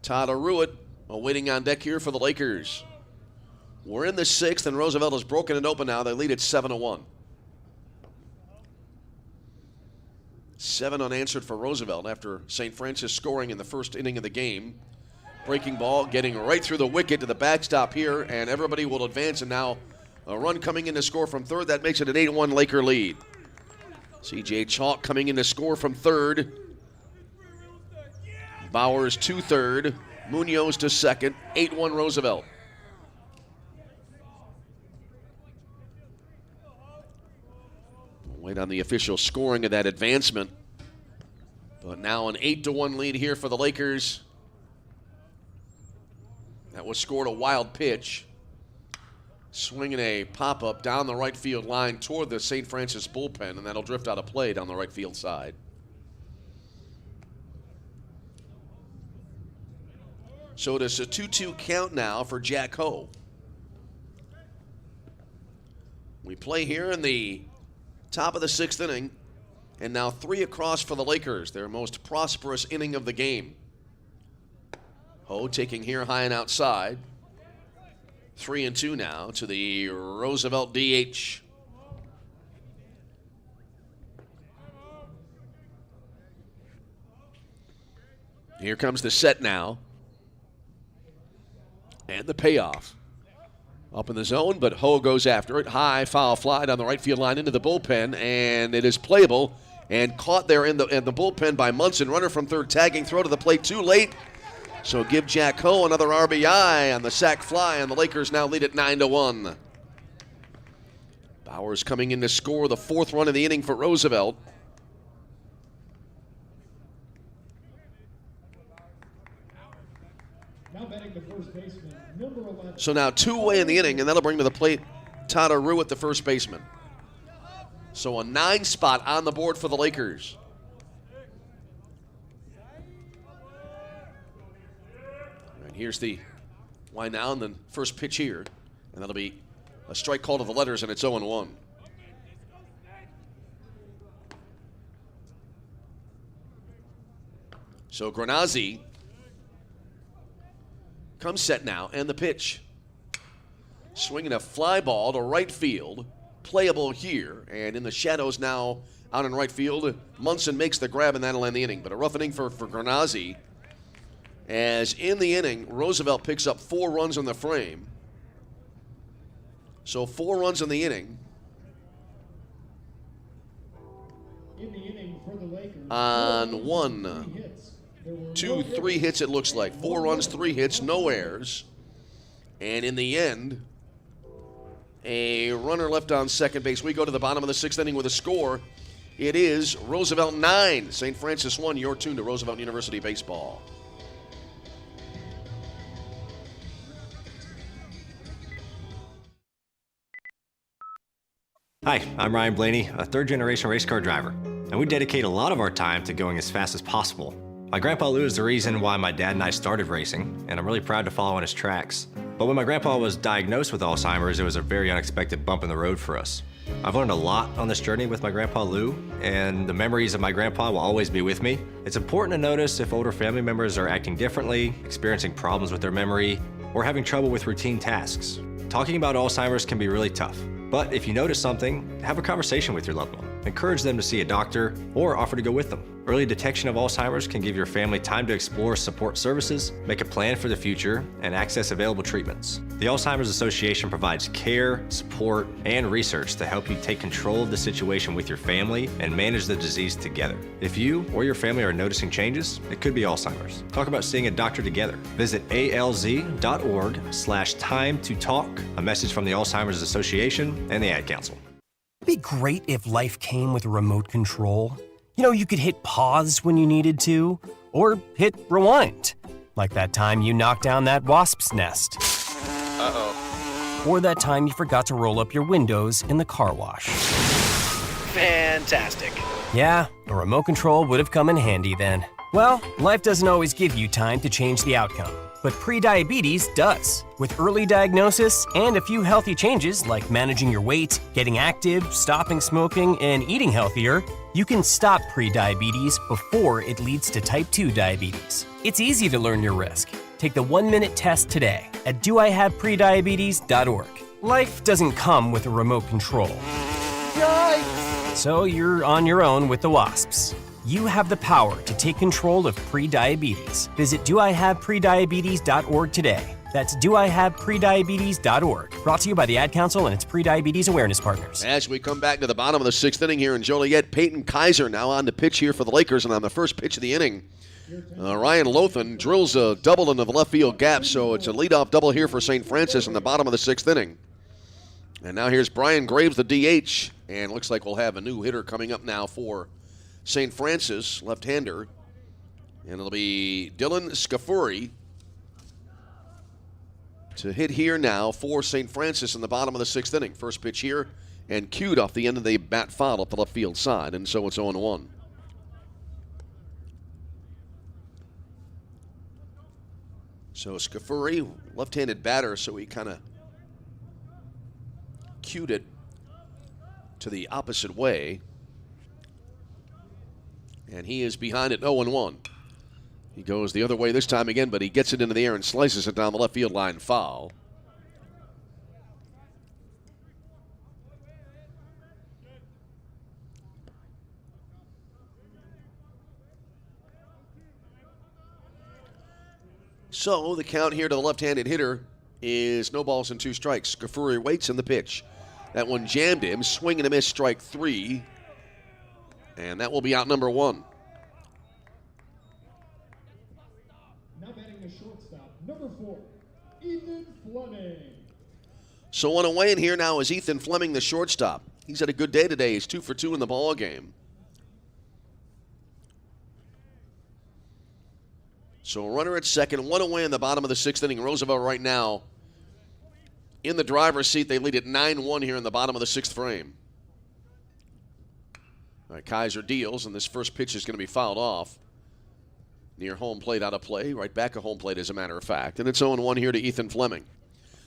Todd Arruit waiting on deck here for the Lakers. We're in the 6th, and Roosevelt has broken it open now. They lead it 7-1. 7 unanswered for Roosevelt after St. Francis scoring in the first inning of the game. Breaking ball, getting right through the wicket to the backstop here, and everybody will advance, and now a run coming in to score from third. That makes it an 8-1 Laker lead. C.J. Chalk coming in to score from third. Bowers to third. Munoz to second. 8-1 Roosevelt. Wait on the official scoring of that advancement. But now an 8-1 lead here for the Lakers. That was scored a wild pitch. Swinging a pop-up down the right field line toward the St. Francis bullpen, and that'll drift out of play down the right field side. So it is a 2-2 count now for Jack Ho. We play here in the top of the 6th inning, and now 3 across for the Lakers, their most prosperous inning of the game. Ho taking here high and outside. 3-2 now to the Roosevelt DH. Here comes the set now. And the payoff. Up in the zone, but Ho goes after it. High foul fly down the right field line into the bullpen, and it is playable and caught there in the bullpen by Munson. Runner from third tagging, throw to the plate too late. So give Jack Ho another RBI on the sac fly, and the Lakers now lead at 9-1. Bowers coming in to score the 4th run of the inning for Roosevelt. Now batting the first baseman, number 11. So now 2 away in the inning, and that'll bring to the plate Todd Arruit, the first baseman. So a 9 spot on the board for the Lakers. Here's the wind down, the first pitch here, and that'll be a strike call to the letters, and it's 0-1. So Granazzi comes set now, and the pitch. Swinging a fly ball to right field, playable here, and in the shadows now out in right field. Munson makes the grab, and that'll end the inning. But a rough inning for Granazzi. As in the inning, Roosevelt picks up 4 runs on the frame. So 4 runs in the inning. In the inning for the Lakers. On 1, 2, 3 hits it looks like. 4 runs, 3 hits, no errors. And in the end, a runner left on second base. We go to the bottom of the 6th inning with a score. It is Roosevelt 9, St. Francis 1. You're tuned to Roosevelt University Baseball. Hi, I'm Ryan Blaney, a third-generation race car driver, and we dedicate a lot of our time to going as fast as possible. My grandpa Lou is the reason why my dad and I started racing, and I'm really proud to follow in his tracks. But when my grandpa was diagnosed with Alzheimer's, it was a very unexpected bump in the road for us. I've learned a lot on this journey with my grandpa Lou, and the memories of my grandpa will always be with me. It's important to notice if older family members are acting differently, experiencing problems with their memory, or having trouble with routine tasks. Talking about Alzheimer's can be really tough, but if you notice something, have a conversation with your loved one. Encourage them to see a doctor or offer to go with them. Early detection of Alzheimer's can give your family time to explore support services, make a plan for the future, and access available treatments. The Alzheimer's Association provides care, support, and research to help you take control of the situation with your family and manage the disease together. If you or your family are noticing changes, it could be Alzheimer's. Talk about seeing a doctor together. Visit alz.org/time to talk. A message from the Alzheimer's Association and the Ad Council. It'd be great if life came with a remote control. You know, you could hit pause when you needed to, or hit rewind. Like that time you knocked down that wasp's nest. Uh-oh. Or that time you forgot to roll up your windows in the car wash. Fantastic. Yeah, a remote control would have come in handy then. Well, life doesn't always give you time to change the outcome, but prediabetes does. With early diagnosis and a few healthy changes like managing your weight, getting active, stopping smoking, and eating healthier, you can stop prediabetes before it leads to type 2 diabetes. It's easy to learn your risk. Take the 1-minute test today at doihaveprediabetes.org. Life doesn't come with a remote control. Yikes! So you're on your own with the wasps. You have the power to take control of prediabetes. Visit doihaveprediabetes.org today. That's doihaveprediabetes.org. Brought to you by the Ad Council and its Prediabetes Awareness Partners. As we come back to the bottom of the 6th inning here in Joliet, Peyton Kaiser now on the pitch here for the Lakers, and on the first pitch of the inning, Ryan Lothan drills a double into the left field gap, so it's a leadoff double here for St. Francis in the bottom of the 6th inning. And now here's Brian Graves, the DH, and looks like we'll have a new hitter coming up now for St. Francis, left-hander, and it'll be Dylan Scafuri to hit here now for St. Francis in the bottom of the 6th inning. First pitch here, and cued off the end of the bat foul up the left field side, and so it's 0-1. So Scafuri, left-handed batter, so he kind of cued it to the opposite way. And he is behind it 0-1. He goes the other way this time again, but he gets it into the air and slices it down the left field line foul. So the count here to the left-handed hitter is no balls and 2 strikes. Scafuri waits in the pitch. That one jammed him, swing and a miss, strike 3. And that will be out number 1. Now batting the shortstop, number 4, Ethan Fleming. So on a way in here now is Ethan Fleming, the shortstop. He's had a good day today. He's 2 for 2 in the ball game. So a runner at second, 1 away in the bottom of the 6th inning. Roosevelt right now in the driver's seat. They lead at 9-1 here in the bottom of the 6th frame. All right, Kaiser deals, and this first pitch is going to be fouled off. Near home plate, out of play. Right back of home plate, as a matter of fact. And it's 0-1 here to Ethan Fleming.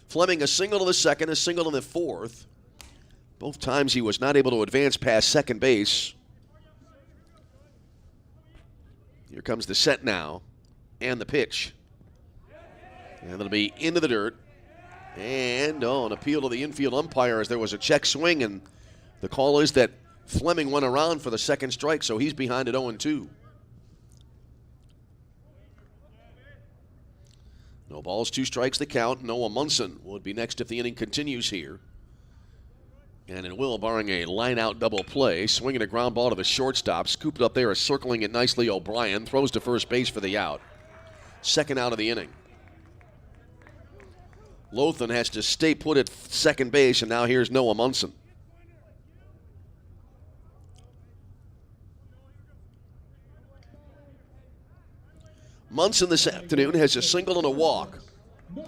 Fleming, a single to the second, a single in the 4th. Both times he was not able to advance past second base. Here comes the set now, and the pitch. And it'll be into the dirt. And, an appeal to the infield umpire as there was a check swing, and the call is that Fleming went around for the second strike, so he's behind at 0-2. No balls, 2 strikes the count. Noah Munson would be next if the inning continues here. And it will, barring a line-out double play. Swinging a ground ball to the shortstop. Scooped up there, circling it nicely. O'Brien throws to first base for the out. Second out of the inning. Lothan has to stay put at second base, and now here's Noah Munson. Munson this afternoon has a single and a walk. The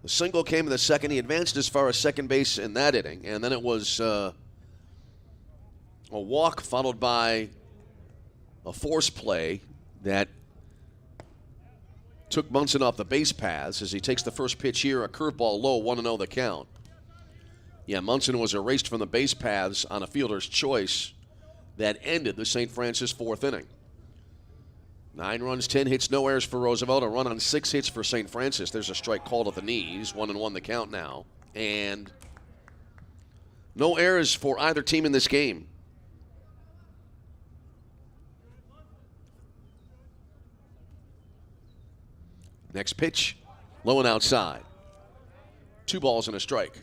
single came in the second. He advanced as far as second base in that inning, and then it was a walk followed by a force play that took Munson off the base paths as he takes the first pitch here, a curveball low, 1-0 the count. Yeah, Munson was erased from the base paths on a fielder's choice that ended the St. Francis fourth inning. 9 runs, 10 hits, no errors for Roosevelt, a run on 6 hits for St. Francis. There's a strike called at the knees, 1-1 the count now. And no errors for either team in this game. Next pitch, low and outside. 2 balls and a strike.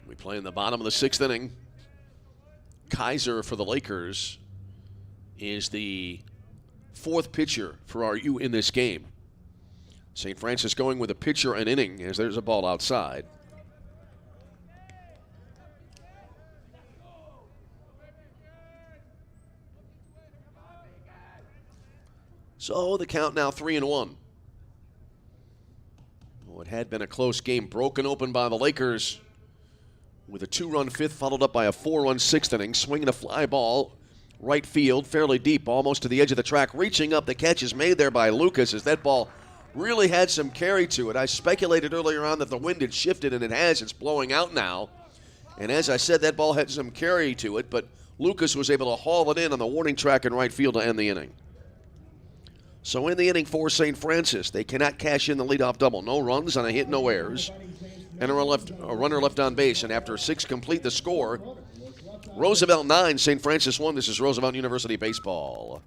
We play in the bottom of the 6th inning. Kaiser for the Lakers is the 4th pitcher for RU in this game. St. Francis going with a pitcher an inning as there's a ball outside. So the count now 3-1. Well, it had been a close game broken open by the Lakers with a 2-run 5th followed up by a 4-run 6th inning. Swinging a fly ball, right field, fairly deep, almost to the edge of the track. Reaching up, the catch is made there by Lucas as that ball really had some carry to it. I speculated earlier on that the wind had shifted, and it has. It's blowing out now. And as I said, that ball had some carry to it, but Lucas was able to haul it in on the warning track in right field to end the inning. So in the inning for St. Francis, they cannot cash in the leadoff double. No runs on a hit, no errors. And a runner left on base. And after 6 complete, the score, Roosevelt 9, St. Francis 1. This is Roosevelt University Baseball.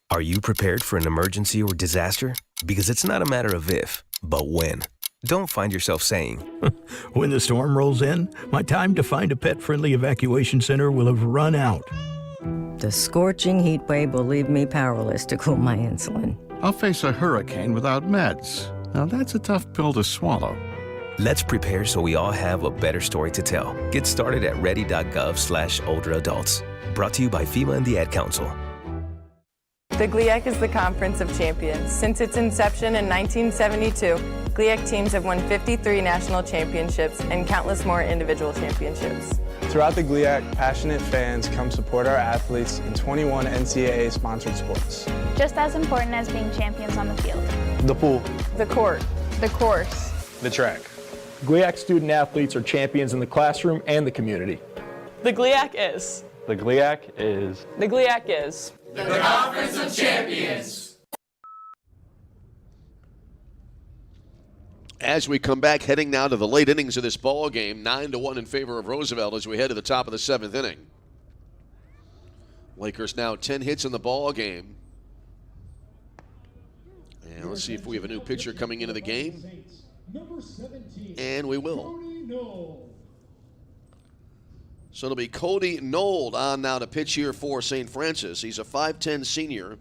Are you prepared for an emergency or disaster? Because it's not a matter of if, but when. Don't find yourself saying, when the storm rolls in, my time to find a pet-friendly evacuation center will have run out. The scorching heat wave will leave me powerless to cool my insulin. I'll face a hurricane without meds. Now that's a tough pill to swallow. Let's prepare so we all have a better story to tell. Get started at ready.gov/older adults. Brought to you by FEMA and the Ad Council. The GLIAC is the Conference of Champions. Since its inception in 1972, GLIAC teams have won 53 national championships and countless more individual championships. Throughout the GLIAC, passionate fans come support our athletes in 21 NCAA-sponsored sports. Just as important as being champions on the field. The pool. The court. The course. The track. GLIAC student athletes are champions in the classroom and the community. The GLIAC is. The GLIAC is. The GLIAC is. The Conference of Champions. As we come back, heading now to the late innings of this ball game, 9-1 in favor of Roosevelt as we head to the top of the 7th inning. Lakers now 10 hits in the ball game. And let's see if we have a new pitcher coming into the game. And we will. So it'll be Cody Nold on now to pitch here for St. Francis. He's a 5'10 senior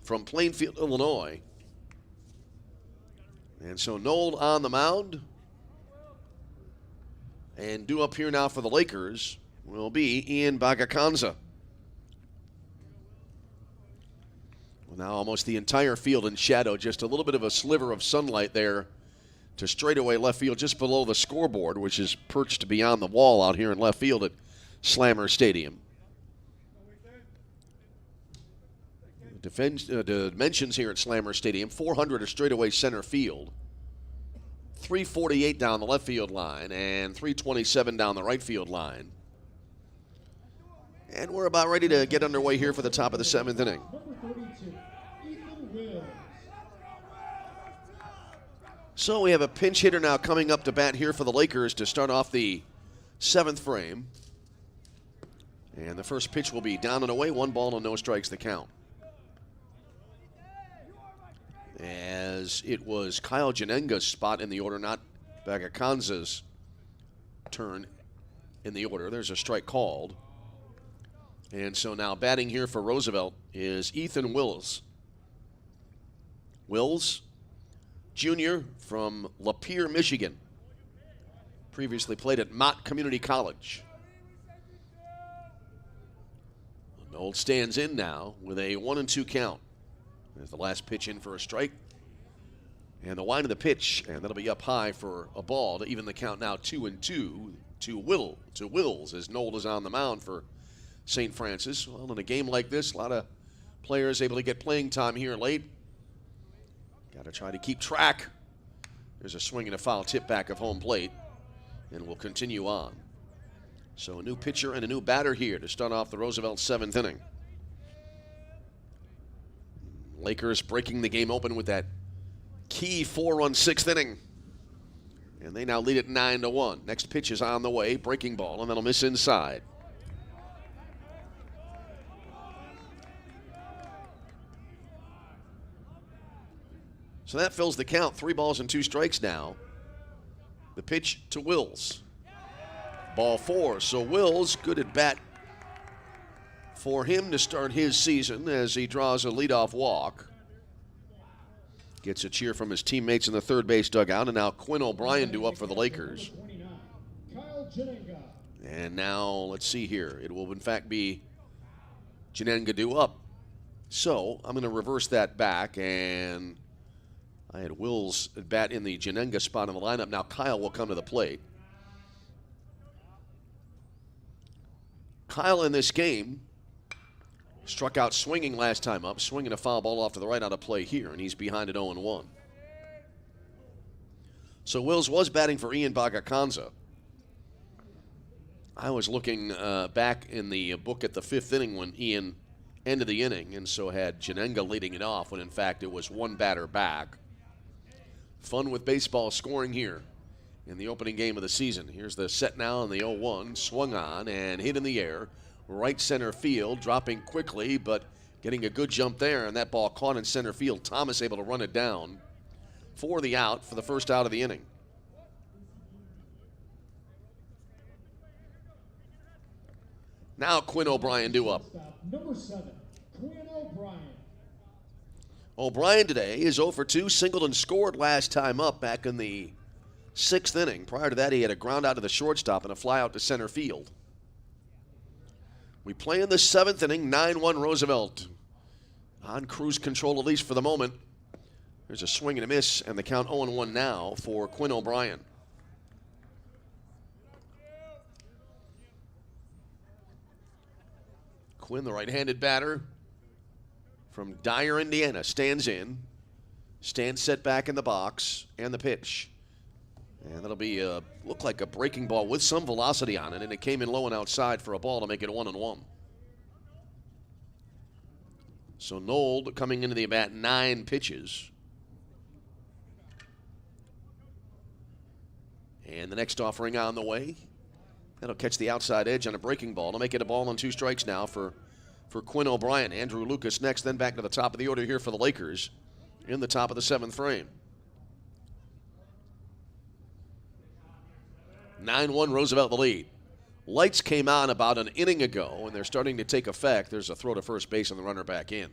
from Plainfield, Illinois. And so Nold on the mound. And due up here now for the Lakers will be Ian Bagacanza. Well, now almost the entire field in shadow. Just a little bit of a sliver of sunlight there to straightaway left field just below the scoreboard, which is perched beyond the wall out here in left field at Slammer Stadium. Dimensions here at Slammer Stadium, 400 at straightaway center field, 348 down the left field line, and 327 down the right field line. And we're about ready to get underway here for the top of the 7th inning. So we have a pinch hitter now coming up to bat here for the Lakers to start off the 7th frame. And the first pitch will be down and away, 1 ball and no strikes the count. As it was Kyle Janenga's spot in the order, not Bagacanza's turn in the order. There's a strike called. And so now batting here for Roosevelt is Ethan Wills. Wills, junior from Lapeer, Michigan. Previously played at Mott Community College. Nold stands in now with a 1-2 count. There's the last pitch in for a strike. And the wind of the pitch, and that'll be up high for a ball to even the count now 2-2 to Wills as Nold is on the mound for St. Francis. Well, in a game like this, a lot of players able to get playing time here late. Got to try to keep track. There's a swing and a foul tip back of home plate, and we'll continue on. So a new pitcher and a new batter here to start off the Roosevelt 7th inning. Lakers breaking the game open with that key 4-run 6th inning. And they now lead it 9-1. Next pitch is on the way, breaking ball, and that'll miss inside. So that fills the count. 3 balls and 2 strikes now. The pitch to Wills. Ball 4. So Wills, good at bat for him to start his season as he draws a leadoff walk. Gets a cheer from his teammates in the third base dugout, and now Quinn O'Brien due up for the Lakers. And now, let's see here. It will, in fact, be Janenga due up. So I'm going to reverse that back, and I had Wills at bat in the Janenga spot in the lineup. Now Kyle will come to the plate. Kyle in this game struck out swinging last time up, swinging a foul ball off to the right out of play here, and he's behind at 0-1. So Wills was batting for Ian Bagacanza. I was looking back in the book at the 5th inning when Ian ended the inning, and so had Janenga leading it off when in fact it was one batter back. Fun with baseball scoring here in the opening game of the season. Here's the set now on the 0-1, swung on and hit in the air. Right center field, dropping quickly, but getting a good jump there, and that ball caught in center field. Thomas able to run it down for the out for the first out of the inning. Now Quinn O'Brien due up. Number 7, Quinn O'Brien. O'Brien today is 0 for 2, singled and scored last time up back in the 6th inning. Prior to that, he had a ground out to the shortstop and a fly out to center field. We play in the 7th inning, 9-1 Roosevelt. On cruise control, at least for the moment. There's a swing and a miss, and the count 0-1 now for Quinn O'Brien. Quinn, the right-handed batter from Dyer, Indiana, stands in. Stands set back in the box, and the pitch. And that'll be look like a breaking ball with some velocity on it, and it came in low and outside for a ball to make it 1-1. So Nold coming into the at-bat 9 pitches. And the next offering on the way. That'll catch the outside edge on a breaking ball to make it a ball on 2 strikes now for Quinn O'Brien. Andrew Lucas next, then back to the top of the order here for the Lakers in the top of the 7th frame. 9-1 Roosevelt the lead. Lights came on about an inning ago, and they're starting to take effect. There's a throw to first base and the runner back in.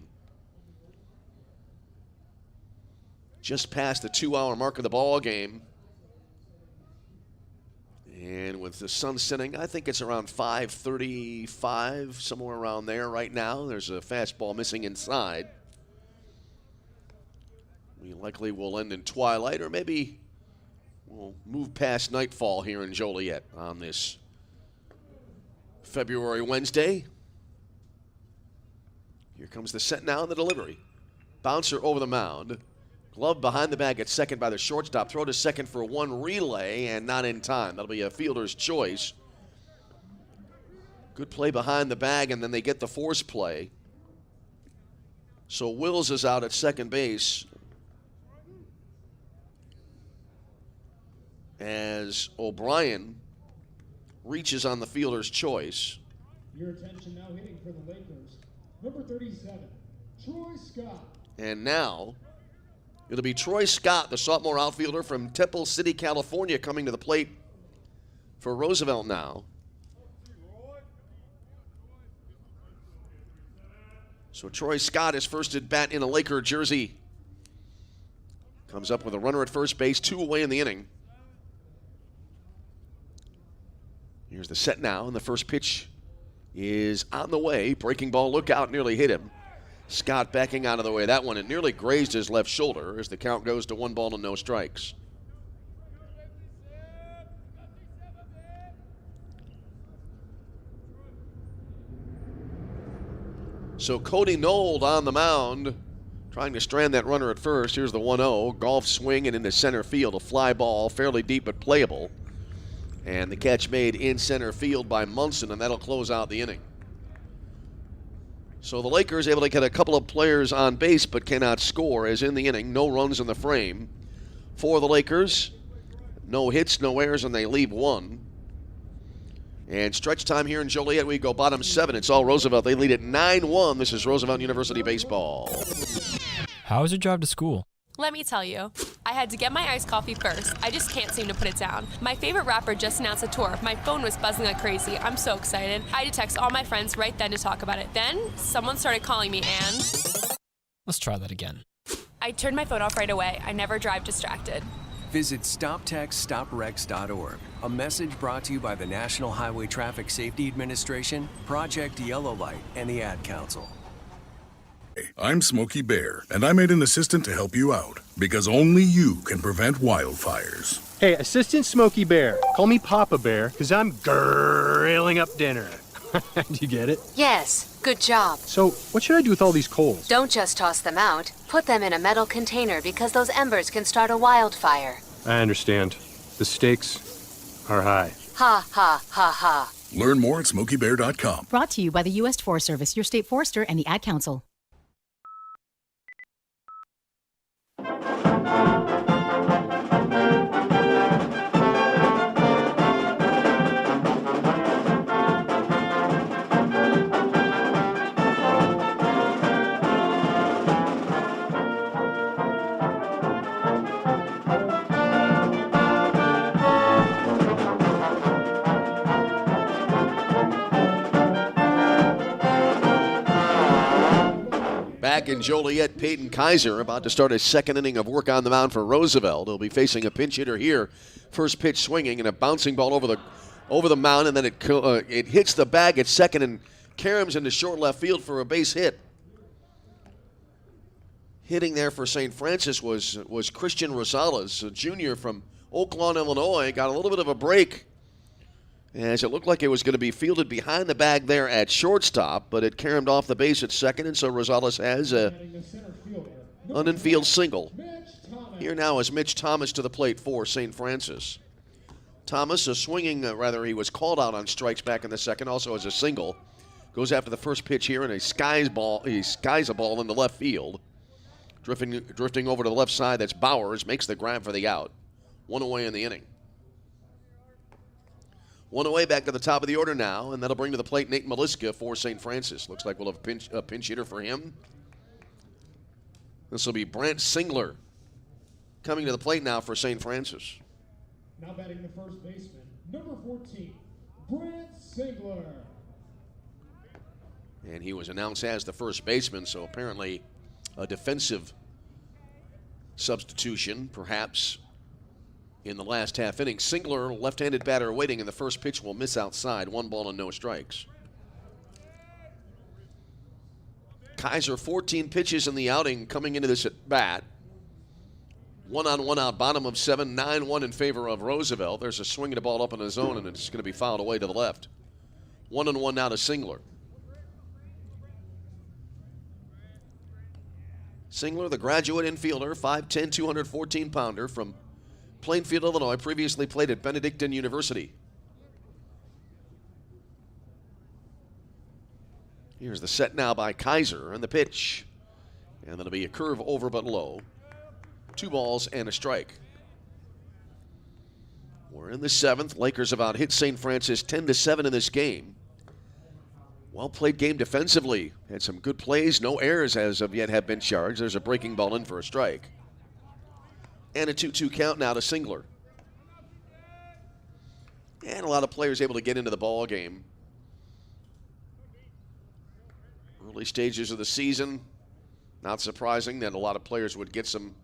Just past the 2-hour mark of the ball game. And with the sun setting, I think it's around 5:35, somewhere around there right now. There's a fastball missing inside. We likely will end in twilight, or maybe we'll move past nightfall here in Joliet on this February Wednesday. Here comes the set now and the delivery. Bouncer over the mound. Glove behind the bag at second by the shortstop. Throw to second for one relay and not in time. That'll be a fielder's choice. Good play behind the bag, and then they get the force play. So Wills is out at second base as O'Brien reaches on the fielder's choice. Your attention now hitting for the Lakers. Number 37, Troy Scott. And now it'll be Troy Scott, the sophomore outfielder from Temple City, California, coming to the plate for Roosevelt now. So Troy Scott is first at bat in a Laker jersey. Comes up with a runner at first base, 2 away in the inning. Here's the set now, and the first pitch is on the way. Breaking ball, look out, nearly hit him. Scott backing out of the way of that one. It nearly grazed his left shoulder as the count goes to 1 ball and no strikes. So Cody Nold on the mound, trying to strand that runner at first. Here's the 1-0. Golf swing and into center field. A fly ball, fairly deep but playable. And the catch made in center field by Munson, and that'll close out the inning. So the Lakers able to get a couple of players on base but cannot score, as in the inning. No runs in the frame for the Lakers. No hits, no errors, and they leave 1. And stretch time here in Joliet, we go bottom 7. It's all Roosevelt. They lead at 9-1. This is Roosevelt University baseball. How was your drive to school? Let me tell you, I had to get my iced coffee first. I just can't seem to put it down. My favorite rapper just announced a tour. My phone was buzzing like crazy. I'm so excited. I had to text all my friends right then to talk about it. Then, someone started calling me and... Let's try that again. I turned my phone off right away. I never drive distracted. Visit StopTextStopWrecks.org. A message brought to you by the National Highway Traffic Safety Administration, Project Yellow Light, and the Ad Council. I'm Smokey Bear, and I made an assistant to help you out, because only you can prevent wildfires. Hey, Assistant Smokey Bear, call me Papa Bear, because I'm grilling up dinner. Do you get it? Yes, good job. So, what should I do with all these coals? Don't just toss them out. Put them in a metal container because those embers can start a wildfire. I understand. The stakes are high. Ha, ha, ha, ha. Learn more at SmokeyBear.com. Brought to you by the U.S. Forest Service, your state forester, and the Ad Council. Back in Joliet, Peyton Kaiser about to start his second inning of work on the mound for Roosevelt. He'll be facing a pinch hitter here. First pitch swinging and a bouncing ball over the mound, and then it hits the bag at second and caroms into short left field for a base hit. Hitting there for St. Francis was Christian Rosales, a junior from Oak Lawn, Illinois. Got a little bit of a break, as it looked like it was going to be fielded behind the bag there at shortstop, but it caromed off the base at second, and so Rosales has an infield single. Here now is Mitch Thomas to the plate for St. Francis. Thomas, he was called out on strikes back in the second, also as a single. Goes after the first pitch here, and he skies a ball into left field. Drifting over to the left side, that's Bowers, makes the grab for the out. 1 away in the inning. 1 away, back to the top of the order now, and that'll bring to the plate Nate Maliska for St. Francis. Looks like we'll have a pinch hitter for him. This will be Brant Singler coming to the plate now for St. Francis. Now batting the first baseman, number 14, Brant Singler. And he was announced as the first baseman, so apparently a defensive substitution, perhaps, in the last half inning. Singler, left-handed batter waiting, and the first pitch will miss outside. 1 ball and no strikes. Kaiser, 14 pitches in the outing coming into this at bat. 1-on-1 out, bottom of 7, 9-1 in favor of Roosevelt. There's a swing of the ball up in the zone, and it's going to be fouled away to the left. 1-1 now to Singler. Singler, the graduate infielder, 5'10", 214-pounder from Plainfield, Illinois, previously played at Benedictine University. Here's the set now by Kaiser, and the pitch. And that'll be a curve over but low. 2 balls and a strike. We're in the 7th. Lakers have out hit St. Francis 10-7 in this game. Well-played game defensively. Had some good plays. No errors as of yet have been charged. There's a breaking ball in for a strike. And a 2-2 count now to Singler. And a lot of players able to get into the ball game. Early stages of the season. Not surprising that a lot of players would get some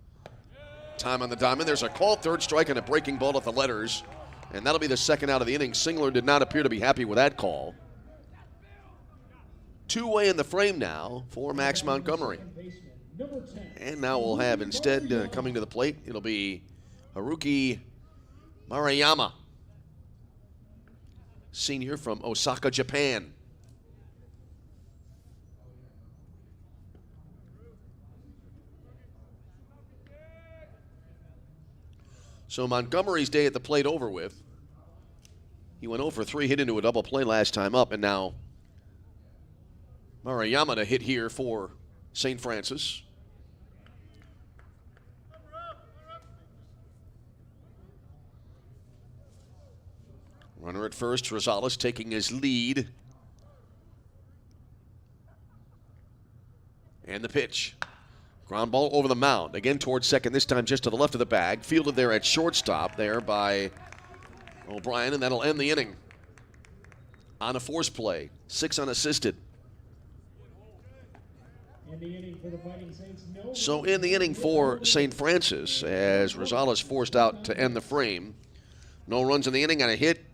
time on the diamond. There's a called third strike and a breaking ball at the letters. And that'll be the second out of the inning. Singler did not appear to be happy with that call. Two-way in the frame now for Max Montgomery. And now we'll have instead coming to the plate, it'll be Haruki Maruyama, senior from Osaka, Japan. So Montgomery's day at the plate over with. He went 0 for 3, hit into a double play last time up, and now Maruyama to hit here for St. Francis. Runner at first, Rosales taking his lead. And the pitch. Ground ball over the mound. Again towards second, this time just to the left of the bag. Fielded there at shortstop there by O'Brien, and that'll end the inning. On a force play, 6 unassisted. So in the inning for St. Francis, as Rosales forced out to end the frame. No runs in the inning and a hit.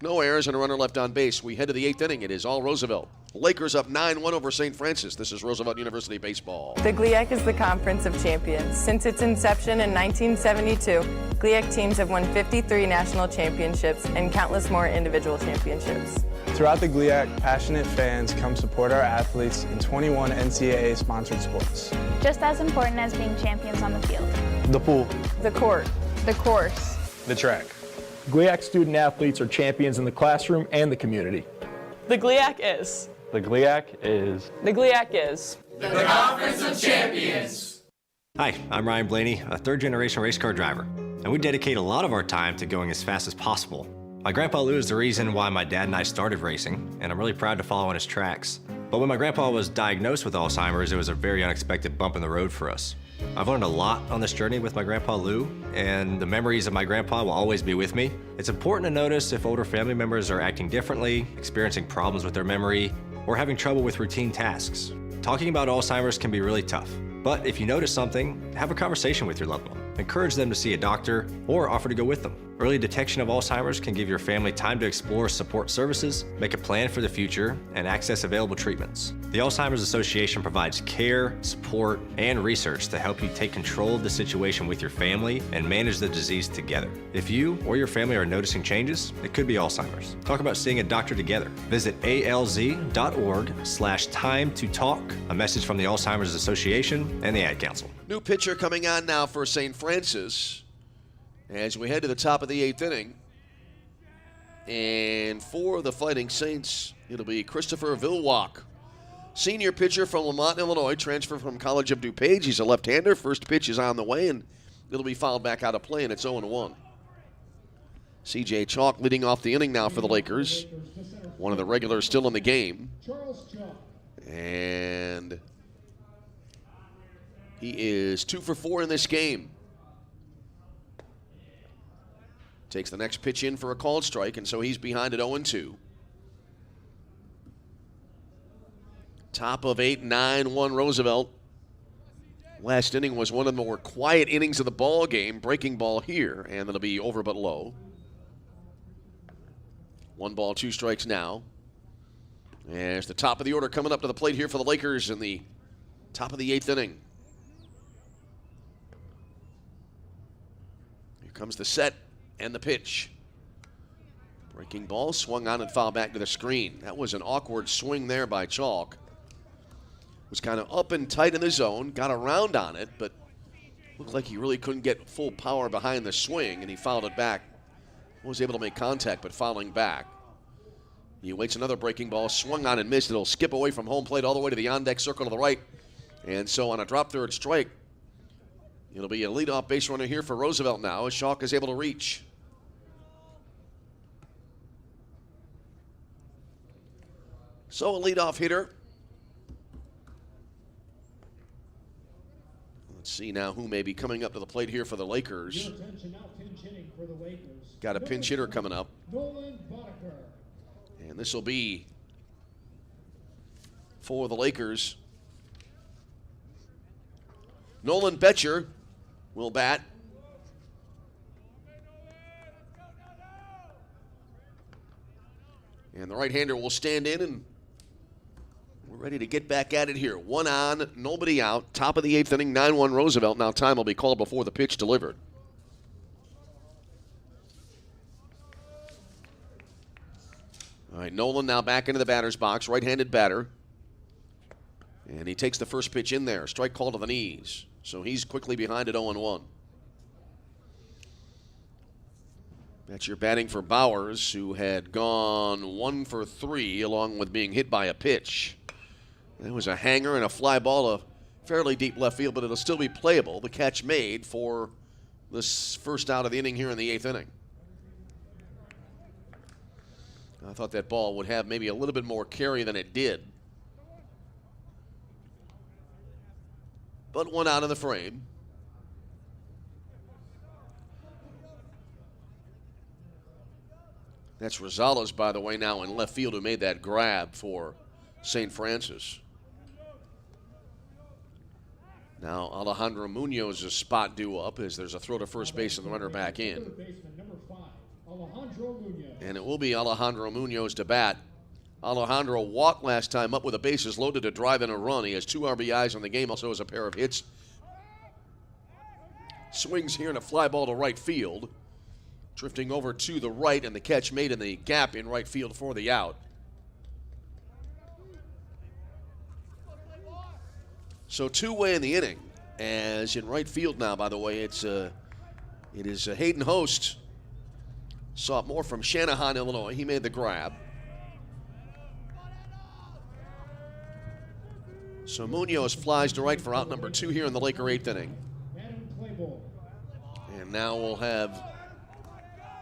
No errors and a runner left on base. We head to the 8th inning. It is all Roosevelt. Lakers up 9-1 over St. Francis. This is Roosevelt University baseball. The GLIAC is the Conference of Champions. Since its inception in 1972, GLIAC teams have won 53 national championships and countless more individual championships. Throughout the GLIAC, passionate fans come support our athletes in 21 NCAA-sponsored sports. Just as important as being champions on the field. The pool. The court. The course. The track. GLIAC student athletes are champions in the classroom and the community. The GLIAC is. The GLIAC is. The GLIAC is. The Conference of Champions. Hi, I'm Ryan Blaney, a third-generation race car driver, and we dedicate a lot of our time to going as fast as possible. My grandpa Lou is the reason why my dad and I started racing, and I'm really proud to follow in his tracks. But when my grandpa was diagnosed with Alzheimer's, it was a very unexpected bump in the road for us. I've learned a lot on this journey with my grandpa Lou, and the memories of my grandpa will always be with me. It's important to notice if older family members are acting differently, experiencing problems with their memory, or having trouble with routine tasks. Talking about Alzheimer's can be really tough, but if you notice something, have a conversation with your loved one. Encourage them to see a doctor or offer to go with them. Early detection of Alzheimer's can give your family time to explore support services, make a plan for the future, and access available treatments. The Alzheimer's Association provides care, support, and research to help you take control of the situation with your family and manage the disease together. If you or your family are noticing changes, it could be Alzheimer's. Talk about seeing a doctor together. Visit alz.org/time to talk. A message from the Alzheimer's Association and the Ad Council. New pitcher coming on now for St. Francis as we head to the top of the 8th inning. And for the Fighting Saints, it'll be Christopher Vilwalk. Senior pitcher from Lamont, Illinois, transfer from College of DuPage. He's a left-hander. First pitch is on the way, and it'll be fouled back out of play, and it's 0-1. C.J. Chalk leading off the inning now for the Lakers. One of the regulars still in the game. And he is 2 for 4 in this game. Takes the next pitch in for a called strike, and so he's behind at 0-2. Top of 8, 9-1 Roosevelt. Last inning was one of the more quiet innings of the ball game. Breaking ball here, and it'll be over but low. 1 ball, 2 strikes now. As the top of the order coming up to the plate here for the Lakers in the top of the 8th inning. Here comes the set and the pitch. Breaking ball swung on and fouled back to the screen. That was an awkward swing there by Chalk. Was kind of up and tight in the zone, got around on it, but looked like he really couldn't get full power behind the swing, and he fouled it back. Was able to make contact, but fouling back. He awaits another breaking ball, swung on and missed. It'll skip away from home plate all the way to the on-deck circle to the right. And so on a drop third strike, it'll be a leadoff base runner here for Roosevelt now as Chalk is able to reach. So a leadoff hitter. Let's see now who may be coming up to the plate here for the Lakers. Got a pinch hitter coming up. And this will be for the Lakers. Nolan Betcher will bat. And the right-hander will stand in and We're ready to get back at it here. 1 on, nobody out. Top of the 8th inning, 9-1 Roosevelt. Now time will be called before the pitch delivered. All right, Nolan now back into the batter's box, right-handed batter. And he takes the first pitch in there. Strike call to the knees. So he's quickly behind at 0-1. That's your batting for Bowers, who had gone 1 for 3 along with being hit by a pitch. That was a hanger and a fly ball, a fairly deep left field, but it'll still be playable. The catch made for this first out of the inning here in the 8th inning. I thought that ball would have maybe a little bit more carry than it did. But 1 out of the frame. That's Rosales, by the way, now in left field, who made that grab for St. Francis. Now Alejandro Munoz's spot due up as there's a throw to first base and the runner back in. And it will be Alejandro Munoz to bat. Alejandro walked last time up with the bases loaded to drive in a run. He has 2 RBIs on the game, also has a pair of hits. Swings here and a fly ball to right field. Drifting over to the right, and the catch made in the gap in right field for the out. So 2-way in the inning, as in right field now, by the way, it is Hayden Host. Saw it more from Shanahan, Illinois. He made the grab. So Munoz flies to right for out number 2 here in the Laker 8th inning. And now we'll have,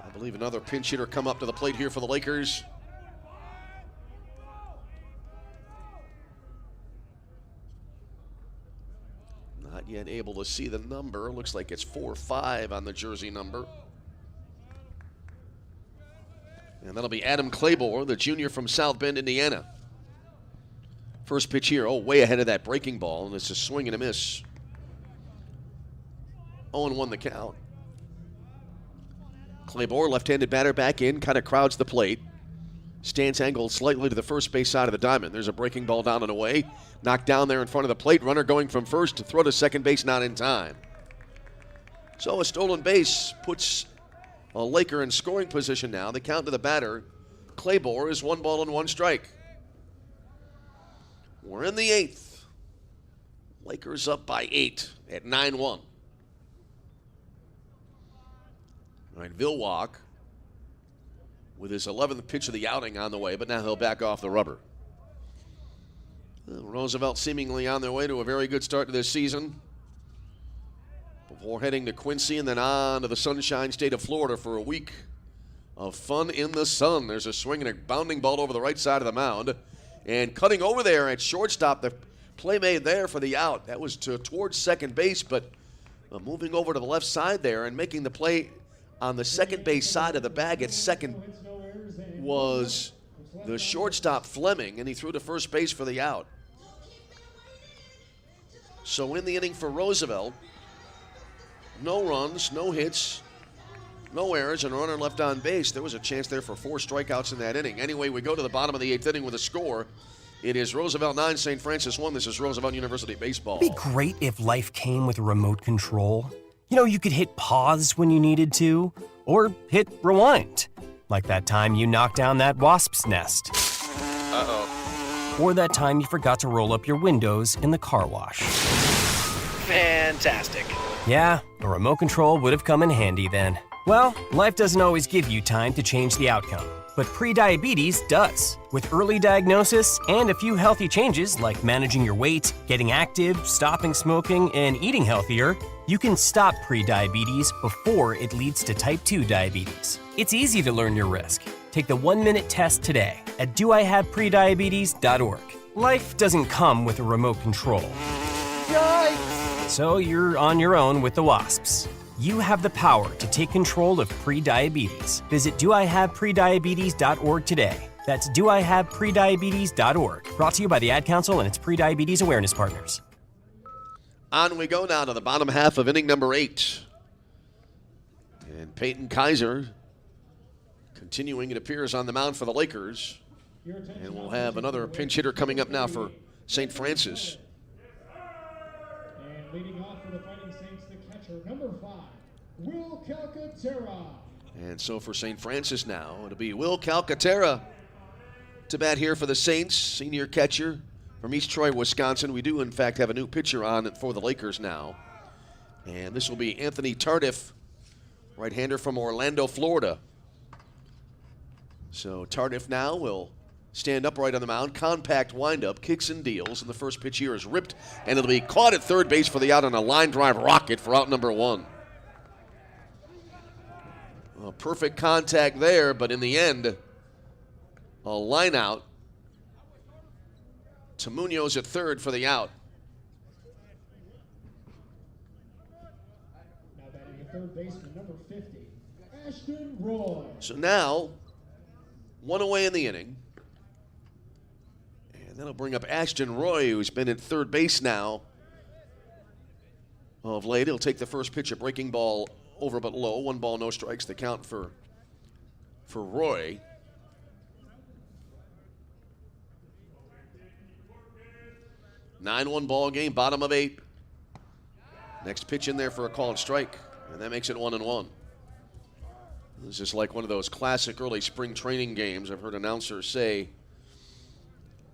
I believe, another pinch hitter come up to the plate here for the Lakers. Not yet able to see the number. Looks like it's 4-5 on the jersey number. And that'll be Adam Claybor, the junior from South Bend, Indiana. First pitch here, way ahead of that breaking ball, and it's a swing and a miss. 0-1 the count. Claybor, left-handed batter, back in, kind of crowds the plate. Stance angled slightly to the first base side of the diamond. There's a breaking ball down and away. Knocked down there in front of the plate. Runner going from first to throw to second base, not in time. So a stolen base puts a Laker in scoring position now. The count to the batter, Claybor, is 1 ball and 1 strike. We're in the 8th. Lakers up by 8 at 9-1. All right, Vilwalk with his 11th pitch of the outing on the way, but now he'll back off the rubber. Roosevelt seemingly on their way to a very good start to this season before heading to Quincy and then on to the Sunshine State of Florida for a week of fun in the sun. There's a swing and a bounding ball over the right side of the mound. And cutting over there at shortstop, the play made there for the out. That was towards second base, but moving over to the left side there and making the play on the second base side of the bag at second was the shortstop Fleming, and he threw to first base for the out. So in the inning for Roosevelt, no runs, no hits, no errors, and a runner left on base. There was a chance there for 4 strikeouts in that inning. Anyway, we go to the bottom of the 8th inning with a score. It is Roosevelt 9, St. Francis 1. This is Roosevelt University Baseball. It'd be great if life came with a remote control. You know, you could hit pause when you needed to, or hit rewind. Like that time you knocked down that wasp's nest. Uh-oh. Or that time you forgot to roll up your windows in the car wash. Fantastic. Yeah, a remote control would have come in handy then. Well, life doesn't always give you time to change the outcome, but prediabetes does. With early diagnosis and a few healthy changes like managing your weight, getting active, stopping smoking, and eating healthier, you can stop prediabetes before it leads to type 2 diabetes. It's easy to learn your risk. Take the 1-minute test today at doihaveprediabetes.org. Life doesn't come with a remote control. Yikes! So you're on your own with the wasps. You have the power to take control of prediabetes. Visit doihaveprediabetes.org today. That's doihaveprediabetes.org. Brought to you by the Ad Council and its Prediabetes Awareness Partners. On we go now to the bottom half of inning number 8. And Peyton Kaiser continuing, it appears, on the mound for the Lakers. And we'll have another pinch hitter coming up now for St. Francis. And leading off for the Fighting Saints, the catcher, number 5, Will Calcaterra. And so for St. Francis now, it'll be Will Calcaterra to bat here for the Saints, senior catcher from East Troy, Wisconsin. We do, in fact, have a new pitcher on for the Lakers now. And this will be Anthony Tardif, right-hander from Orlando, Florida. So Tardif now will stand upright on the mound, compact windup, kicks and deals, and the first pitch here is ripped, and it'll be caught at third base for the out on a line drive rocket for out number 1. Well, perfect contact there, but in the end, a line out to Munoz at third for the out. Now batting at third baseman, number 50, Ashton Roy. So now, 1 away in the inning. And that'll bring up Ashton Roy, who's been at third base now of late. He'll take the first pitch, a breaking ball over but low. 1 ball, no strikes, the count for Roy. Nine-1 ball game, bottom of 8. Next pitch in there for a called strike, and that makes it 1-1. This is like one of those classic early spring training games. I've heard announcers say,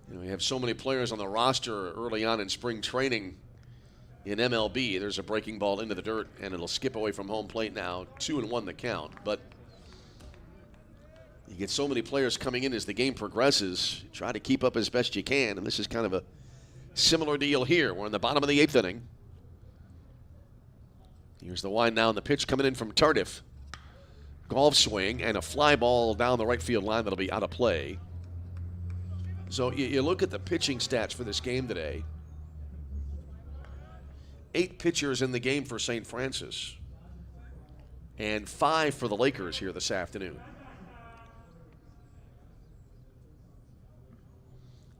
you know, you have so many players on the roster early on in spring training in MLB. There's a breaking ball into the dirt, and it'll skip away from home plate now. 2-1 the count. But you get so many players coming in as the game progresses. Try to keep up as best you can, and this is kind of a similar deal here. We're in the bottom of the 8th inning. Here's the wind now, and the pitch coming in from Tardif. Golf swing and a fly ball down the right field line that'll be out of play. So you look at the pitching stats for this game today. 8 pitchers in the game for St. Francis and 5 for the Lakers here this afternoon.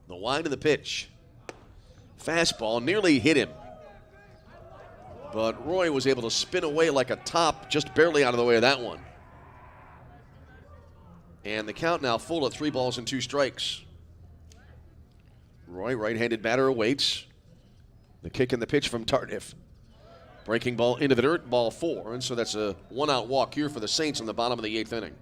The wind of the pitch. Fastball nearly hit him. But Roy was able to spin away like a top, just barely out of the way of that one. And the count now full at 3 balls and 2 strikes. Roy, right-handed batter, awaits. The kick and the pitch from Tardif. Breaking ball into the dirt, ball 4. And so that's a 1-out walk here for the Saints in the bottom of the 8th inning.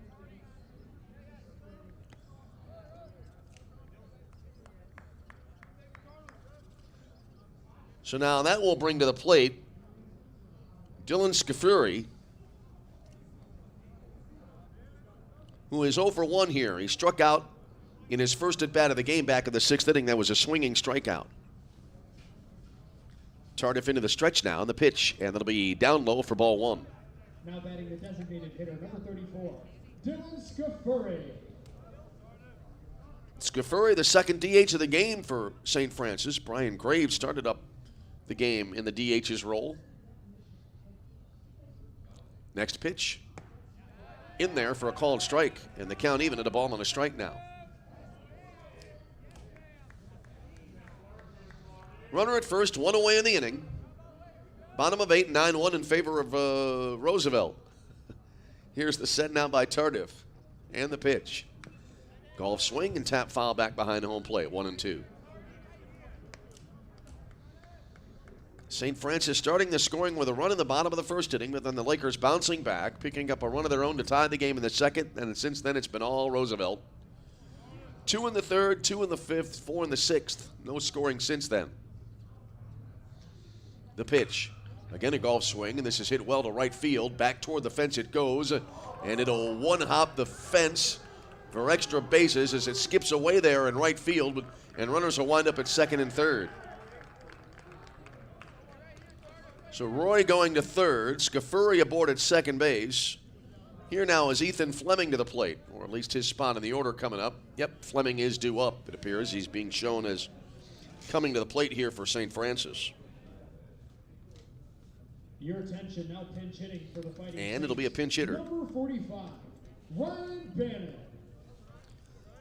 So now that will bring to the plate Dylan Scafuri, who is 0 for 1 here. He struck out in his first at-bat of the game back in the 6th inning. That was a swinging strikeout. Tardif into the stretch now, and the pitch, and that'll be down low for ball 1. Now batting the designated hitter, number 34, Dylan Scafuri. Scafuri, the second DH of the game for St. Francis. Brian Graves started up the game in the DH's role. Next pitch. In there for a called strike, and the count even at a ball and a strike now. Runner at first, 1 away in the inning. Bottom of 8, 9-1 in favor of Roosevelt. Here's the set now by Tardif, and the pitch. Golf swing and tap foul back behind home plate, 1-2. St. Francis starting the scoring with a run in the bottom of the first inning, but then the Lakers bouncing back, picking up a run of their own to tie the game in the second, and since then it's been all Roosevelt. 2 in the third, 2 in the fifth, 4 in the sixth. No scoring since then. The pitch. Again, a golf swing, and this is hit well to right field. Back toward the fence it goes, and it'll one-hop the fence for extra bases as it skips away there in right field, and runners will wind up at second and third. So Roy going to third, Scafuri aboard at second base. Here now is Ethan Fleming to the plate, or at least his spot in the order coming up. Yep, Fleming is due up, it appears. He's being shown as coming to the plate here for St. Francis. Your attention, now pinch hitting for the Fighting And it'll be a pinch hitter. Number 45, Ryan Bannon.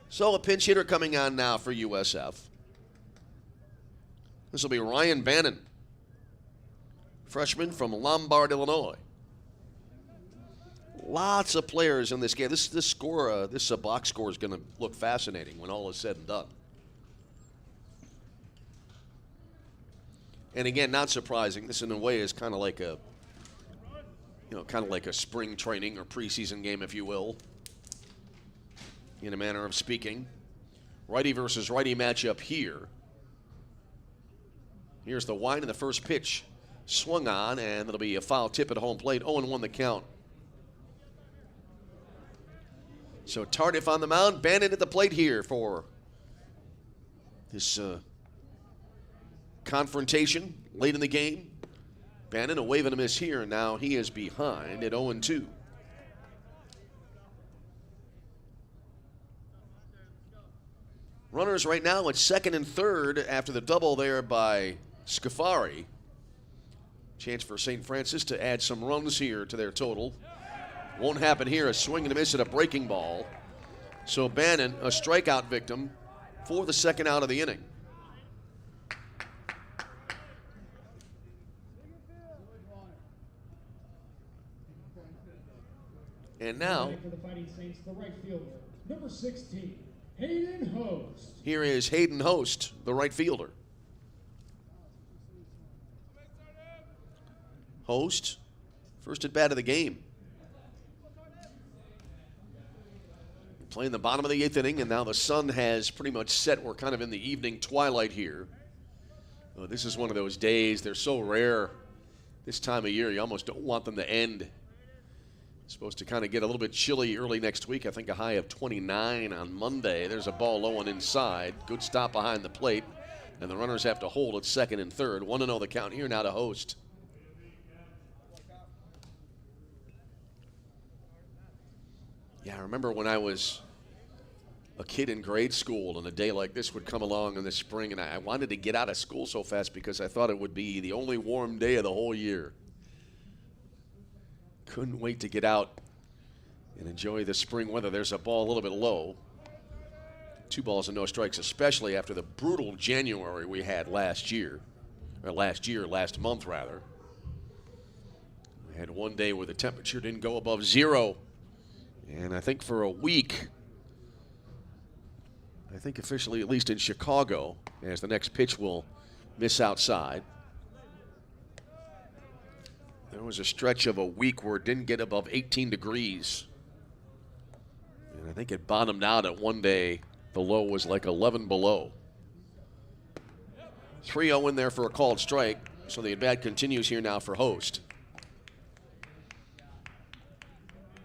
So a pinch hitter coming on now for USF. This will be Ryan Bannon, freshman from Lombard, Illinois. Lots of players in this game. This box score is going to look fascinating when all is said and done. And again, not surprising. This in a way is kind of like a, spring training or preseason game, if you will, in a manner of speaking. Righty versus righty matchup here. Here's the wind of the first pitch. Swung on, and it'll be a foul tip at home plate. 0-1 the count. So Tardif on the mound, Bannon at the plate here for this confrontation late in the game. Bannon a wave and a miss here, and now he is behind at 0-2. Runners right now at second and third after the double there by Scafari. Chance for St. Francis to add some runs here to their total. Won't happen here. A swing and a miss at a breaking ball. So Bannon, a strikeout victim for the second out of the inning. And now, For the Fighting Saints, the right fielder, number 16, Hayden Host. Here is Hayden Host, the right fielder. Host, first at bat of the game. Playing the bottom of the 8th inning, and now the sun has pretty much set. We're kind of in the evening twilight here. This is one of those days. They're so rare this time of year. You almost don't want them to end. It's supposed to kind of get a little bit chilly early next week. I think a high of 29 on Monday. There's a ball low and inside. Good stop behind the plate. And the runners have to hold at second and third. 1-0 the count here now to Host. Yeah, I remember when I was a kid in grade school and a day like this would come along in the spring, and I wanted to get out of school so fast because I thought it would be the only warm day of the whole year. Couldn't wait to get out and enjoy the spring weather. There's a ball a little bit low. 2 balls and no strikes, especially after the brutal January we had last month rather. We had one day where the temperature didn't go above 0. And I think for a week, I think officially, at least in Chicago, as the next pitch will miss outside. There was a stretch of a week where it didn't get above 18 degrees. And I think it bottomed out at one day. The low was like 11 below. 3-0 in there for a called strike. So the at-bat continues here now for Host.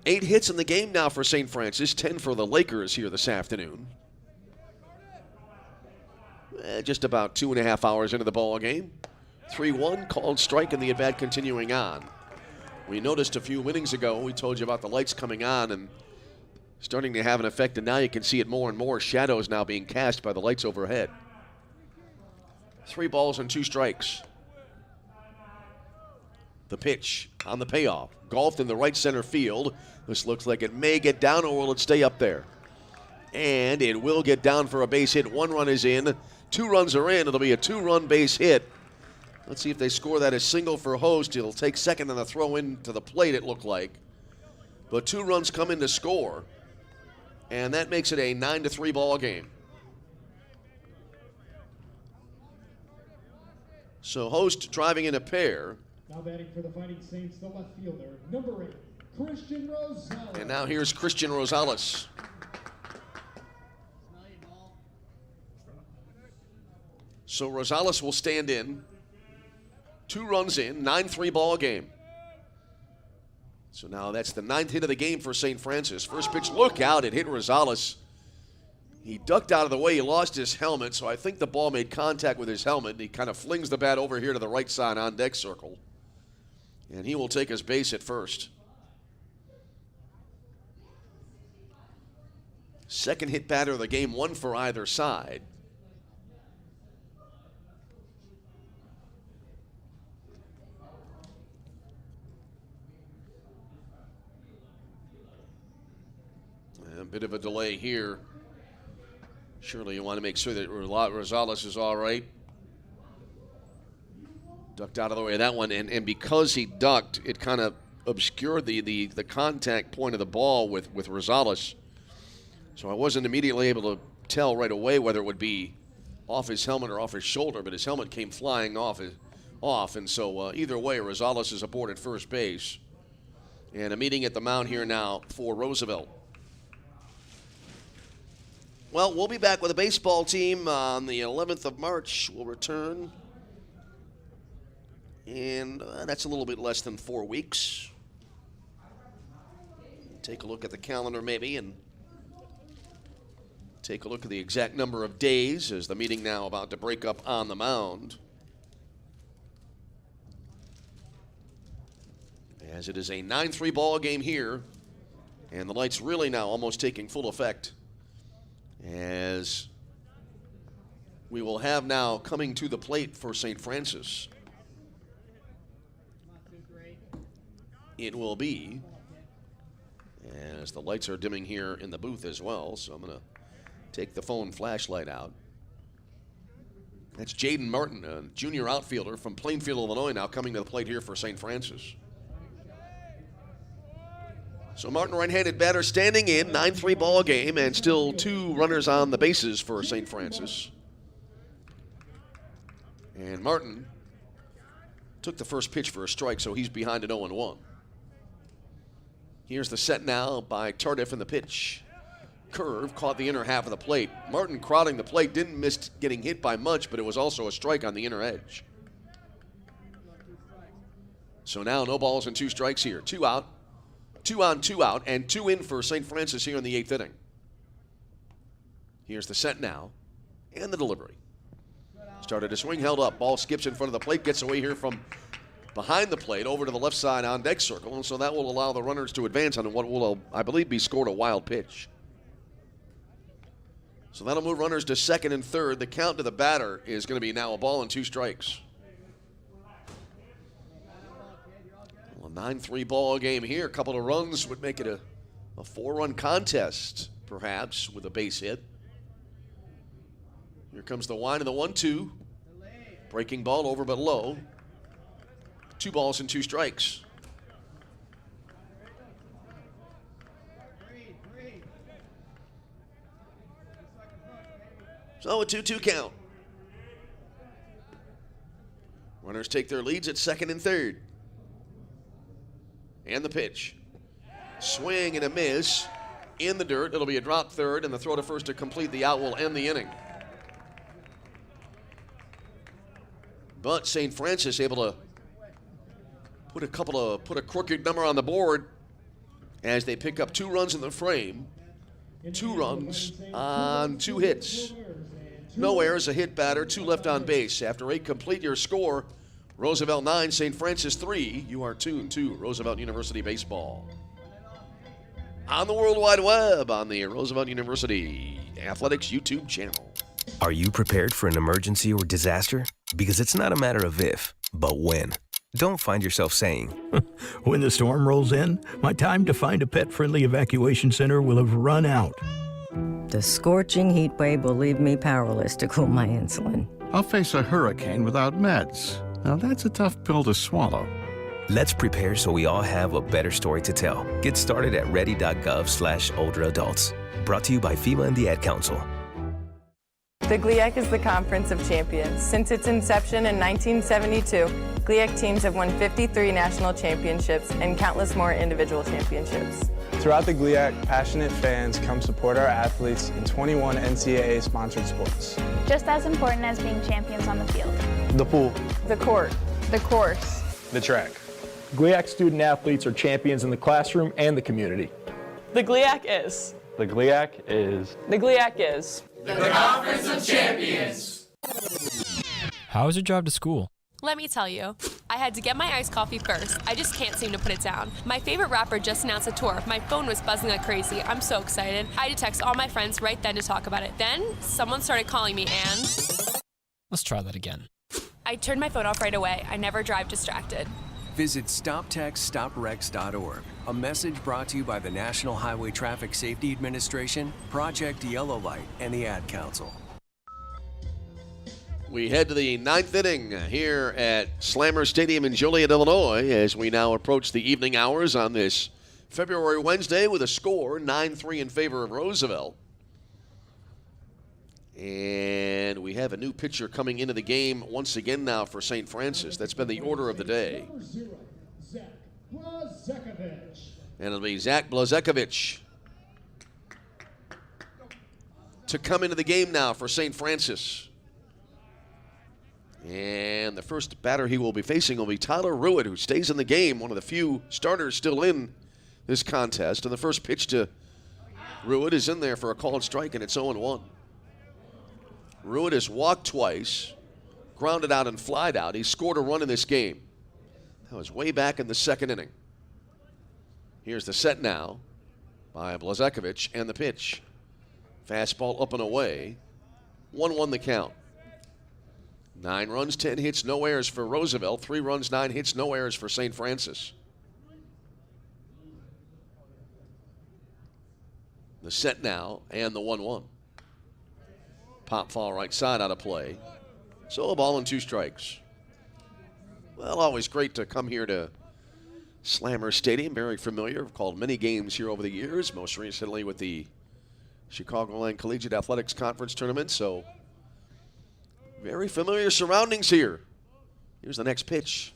8 hits in the game now for St. Francis, 10 for the Lakers here this afternoon. Just about 2.5 hours into the ball game. 3-1, called strike, and the at-bat continuing on. We noticed a few innings ago, we told you about the lights coming on and starting to have an effect, and now you can see it more and more. Shadows now being cast by the lights overhead. 3 balls and 2 strikes. The pitch on the payoff. Golfed in the right center field. This looks like it may get down, or will it stay up there? And it will get down for a base hit. 1 run is in. 2 runs are in. It'll be a 2-run base hit. Let's see if they score that as single for Host. It'll take second on the throw in to the plate, it looked like. But 2 runs come in to score. And that makes it a 9-3 ball game. So Host driving in a pair. Now batting for the Fighting Saints, the left fielder, number 8, Christian Rosales. And now here's Christian Rosales. So Rosales will stand in. 2 runs in, 9-3 ball game. So now that's the 9th hit of the game for St. Francis. First pitch, look out, it hit Rosales. He ducked out of the way, he lost his helmet, so I think the ball made contact with his helmet, and he kind of flings the bat over here to the right side on deck circle. And he will take his base at first. Second hit batter of the game, 1 for either side. A bit of a delay here. Surely you want to make sure that Rosales is all right. Ducked out of the way of that one, and because he ducked, it kind of obscured the contact point of the ball with Rosales. So I wasn't immediately able to tell right away whether it would be off his helmet or off his shoulder, but his helmet came flying off off. And so either way, Rosales is aboard at first base. And a meeting at the mound here now for Roosevelt. Well, we'll be back with a baseball team on the 11th of March. We'll return. And that's a little bit less than 4 weeks. Take a look at the calendar maybe and take a look at the exact number of days as the meeting now about to break up on the mound. As it is a 9-3 ball game here, and the lights really now almost taking full effect as we will have now coming to the plate for St. Francis. It will be, as the lights are dimming here in the booth as well, so I'm going to take the phone flashlight out. That's Jaden Martin, a junior outfielder from Plainfield, Illinois, now coming to the plate here for St. Francis. So Martin, right-handed batter, standing in, 9-3 ball game, and still 2 runners on the bases for St. Francis. And Martin took the first pitch for a strike, so he's behind an 0-1. Here's the set now by Tardif in the pitch. Curve caught the inner half of the plate. Martin crowding the plate, didn't miss getting hit by much, but it was also a strike on the inner edge. So now no balls and 2 strikes here. 2 out, 2 on, 2 out, and 2 in for St. Francis here in the 8th inning. Here's the set now, and the delivery. Started to swing, held up. Ball skips in front of the plate, gets away here from behind the plate over to the left side on deck circle, and so that will allow the runners to advance on what will, I believe, be scored a wild pitch. So that'll move runners to second and third. The count to the batter is going to be now a ball and 2 strikes. Well, a 9-3 ball game here. A couple of runs would make it a 4-run contest, perhaps, with a base hit. Here comes the wind of the 1-2. Breaking ball over but low. 2 balls and 2 strikes. So a 2-2 count. Runners take their leads at second and third. And the pitch. Swing and a miss. In the dirt. It'll be a drop third, and the throw to first to complete the out will end the inning. But St. Francis able to put a crooked number on the board as they pick up 2 runs in the frame. 2 runs on 2 hits. No errors, a hit batter, 2 left on base. After 8 complete, your score, Roosevelt 9, St. Francis 3. You are tuned to Roosevelt University Baseball. On the World Wide Web, on the Roosevelt University Athletics YouTube channel. Are you prepared for an emergency or disaster? Because it's not a matter of if, but when. Don't find yourself saying, when the storm rolls in, my time to find a pet-friendly evacuation center will have run out. The scorching heat wave will leave me powerless to cool my insulin. I'll face a hurricane without meds. Now that's a tough pill to swallow. Let's prepare so we all have a better story to tell. Get started at ready.gov/older adults. Brought to you by FEMA and the Ad Council. The GLIAC is the Conference of Champions. Since its inception in 1972, GLIAC teams have won 53 national championships and countless more individual championships. Throughout the GLIAC, passionate fans come support our athletes in 21 NCAA-sponsored sports. Just as important as being champions on the field. The pool. The court. The course. The track. GLIAC student athletes are champions in the classroom and the community. The GLIAC is. The GLIAC is. The GLIAC is. The Conference of Champions. How was your drive to school? Let me tell you, I had to get my iced coffee first. I just can't seem to put it down. My favorite rapper just announced a tour. My phone was buzzing like crazy. I'm so excited. I had to text all my friends right then to talk about it. Then, someone started calling me and... Let's try that again. I turned my phone off right away. I never drive distracted. Visit StopTextStopWrecks.org. A message brought to you by the National Highway Traffic Safety Administration, Project Yellow Light, and the Ad Council. We head to the 9th inning here at Slammer Stadium in Joliet, Illinois, as we now approach the evening hours on this February Wednesday with a score 9-3 in favor of Roosevelt. And we have a new pitcher coming into the game once again now for St. Francis. That's been the order of the day. Number 0, Zach Blazekovich. And it'll be Zach Blazekovich to come into the game now for St. Francis. And the first batter he will be facing will be Tyler Ruitt, who stays in the game, one of the few starters still in this contest. And the first pitch to Ruitt is in there for a called strike, and it's 0-1. Ruitt has walked twice, grounded out and flied out. He scored a run in this game. That was way back in the second inning. Here's the set now by Blazekovich, and the pitch. Fastball up and away. 1-1 the count. 9 runs, 10 hits, no errors for Roosevelt. 3 runs, 9 hits, no errors for St. Francis. The set now, and the 1-1. Pop foul right side out of play. So a ball and 2 strikes. Well, always great to come here to Slammer Stadium. Very familiar. I've called many games here over the years, most recently with the Chicagoland Collegiate Athletics Conference Tournament. So very familiar surroundings here. Here's the next pitch.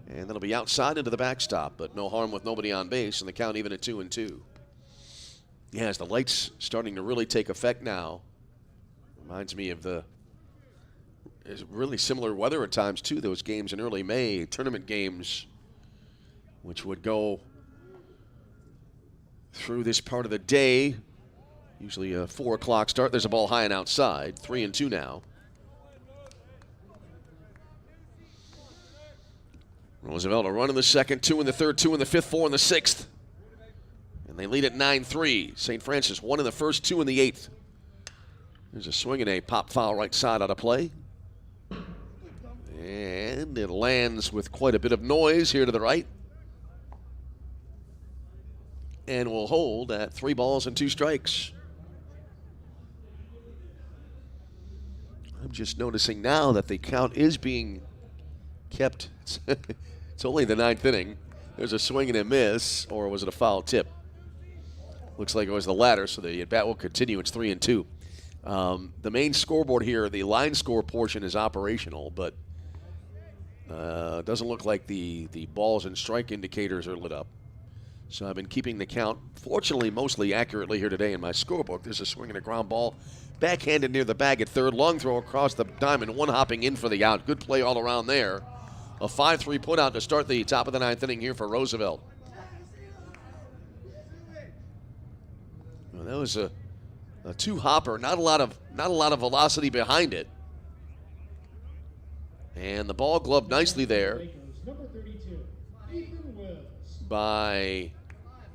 And that'll be outside into the backstop, but no harm with nobody on base, and the count even at 2-2. Yeah, as the lights starting to really take effect now. Reminds me of it's really similar weather at times, too, those games in early May, tournament games, which would go through this part of the day. Usually a 4 o'clock start. There's a ball high and outside. 3-2 now. Roosevelt a run in the second, 2 in the third, 2 in the fifth, 4 in the sixth. And they lead at 9-3. St. Francis 1 in the first, 2 in the eighth. There's a swing and a pop foul right side out of play. And it lands with quite a bit of noise here to the right. And will hold at 3 balls and 2 strikes. I'm just noticing now that the count is being kept. It's only the 9th inning. There's a swing and a miss, or was it a foul tip? Looks like it was the latter, so the at-bat will continue. It's 3-2. The main scoreboard here, the line score portion is operational, but it doesn't look like the balls and strike indicators are lit up. So I've been keeping the count, fortunately, mostly accurately here today in my scorebook. There's a swing and a ground ball, backhanded near the bag at third. Long throw across the diamond, one hopping in for the out. Good play all around there. A 5-3 put out to start the top of the 9th inning here for Roosevelt. Well, that was a 2-hopper, not a lot of velocity behind it. And the ball gloved nicely there by,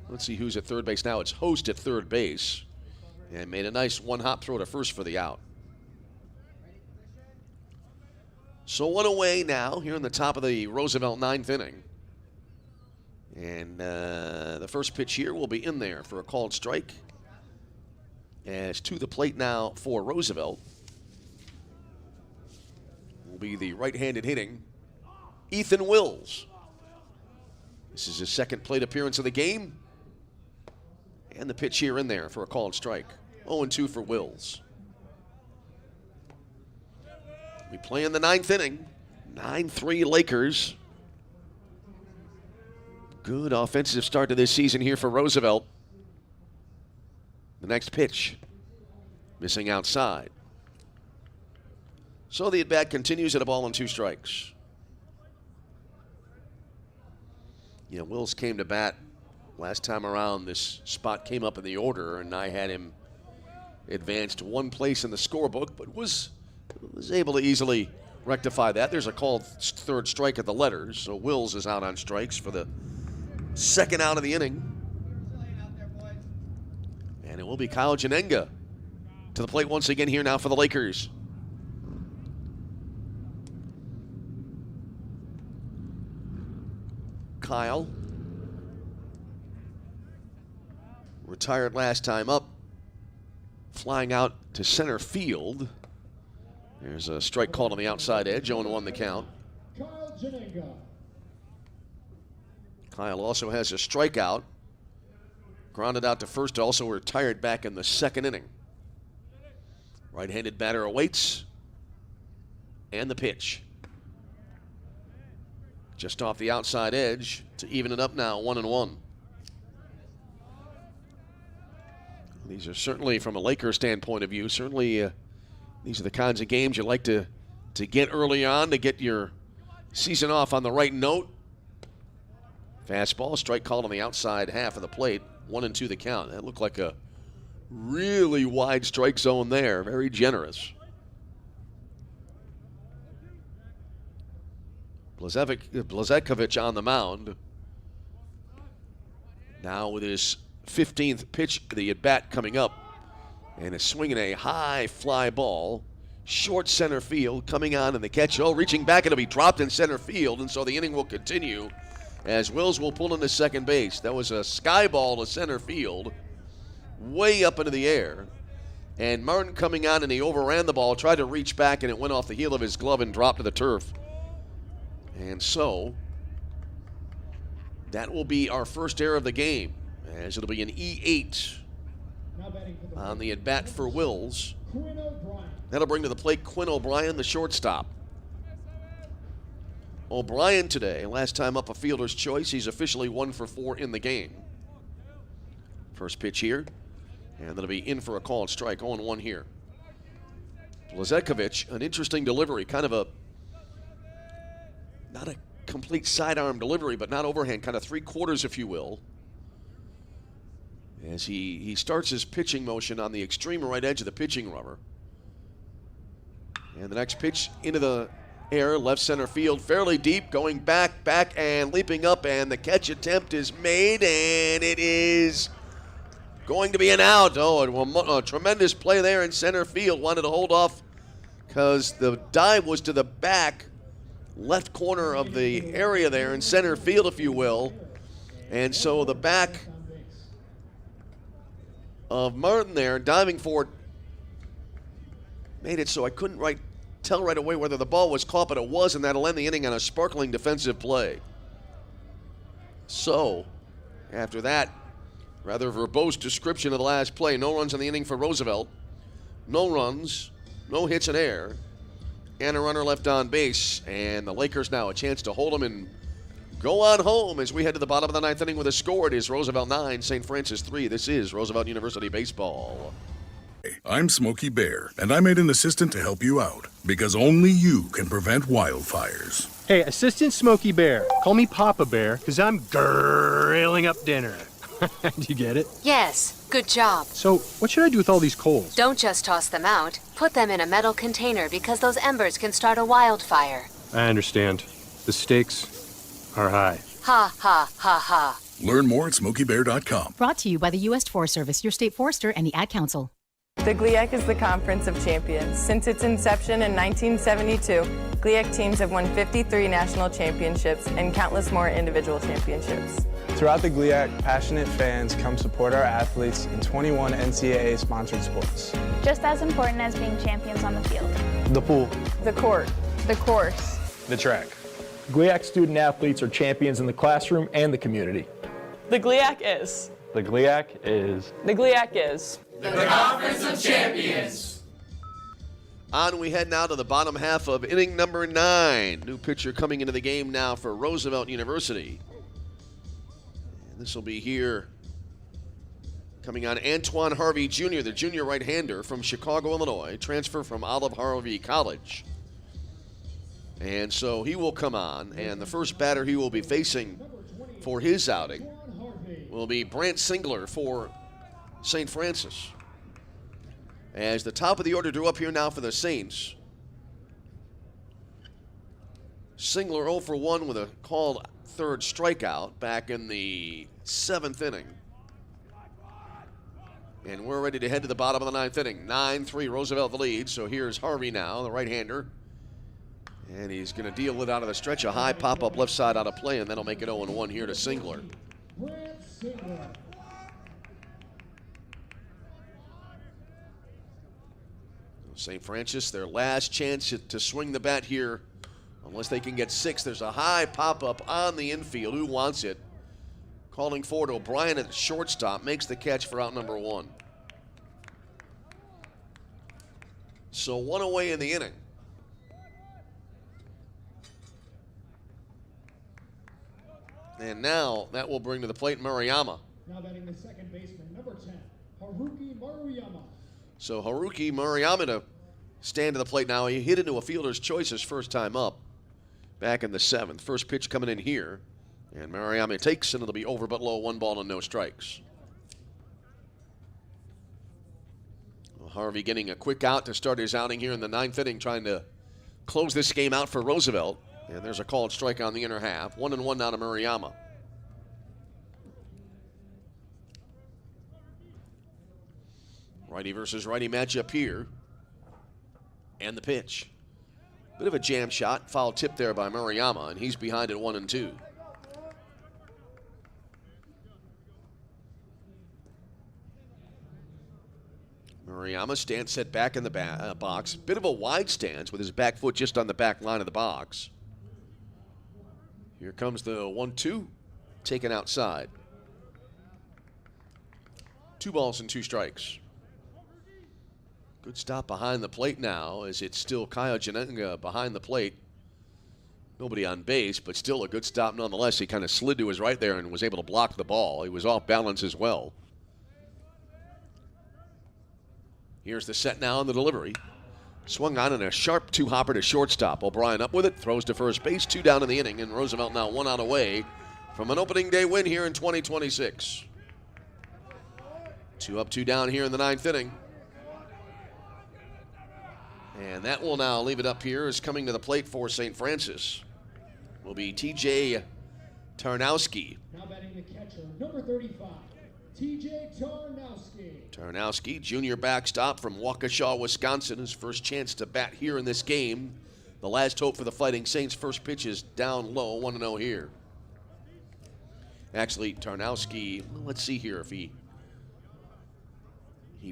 let's see who's at third base now. It's Host at third base. And made a nice 1-hop throw to first for the out. So 1 away now here in the top of the Roosevelt 9th inning. And the first pitch here will be in there for a called strike. As to the plate now for Roosevelt will be the right-handed hitting Ethan Wills. This is his second plate appearance of the game. And the pitch here in there for a called strike. 0-2 for Wills. We play in the 9th inning. 9-3 Lakers. Good offensive start to this season here for Roosevelt. The next pitch, missing outside. So the at-bat continues at a ball and 2 strikes. Yeah, Wills came to bat last time around. This spot came up in the order, and I had him advanced 1 place in the scorebook, but was able to easily rectify that. There's a called third strike at the letters, so Wills is out on strikes for the second out of the inning. And it will be Kyle Janenga to the plate once again here now for the Lakers. Kyle, retired last time up, flying out to center field. There's a strike called on the outside edge, 0-1 the count. Kyle Janenga. Kyle also has a strikeout. Grounded out to first, also retired back in the second inning. Right-handed batter awaits. And the pitch. Just off the outside edge to even it up now, 1-1. These are certainly, from a Lakers standpoint of view, certainly these are the kinds of games you like to get early on to get your season off on the right note. Fastball, strike called on the outside half of the plate. 1-2 the count. That looked like a really wide strike zone there. Very generous. Blazekovic on the mound. Now with his 15th pitch, the at-bat coming up. And is swinging a high fly ball. Short center field coming on in the catch. Oh, reaching back, it'll be dropped in center field. And so the inning will continue as Wills will pull into second base. That was a sky ball to center field. Way up into the air. And Martin coming on and he overran the ball. Tried to reach back and it went off the heel of his glove and dropped to the turf. And so, that will be our first error of the game, as it'll be an E8 on the at-bat for Wills. That'll bring to the plate Quinn O'Brien, the shortstop. O'Brien today, last time up a fielder's choice, he's officially 1 for 4 in the game. First pitch here, and that'll be in for a called strike, 0-1 here. Blazekovic, an interesting delivery, kind of not a complete sidearm delivery, but not overhand, kind of 3/4, if you will. As he starts his pitching motion on the extreme right edge of the pitching rubber. And the next pitch into the air, left center field, fairly deep, going back, and leaping up, and the catch attempt is made, and it is going to be an out. Oh, a tremendous play there in center field. Wanted to hold off because the dive was to the back left corner of the area there in center field, if you will. And so the back of Martin there, diving for it, made it so I couldn't tell right away whether the ball was caught, but it was, and that'll end the inning on a sparkling defensive play. So, after that rather verbose description of the last play, no runs in the inning for Roosevelt, no runs, no hits in air, and a runner left on base, and the Lakers now a chance to hold them and go on home as we head to the bottom of the ninth inning with a score. It is Roosevelt 9, St. Francis 3. This is Roosevelt University Baseball. I'm Smokey Bear, and I made an assistant to help you out, because only you can prevent wildfires. Hey, Assistant Smokey Bear, call me Papa Bear, because I'm grilling up dinner. Do you get it? Yes, good job. So, what should I do with all these coals? Don't just toss them out. Put them in a metal container because those embers can start a wildfire. I understand. The stakes are high. Ha, ha, ha, ha. Learn more at SmokeyBear.com. Brought to you by the U.S. Forest Service, your state forester, and the Ad Council. The GLIAC is the Conference of Champions. Since its inception in 1972, GLIAC teams have won 53 national championships and countless more individual championships. Throughout the GLIAC, passionate fans come support our athletes in 21 NCAA-sponsored sports. Just as important as being champions on the field. The pool. The court. The course. The track. GLIAC student athletes are champions in the classroom and the community. The GLIAC is. The GLIAC is. The GLIAC is. The Conference of Champions. On we head now to the bottom half of inning number 9. New pitcher coming into the game now for Roosevelt University. And this will be here coming on Antoine Harvey Jr., the junior right-hander from Chicago, Illinois, transfer from Olive Harvey College. And so he will come on, and the first batter he will be facing for his outing will be Brant Singler for St. Francis. As the top of the order drew up here now for the Saints. Singler 0 for 1 with a called third strikeout back in the 7th inning. And we're ready to head to the bottom of the 9th inning. 9-3, Roosevelt the lead. So here's Harvey now, the right-hander. And he's going to deal it out of the stretch. A high pop-up left side out of play, and that'll make it 0-1 here to Singler. St. Francis, their last chance to swing the bat here, unless they can get 6. There's a high pop-up on the infield. Who wants it? Calling forward O'Brien at the shortstop, makes the catch for out number 1. So one away in the inning. And now that will bring to the plate Murayama. Now batting the second baseman, number 10, Haruki Murayama. So Haruki Murayama to stand to the plate now. He hit into a fielder's choice his first time up back in the 7th. First pitch coming in here. And Murayama takes, and it'll be over but low, 1 ball and no strikes. Well, Harvey getting a quick out to start his outing here in the 9th inning, trying to close this game out for Roosevelt. And there's a called strike on the inner half. 1-1 now to Murayama. Righty versus righty matchup here. And the pitch. Bit of a jam shot. Foul tip there by Murayama, and he's behind at 1-2. Murayama stands set back in the box. Bit of a wide stance with his back foot just on the back line of the box. Here comes the 1-2, taken outside. 2 balls and 2 strikes. Good stop behind the plate now, as it's still Kyle Janenga behind the plate. Nobody on base, but still a good stop nonetheless. He kind of slid to his right there and was able to block the ball. He was off balance as well. Here's the set now on the delivery. Swung on in a sharp 2-hopper to shortstop. O'Brien up with it, throws to first base, 2 down in the inning, and Roosevelt now 1 out away from an opening day win here in 2026. 2 up, 2 down here in the 9th inning. And that will now leave it up here as coming to the plate for St. Francis will be T.J. Tarnowski. Now batting the catcher, number 35, T.J. Tarnowski. Tarnowski, junior backstop from Waukesha, Wisconsin. His first chance to bat here in this game. The last hope for the Fighting Saints. First pitch is down low, 1-0 here. Actually, Tarnowski, let's see here if he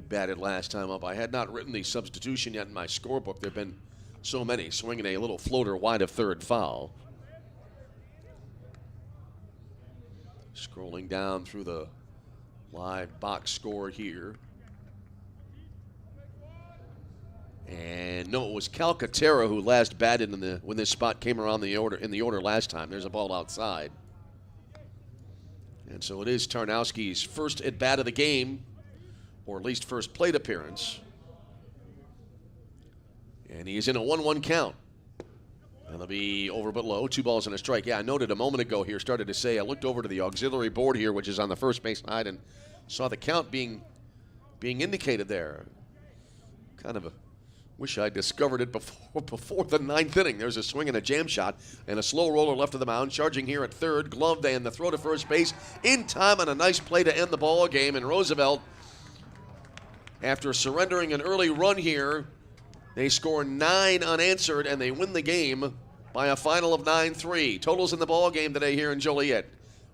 batted last time up. I had not written the substitution yet in my scorebook. There have been so many. Swinging a little floater wide of third, foul. Scrolling down through the live box score here. And no, it was Calcaterra who last batted when this spot came around in the order last time. There's a ball outside. And so it is Tarnowski's first at bat of the game, or at least first plate appearance. And he's in a 1-1 count. That'll be over but low, 2 balls and a strike. Yeah, I noted a moment ago here, started to say, I looked over to the auxiliary board here, which is on the first base side, and saw the count being indicated there. Kind of wish I discovered it before the 9th inning. There's a swing and a jam shot, and a slow roller left of the mound, charging here at third, gloved, and the throw to first base in time on a nice play to end the ball game. And Roosevelt, after surrendering an early run here, they score 9 unanswered, and they win the game by a final of 9-3. Totals in the ball game today here in Joliet.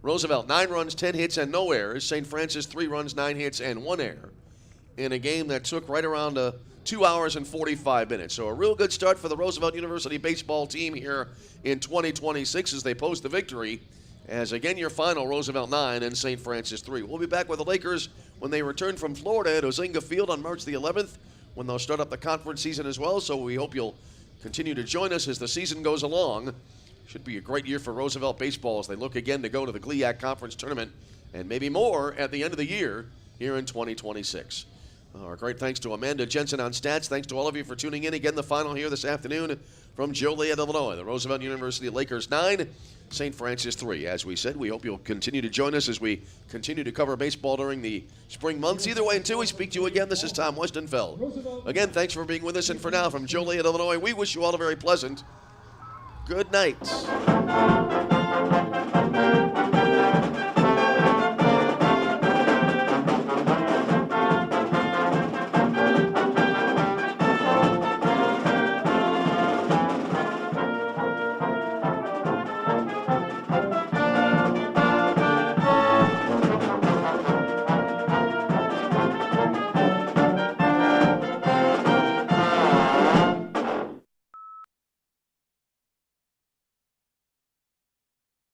Roosevelt, 9 runs, 10 hits, and no errors. St. Francis, 3 runs, 9 hits, and 1 error in a game that took right around 2 hours and 45 minutes. So a real good start for the Roosevelt University baseball team here in 2026 as they post the victory. As again, your final, Roosevelt 9 and St. Francis 3. We'll be back with the Lakers when they return from Florida at Ozinga Field on March the 11th, when they'll start up the conference season as well. So we hope you'll continue to join us as the season goes along. Should be a great year for Roosevelt baseball as they look again to go to the GLIAC Conference Tournament and maybe more at the end of the year here in 2026. Our great thanks to Amanda Jensen on stats. Thanks to all of you for tuning in. Again, the final here this afternoon from Joliet, Illinois. The Roosevelt University Lakers 9, St. Francis 3. As we said, we hope you'll continue to join us as we continue to cover baseball during the spring months. Either way, until we speak to you again, this is Tom Westenfeld. Again, thanks for being with us. And for now, from Joliet, Illinois, we wish you all a very pleasant good night.